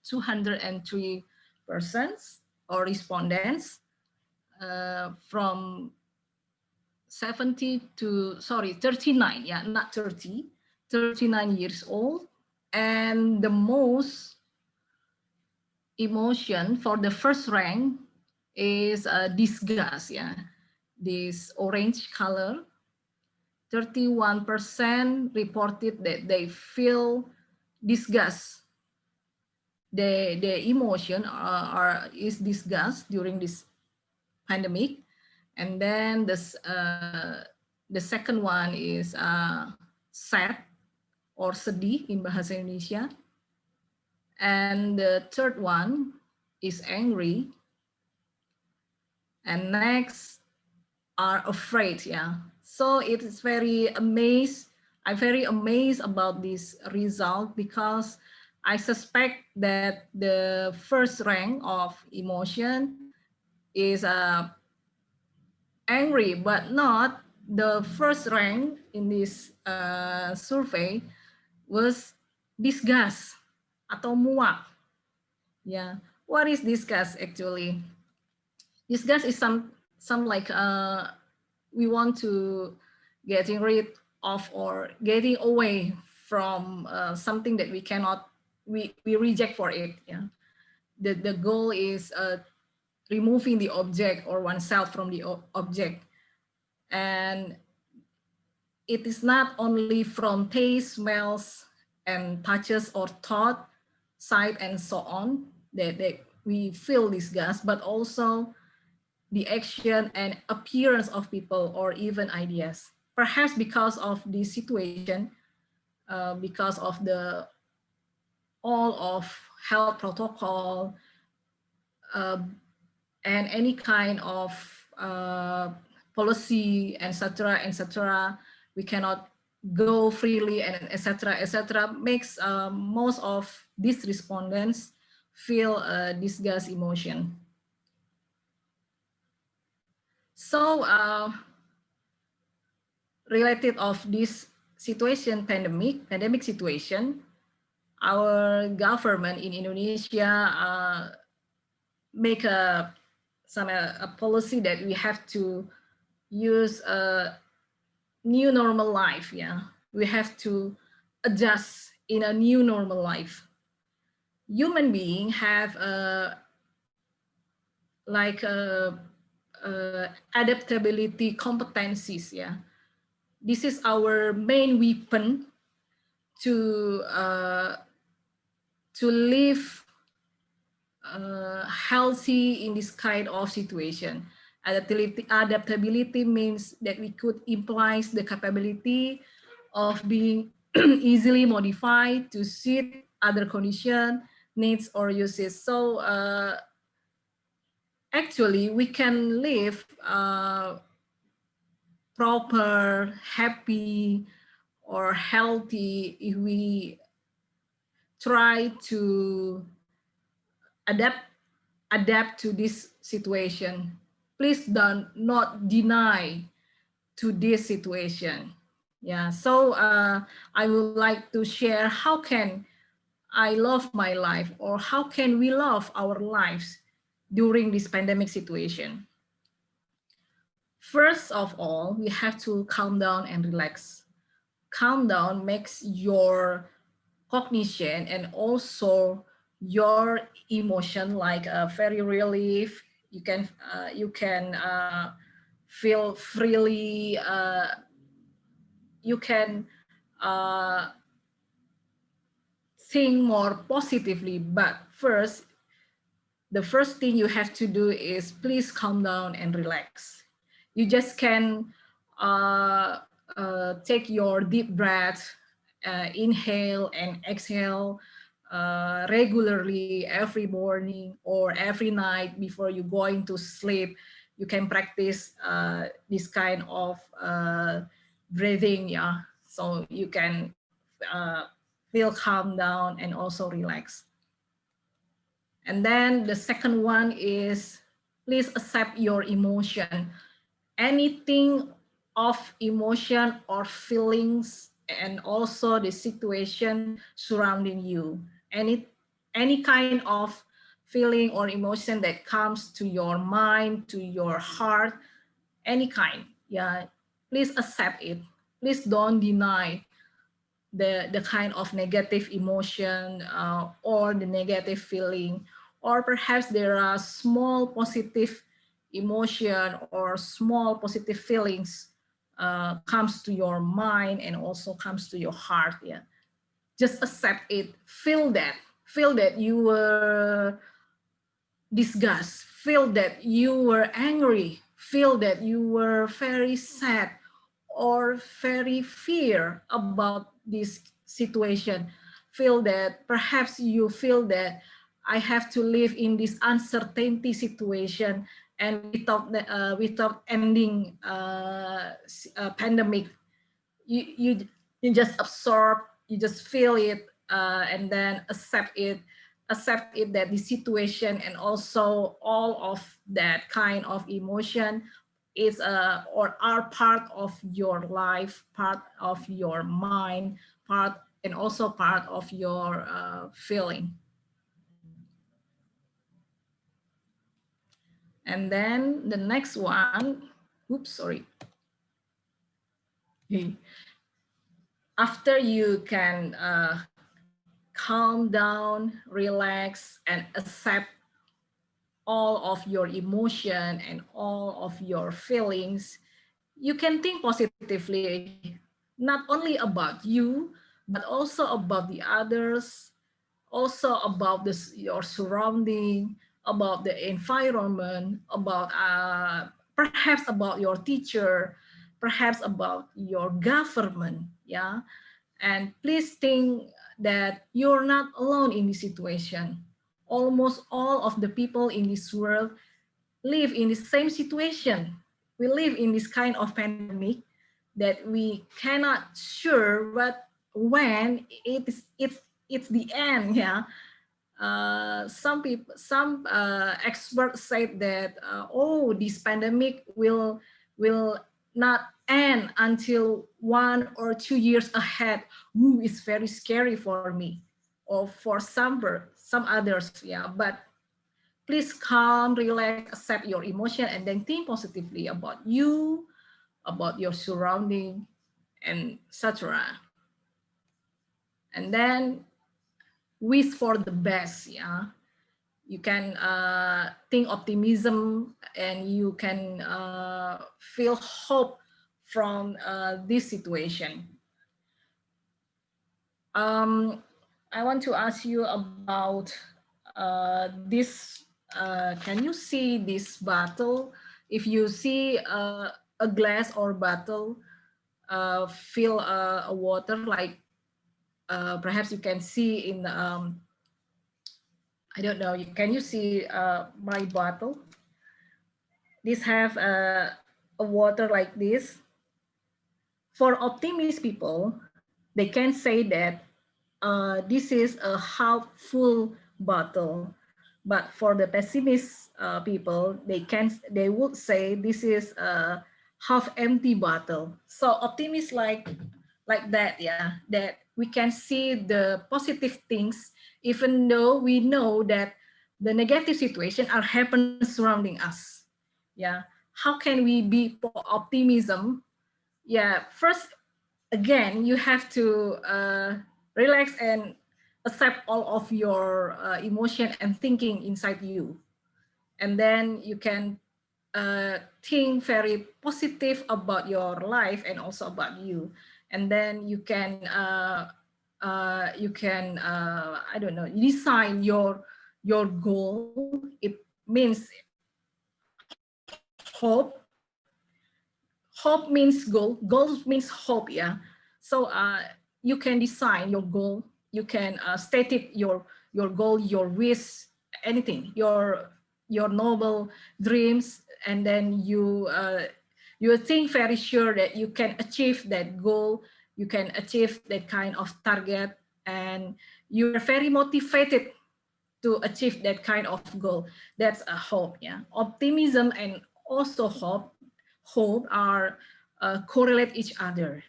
H: 203 persons or respondents from 39, yeah, not 30, 39 years old. And the most emotion for the first rank is disgust, yeah, this orange color. 31% reported that they feel disgust. The emotion is disgust during this pandemic. And then the second one is sad or sedih in bahasa Indonesia. And the third one is angry. And next are afraid, yeah. So it is I'm very amazed about this result, because I suspect that the first rank of emotion is angry, but not the first rank in this survey was disgust atau muak. Yeah, what is disgust actually? Disgust is some like we want to getting rid of or getting away from something that we reject for it. Yeah, the goal is removing the object or oneself from the object. And it is not only from taste, smells, and touches or thought, sight, and so on that we feel disgust, but also the action and appearance of people or even ideas. Perhaps because of the situation, because of the all of health protocol, and any kind of policy, etc., etc., we cannot go freely, and etc., etc., makes most of these respondents feel disgust emotion. So related of this situation, pandemic situation, our government in Indonesia make a policy that we have to use a new normal life. Yeah, we have to adjust in a new normal life. Human beings have adaptability competencies. Yeah, this is our main weapon to live healthy in this kind of situation. Adaptability means that we could implies the capability of being easily modified to suit other condition, needs, or uses. So actually, we can live proper, happy, or healthy if we try to adapt to this situation. Please not deny to this situation. Yeah, so I would like to share how can I love my life, or how can we love our lives during this pandemic situation. First of all, we have to calm down and relax. Calm down makes your cognition and also your emotion like very relief. You can feel freely. You can think more positively. But first, the first thing you have to do is please calm down and relax. You just can take your deep breath, inhale and exhale regularly every morning or every night before you going to sleep. You can practice this kind of breathing, yeah. So you can feel calm down and also relax. And then the second one is Please accept your emotion. Anything of emotion or feelings, and also the situation surrounding you. Any kind of feeling or emotion that comes to your mind, to your heart, any kind. Yeah, please accept it. Please don't deny the kind of negative emotion or the negative feeling, or perhaps there are small positive emotion or small positive feelings comes to your mind and also comes to your heart. Yeah, just accept it. Feel that you were disgust, feel that you were angry, feel that you were very sad or very fear about this situation, feel that perhaps you feel that I have to live in this uncertainty situation and without ending pandemic. You just absorb, you just feel it, and then accept it that the situation and also all of that kind of emotion is or are part of your life, part of your mind, part and also part of your feeling. And then the next one, oops, sorry. After you can calm down, relax, and accept all of your emotion and all of your feelings, you can think positively, not only about you, but also about the others, also about this, your surrounding, about the environment, about perhaps about your teacher, perhaps about your government. Yeah, and please think that you're not alone in this situation. Almost all of the people in this world live in the same situation. We live in this kind of pandemic that we cannot sure what when it's the end. Yeah, some experts said that oh, this pandemic will not end until 1 or 2 years ahead. Ooh, it's very scary for me, or for some others. Yeah, but please calm, relax, accept your emotion, and then think positively about you, about your surrounding, and etc. And then wish for the best. Yeah, you can think optimism, and you can feel hope from this situation. I want to ask you about this. Can you see this bottle? If you see a glass or bottle, fill a water, like perhaps you can see in I don't know. Can you see my bottle? This have a water like this. For optimist people, they can say that this is a half full bottle. But for the pessimist people, they would say this is a half empty bottle. So optimists like that, yeah, that we can see the positive things, even though we know that the negative situation are happening surrounding us. Yeah, how can we be optimism? Yeah, first, again, you have to relax and accept all of your emotion and thinking inside you, and then you can think very positive about your life and also about you, and then you can I don't know, design your goal. It means hope. Hope means goal. Goal means hope. Yeah. So you can design your goal. You can state it, your goal, your wish, anything, your noble dreams, and then you think very sure that you can achieve that goal. You can achieve that kind of target, and you are very motivated to achieve that kind of goal. That's a hope. Yeah, optimism and also hope are correlate each other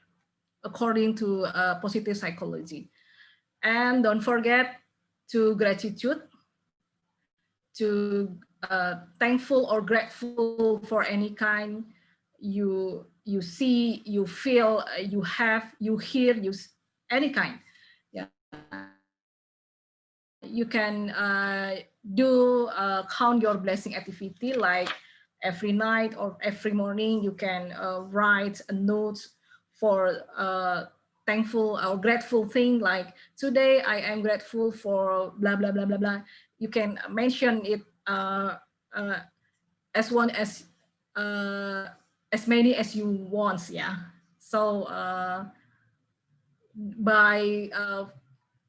H: according to positive psychology. And don't forget to gratitude, to thankful or grateful for any kind you see, you feel, you have, you hear, any kind. Yeah, you can do count your blessing activity, like every night or every morning you can write a note for thankful or grateful thing, like today I am grateful for blah blah blah blah blah. You can mention it uh, as one as many as you want. Yeah, so by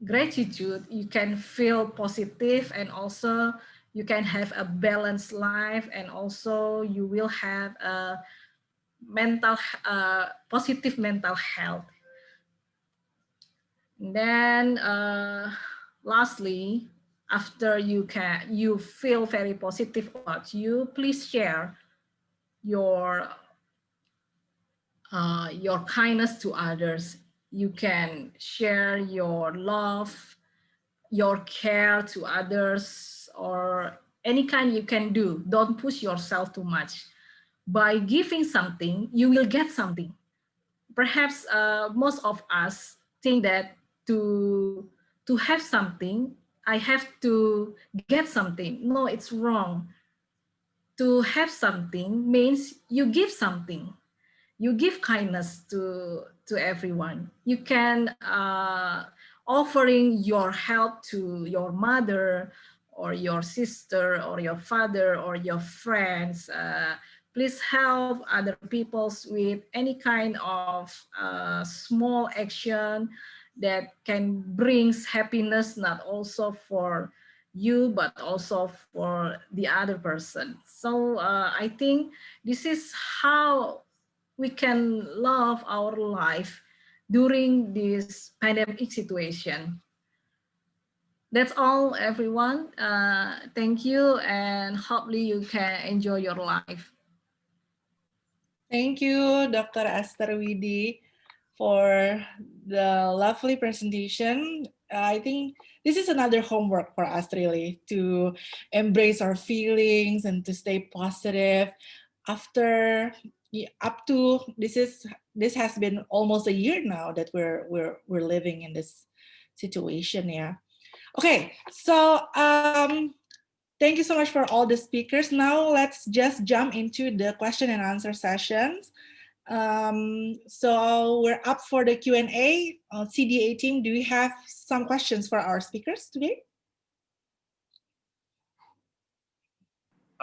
H: gratitude you can feel positive, and also you can have a balanced life, and also you will have a mental positive mental health. And then lastly, after you feel very positive about you, please share your kindness to others. You can share your love, your care to others, or any kind you can do. Don't push yourself too much. By giving something, you will get something. Perhaps most of us think that to have something, I have to get something. No, it's wrong. To have something means you give something. You give kindness to everyone. You can offering your help to your mother or your sister or your father or your friends. Please help other peoples with any kind of small action that can brings happiness, not also for you but also for the other person. So I think this is how we can love our life during this pandemic situation. That's all, everyone. Thank you, and hopefully you can enjoy your life.
A: Thank you, Dr. Esther Widi, for the lovely presentation. I think this is another homework for us, really, to embrace our feelings and to stay positive. After up to this has been almost a year now that we're living in this situation. Yeah. Okay. So thank you so much for all the speakers. Now let's just jump into the question and answer sessions. So we're up for the Q&A. CDA team, do we have some questions for our speakers today?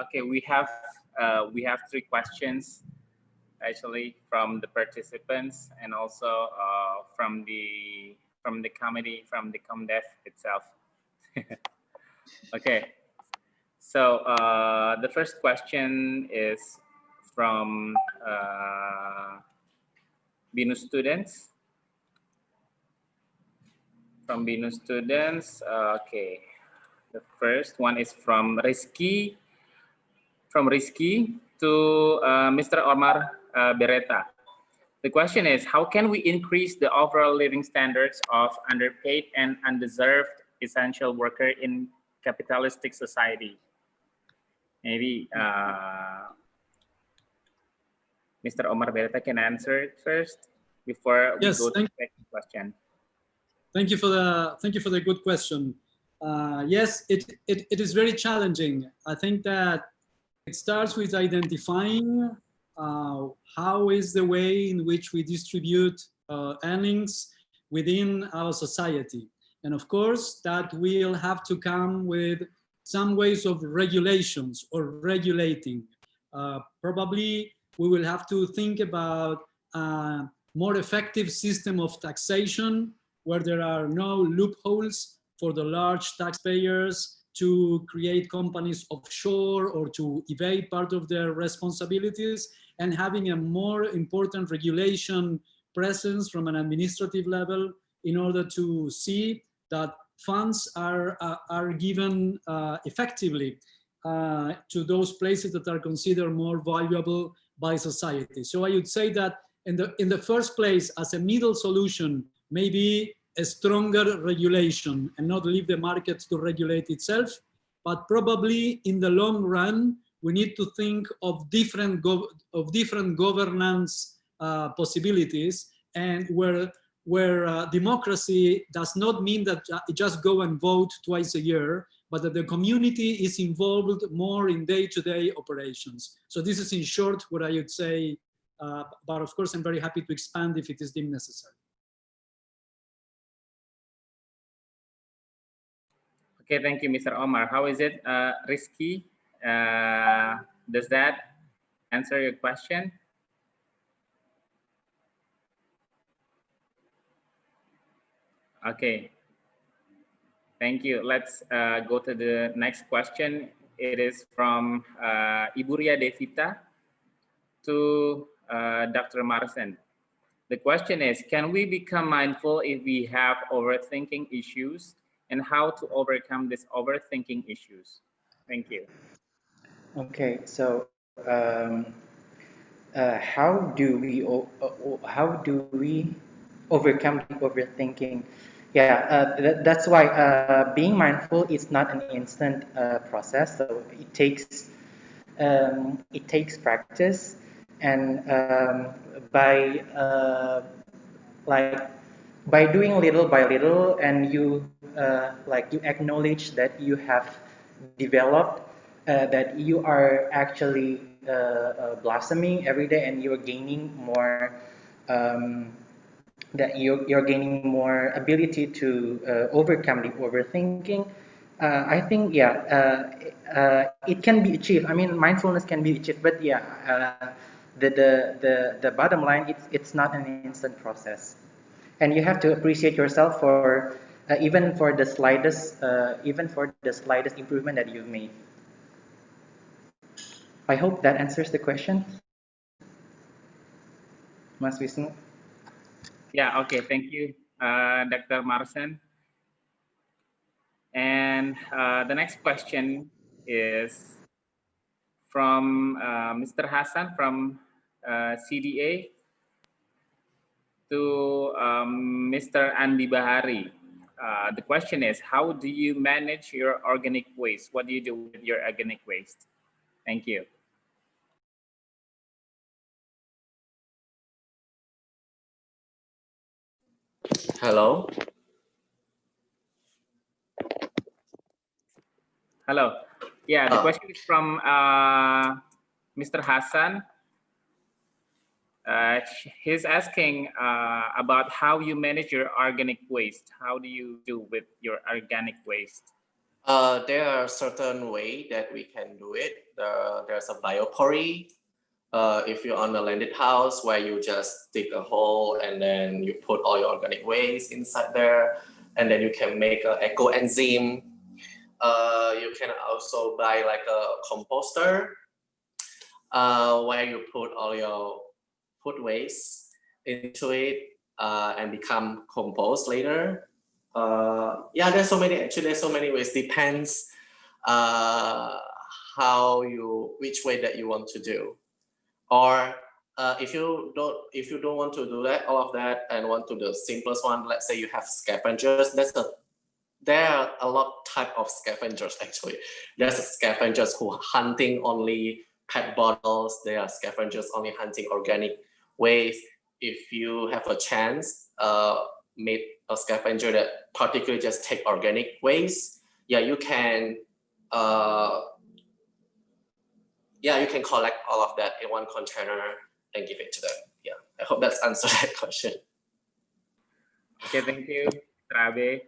I: Okay, we have 3 questions actually from the participants, and also from the committee, from the ComDev itself. Okay, so the first question is from BINU students. From BINU students, okay. The first one is from Rizky. From Rizky to Mr. Omar Beretta. The question is, how can we increase the overall living standards of underpaid and undeserved essential worker in capitalistic society? Maybe Mr. Omar Beretta can answer it first before we go to the second question.
F: Thank you for the good question. Yes, it is very challenging. I think that it starts with identifying how is the way in which we distribute earnings within our society. And of course, that will have to come with some ways of regulations or regulating. Probably we will have to think about a more effective system of taxation where there are no loopholes for the large taxpayers to create companies offshore or to evade part of their responsibilities, and having a more important regulation presence from an administrative level in order to see that funds are given effectively to those places that are considered more valuable by society. So I would say that in the first place, as a middle solution, maybe a stronger regulation and not leave the market to regulate itself. But probably in the long run, we need to think of different governance possibilities, and where democracy does not mean that you just go and vote twice a year, but that the community is involved more in day-to-day operations. So this is in short what I would say, but of course I'm very happy to expand if it is deemed necessary.
I: Okay, thank you, Mr. Omar. How is it, Rizky? Does that answer your question? Okay, thank you. Let's go to the next question. It is from Ibu Ria Devita to Dr. Marsen. The question is, can we become mindful if we have overthinking issues, and how to overcome these overthinking issues? Thank you.
C: Okay, so how do we overcome the overthinking? Yeah, that's why being mindful is not an instant process. So it takes practice, and by like by doing little by little, and you you acknowledge that you have developed, that you are actually blossoming every day, and you're gaining more that you're gaining more ability to overcome the overthinking. I think, yeah, it can be achieved. I mean, mindfulness can be achieved, but yeah, the bottom line, it's not an instant process, and you have to appreciate yourself for even for the slightest improvement that you've made. I hope that answers the question, Mas Wisnu.
I: Yeah, okay, thank you, Dr. Marsen. And the next question is from Mr. Hassan from CDA to Mr. Andi Bahari. The question is, how do you manage your organic waste? What do you do with your organic waste? Thank you.
D: Hello.
I: Hello. Yeah, the question is from Mr. Hassan. He's asking about how you manage your organic waste. How do you do with your organic waste?
D: There are certain ways that we can do it. There's a biopori. If you're on a landed house where you just dig a hole and then you put all your organic waste inside there, and then you can make an eco enzyme. You can also buy like a composter where you put all your food waste into it and become compost later. Yeah, there's so many ways. Depends which way that you want to do. Or if you don't want to do that, all of that, and want to do the simplest one, let's say you have scavengers. There are a lot type of scavengers actually. There's scavengers who hunting only PET bottles. There are scavengers only hunting organic waste. If you have a chance, make a scavenger that particularly just take organic waste. Yeah, you can. You can collect all of that in one container and give it to them. Yeah, I hope that's answered that question.
I: Okay, thank you, Trabe.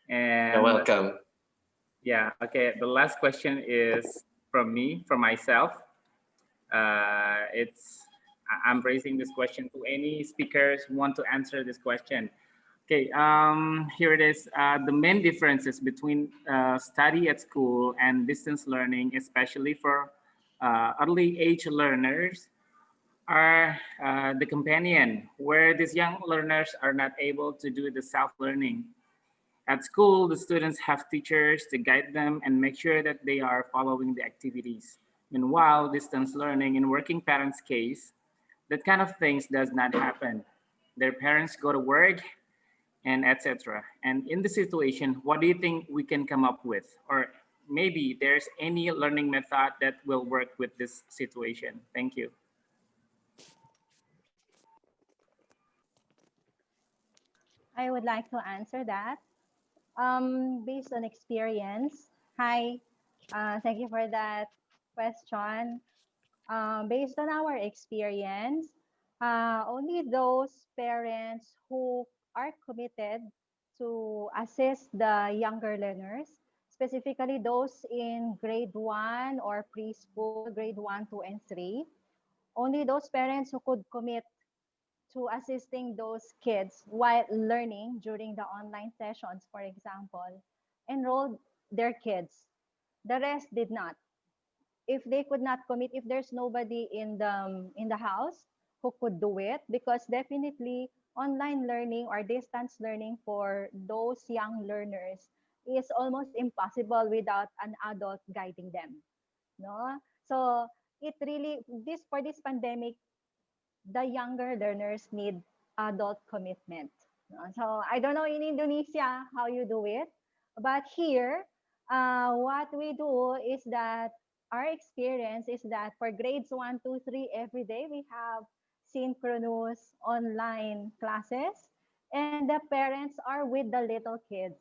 I: And
D: you're welcome.
I: Yeah, okay. The last question is from myself. I'm raising this question to any speakers who want to answer this question. Okay, here it is. The main differences between study at school and distance learning, especially for early age learners, are the companion, where these young learners are not able to do the self-learning At school, the students have teachers to guide them and make sure that they are following the activities. Meanwhile, distance learning in working parents' case, that kind of things does not happen. Their parents go to work and etc. And in this situation, what do you think we can come up with? Or maybe there's any learning method that will work with this situation? Thank you.
G: I would like to answer that. Based on experience, hi, thank you for that question. Based on our experience, only those parents who are committed to assist the younger learners, specifically those in grade 1 or preschool, grade 1, 2, and 3, only those parents who could commit to assisting those kids while learning during the online sessions, for example, enrolled their kids. The rest did not. If they could not commit, if there's nobody in the house who could do it, because definitely online learning or distance learning for those young learners is almost impossible without an adult guiding them. No, so it really, this for this pandemic, the younger learners need adult commitment. So I don't know in Indonesia how you do it, but here, what we do is that our experience is that for grades 1, 2, 3, every day we have synchronous online classes, and the parents are with the little kids.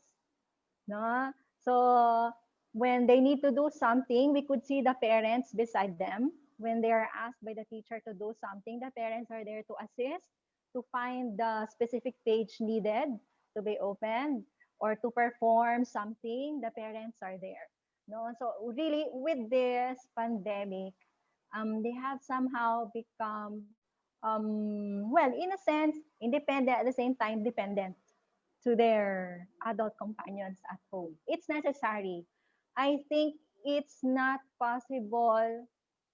G: No? So when they need to do something, we could see the parents beside them. When they are asked by the teacher to do something, the parents are there to assist, to find the specific page needed to be opened, or to perform something, the parents are there. No, so really with this pandemic, they have somehow become, well, in a sense, independent, at the same time dependent to their adult companions at home. It's necessary. I think it's not possible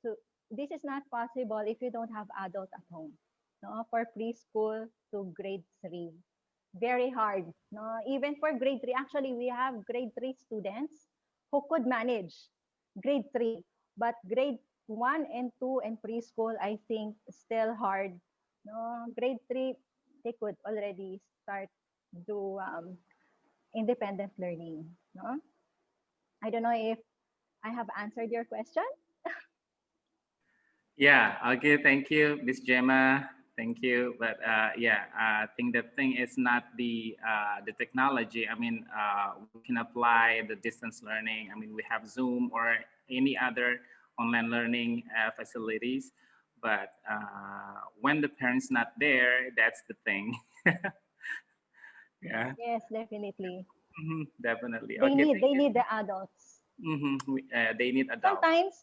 G: to, this is not possible if you don't have adult at home. No, for preschool to grade 3. Very hard. No, even for grade 3, actually we have grade 3 students who could manage grade 3, but grade 1 and 2 and preschool, I think still hard. No, grade 3, they could already start do independent learning. No, I don't know if I have answered your question.
I: Yeah, okay, thank you, Miss Gemma. Thank you. But yeah, I think the thing is not the technology. I mean, we can apply the distance learning. I mean, we have Zoom or any other online learning facilities. But when the parents not there, that's the thing. Yeah.
G: Yes, definitely.
I: Definitely.
G: They
I: Okay.
G: need the adults.
I: They need adults.
G: Sometimes,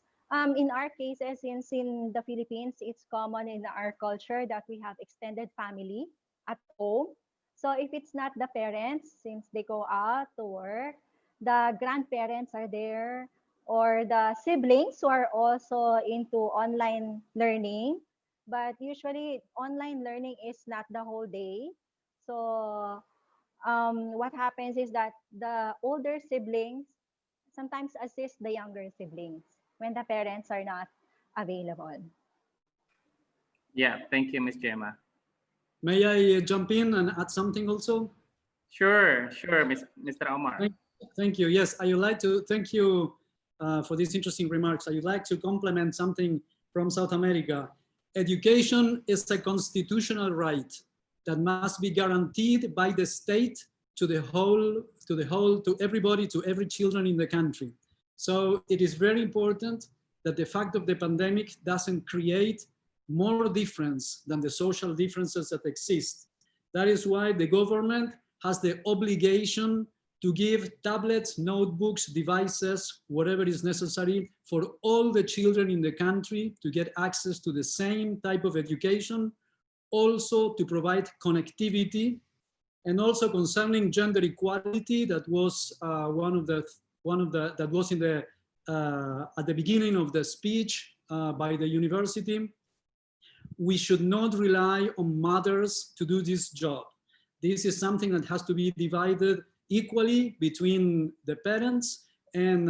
G: in our cases, since in the Philippines, it's common in our culture that we have extended family at home. So if it's not the parents, since they go out to work, the grandparents are there, or the siblings who are also into online learning. But usually, online learning is not the whole day. So what happens is that the older siblings sometimes assist the younger siblings when the parents are not available.
I: Yeah, thank you, Miss Gemma.
F: May I jump in and add something also?
I: Sure, Mr. Omar.
F: Thank you. Yes, I would like to thank you for these interesting remarks. I would like to complement something from South America. Education is a constitutional right that must be guaranteed by the state to everybody, to every children in the country. So it is very important that the fact of the pandemic doesn't create more difference than the social differences that exist. That is why the government has the obligation to give tablets, notebooks, devices, whatever is necessary for all the children in the country to get access to the same type of education, also to provide connectivity, and also concerning gender equality, that was that was in the at the beginning of the speech by the university. We should not rely on mothers to do this job. This is something that has to be divided equally between the parents, and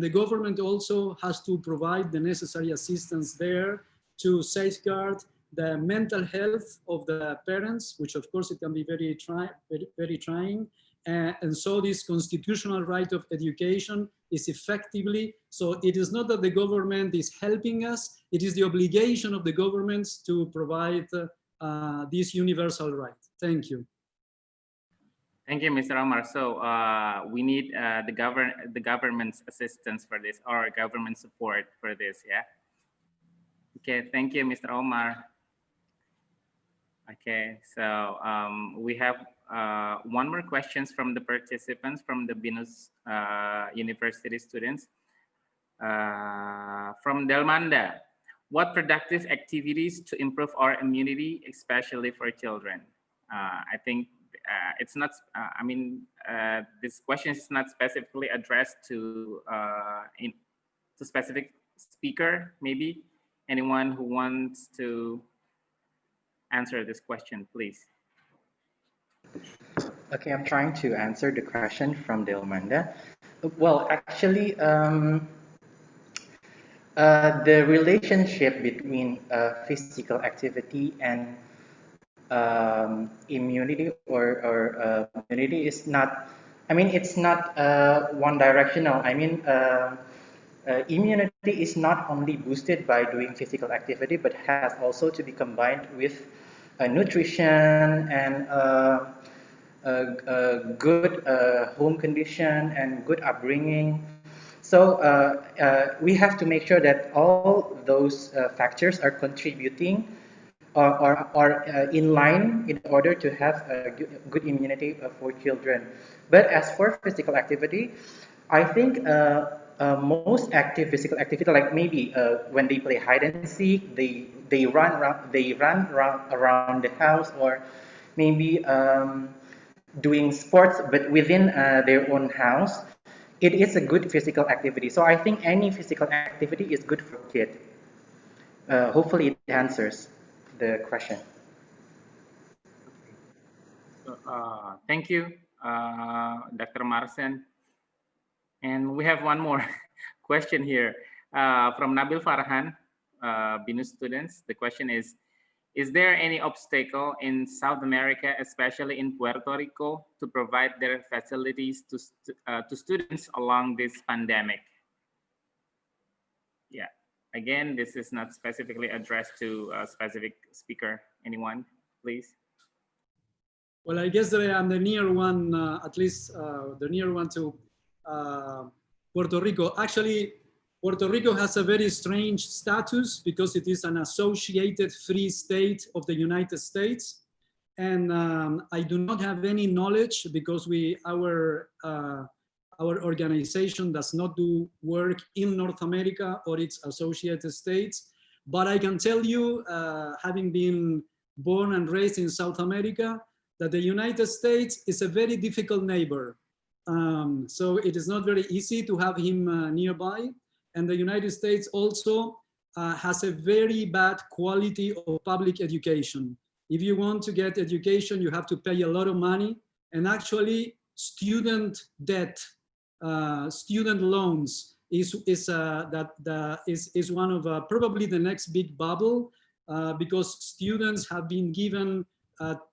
F: the government also has to provide the necessary assistance there to safeguard the mental health of the parents, which of course it can be very trying. And so this constitutional right of education is effectively, so it is not that the government is helping us, it is the obligation of the governments to provide this universal right. Thank you.
I: Thank you, Mr. Omar. So we need the government's assistance for this, or government support for this, yeah? Okay, thank you, Mr. Omar. Okay, so we have one more questions from the participants, from the BINUS University students. From Delmanda, what productive activities to improve our immunity, especially for children? I think it's not, this question is not specifically addressed to specific speaker, maybe. Anyone who wants to answer this question, please.
C: Okay, I'm trying to answer the question from Delmanda. Well, actually, the relationship between physical activity and immunity or immunity is not, it's not one directional. Immunity is not only boosted by doing physical activity, but has also to be combined with nutrition and good home condition and good upbringing. So we have to make sure that all those factors are contributing or in line in order to have a good immunity for children. But as for physical activity, I think most active physical activity, like maybe when they play hide and seek, they run around the house, or maybe doing sports but within their own house, it is a good physical activity. So I think any physical activity is good for kids. Hopefully it answers the question.
I: So, thank you, Dr. Marcen. And we have one more question here from Nabil Farhan, BINUS students. The question is there any obstacle in South America, especially in Puerto Rico, to provide their facilities to students along this pandemic? Yeah, again, this is not specifically addressed to a specific speaker. Anyone, please?
F: Well, I guess that I am the near one, at least the near one to Puerto Rico. Actually, Puerto Rico has a very strange status because it is an associated free state of the United States. And I do not have any knowledge because our organization does not do work in North America or its associated states. But I can tell you, having been born and raised in South America, that the United States is a very difficult neighbor. So it is not very easy to have him nearby. And the United States also has a very bad quality of public education. If you want to get education, you have to pay a lot of money. And actually, student debt, student loans is one of probably the next big bubble because students have been given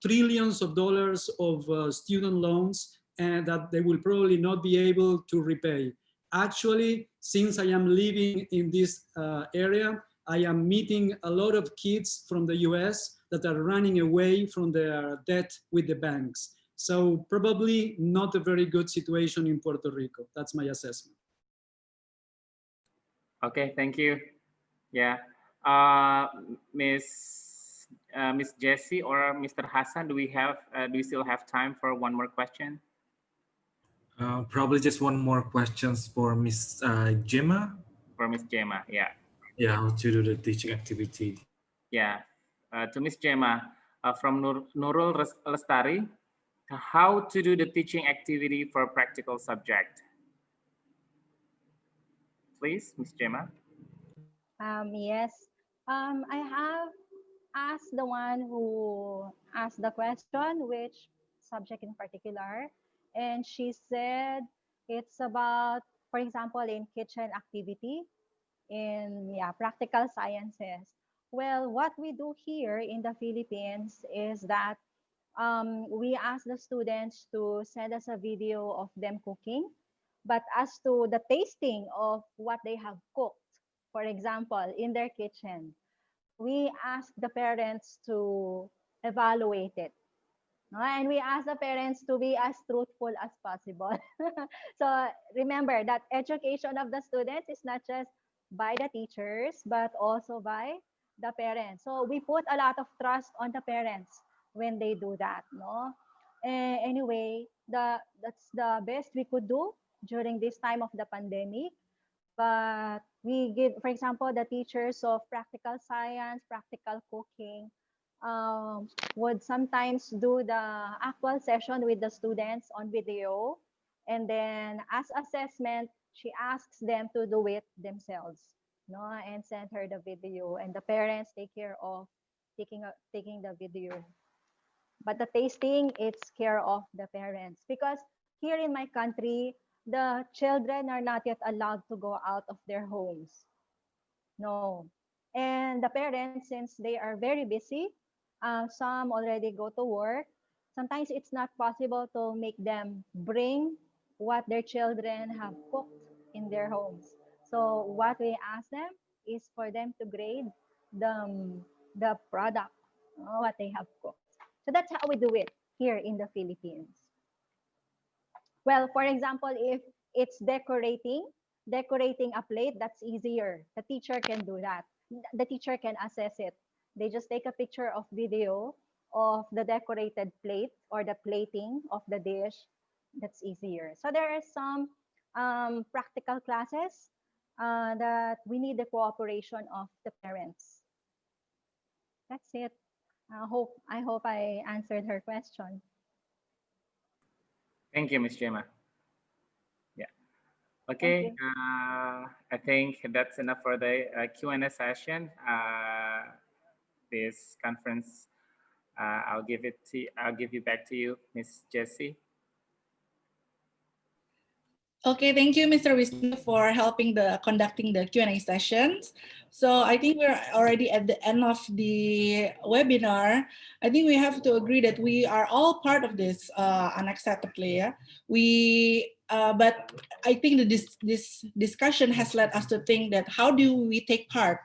F: trillions of dollars of student loans and that they will probably not be able to repay. Actually, since I am living in this area, I am meeting a lot of kids from the US that are running away from their debt with the banks. So probably not a very good situation in Puerto Rico. That's my assessment.
I: Okay, thank you. Yeah, Miss Jessie or Mr. Hassan, do we still have time for one more question?
E: Probably just one more questions for Miss Gemma.
I: For Miss Gemma, yeah.
E: Yeah, how to do the teaching activity.
I: Yeah, to Miss Gemma from Nurul Lestari, how to do the teaching activity for practical subject. Please, Miss Gemma.
G: Yes, I have asked the one who asked the question, which subject in particular. And she said it's about, for example, in kitchen activity, in practical sciences. Well, what we do here in the Philippines is that we ask the students to send us a video of them cooking. But as to the tasting of what they have cooked, for example, in their kitchen, we ask the parents to evaluate it. No? And we ask the parents to be as truthful as possible. So remember that education of the students is not just by the teachers, but also by the parents. So we put a lot of trust on the parents when they do that. No? Anyway, that's the best we could do during this time of the pandemic. But we give, for example, the teachers of practical science, practical cooking, would sometimes do the actual session with the students on video. And then as assessment, she asks them to do it themselves, no, and send her the video. And the parents take care of taking the video. But the tasting, it's care of the parents. Because here in my country, the children are not yet allowed to go out of their homes. No. And the parents, since they are very busy, some already go to work. Sometimes it's not possible to make them bring what their children have cooked in their homes. So what we ask them is for them to grade the product, what they have cooked. So that's how we do it here in the Philippines. Well, for example, if it's decorating a plate, that's easier. The teacher can do that. The teacher can assess it. They just take a picture of video of the decorated plate or the plating of the dish. That's easier. So there are some practical classes that we need the cooperation of the parents. That's it. I hope I answered her question.
I: Thank you, Ms. Gemma. Yeah. Okay. I think that's enough for the Q&A session. This conference, I'll give you back to you, Ms. Jessie.
A: Okay, thank you, Mr. Wisnu, for helping conducting the Q&A sessions. So I think we're already at the end of the webinar. I think we have to agree that we are all part of this unacceptably. Yeah? But I think that this discussion has led us to think that how do we take part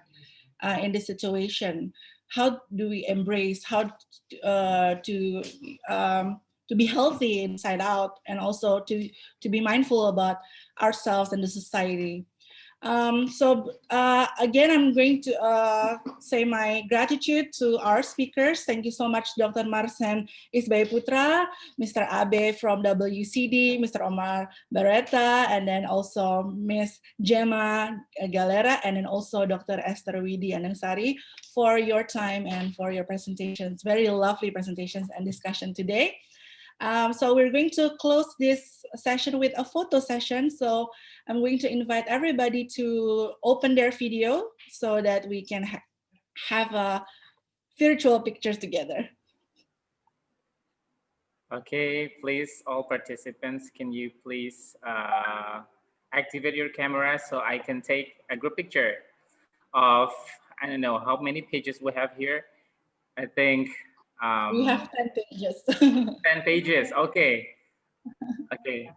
A: in this situation? How do we embrace? How to be healthy inside out, and also to be mindful about ourselves and the society. So again, I'm going to say my gratitude to our speakers. Thank you so much, Dr. Marsen Isbay Putra, Mr. Abe from WCD, Mr. Omar Beretta, and then also Ms. Gemma Galera, and then also Dr. Esther Widi Anangsari for your time and for your presentations. Very lovely presentations and discussion today. So we're going to close this session with a photo session. So I'm going to invite everybody to open their video so that we can have virtual pictures together.
I: Okay, please, all participants, can you please activate your camera so I can take a group picture of, I don't know how many pages we have here. I think
A: we have 10 pages.
I: 10 pages, okay. Okay.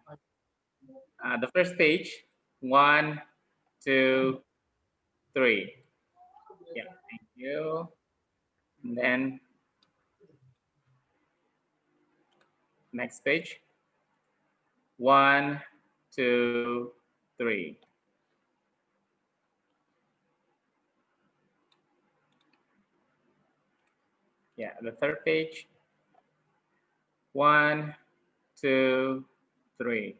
I: The first page, 1, 2, 3. Yeah, thank you. And then next page, 1, 2, 3. Yeah, the third page, 1, 2, 3.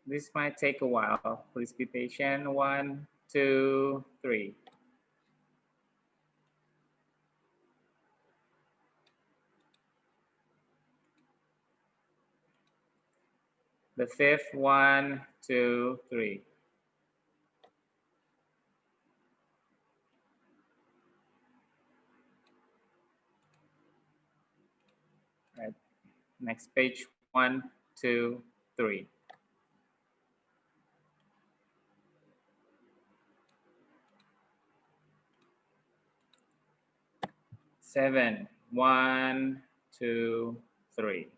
I: This might take a while. Please be patient. 1, 2, 3. The fifth, 1, 2, 3. Next page, 1, 2, 3. Seven, 1, 2, 3.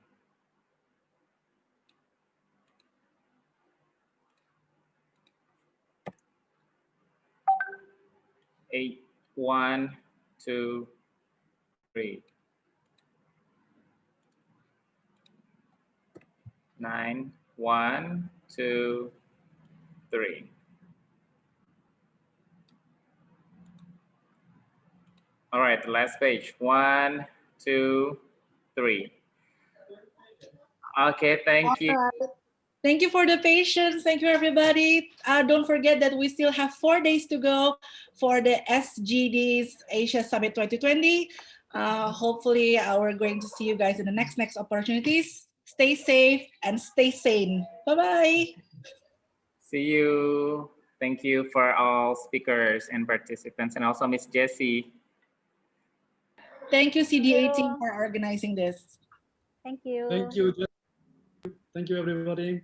I: 8, 1, 2, 3. 9, 1, 2, 3. All right, the last page. 1, 2, 3. Okay, thank you.
A: Thank you for the patience. Thank you, everybody. Don't forget that we still have 4 days to go for the SDGs Asia Summit 2020. Hopefully, we're going to see you guys in the next opportunities. Stay safe and stay sane. Bye-bye.
I: See you. Thank you for all speakers and participants, and also Miss Jessie.
A: Thank you, CDA team, for organizing this.
G: Thank you.
F: Thank you. Thank you, everybody.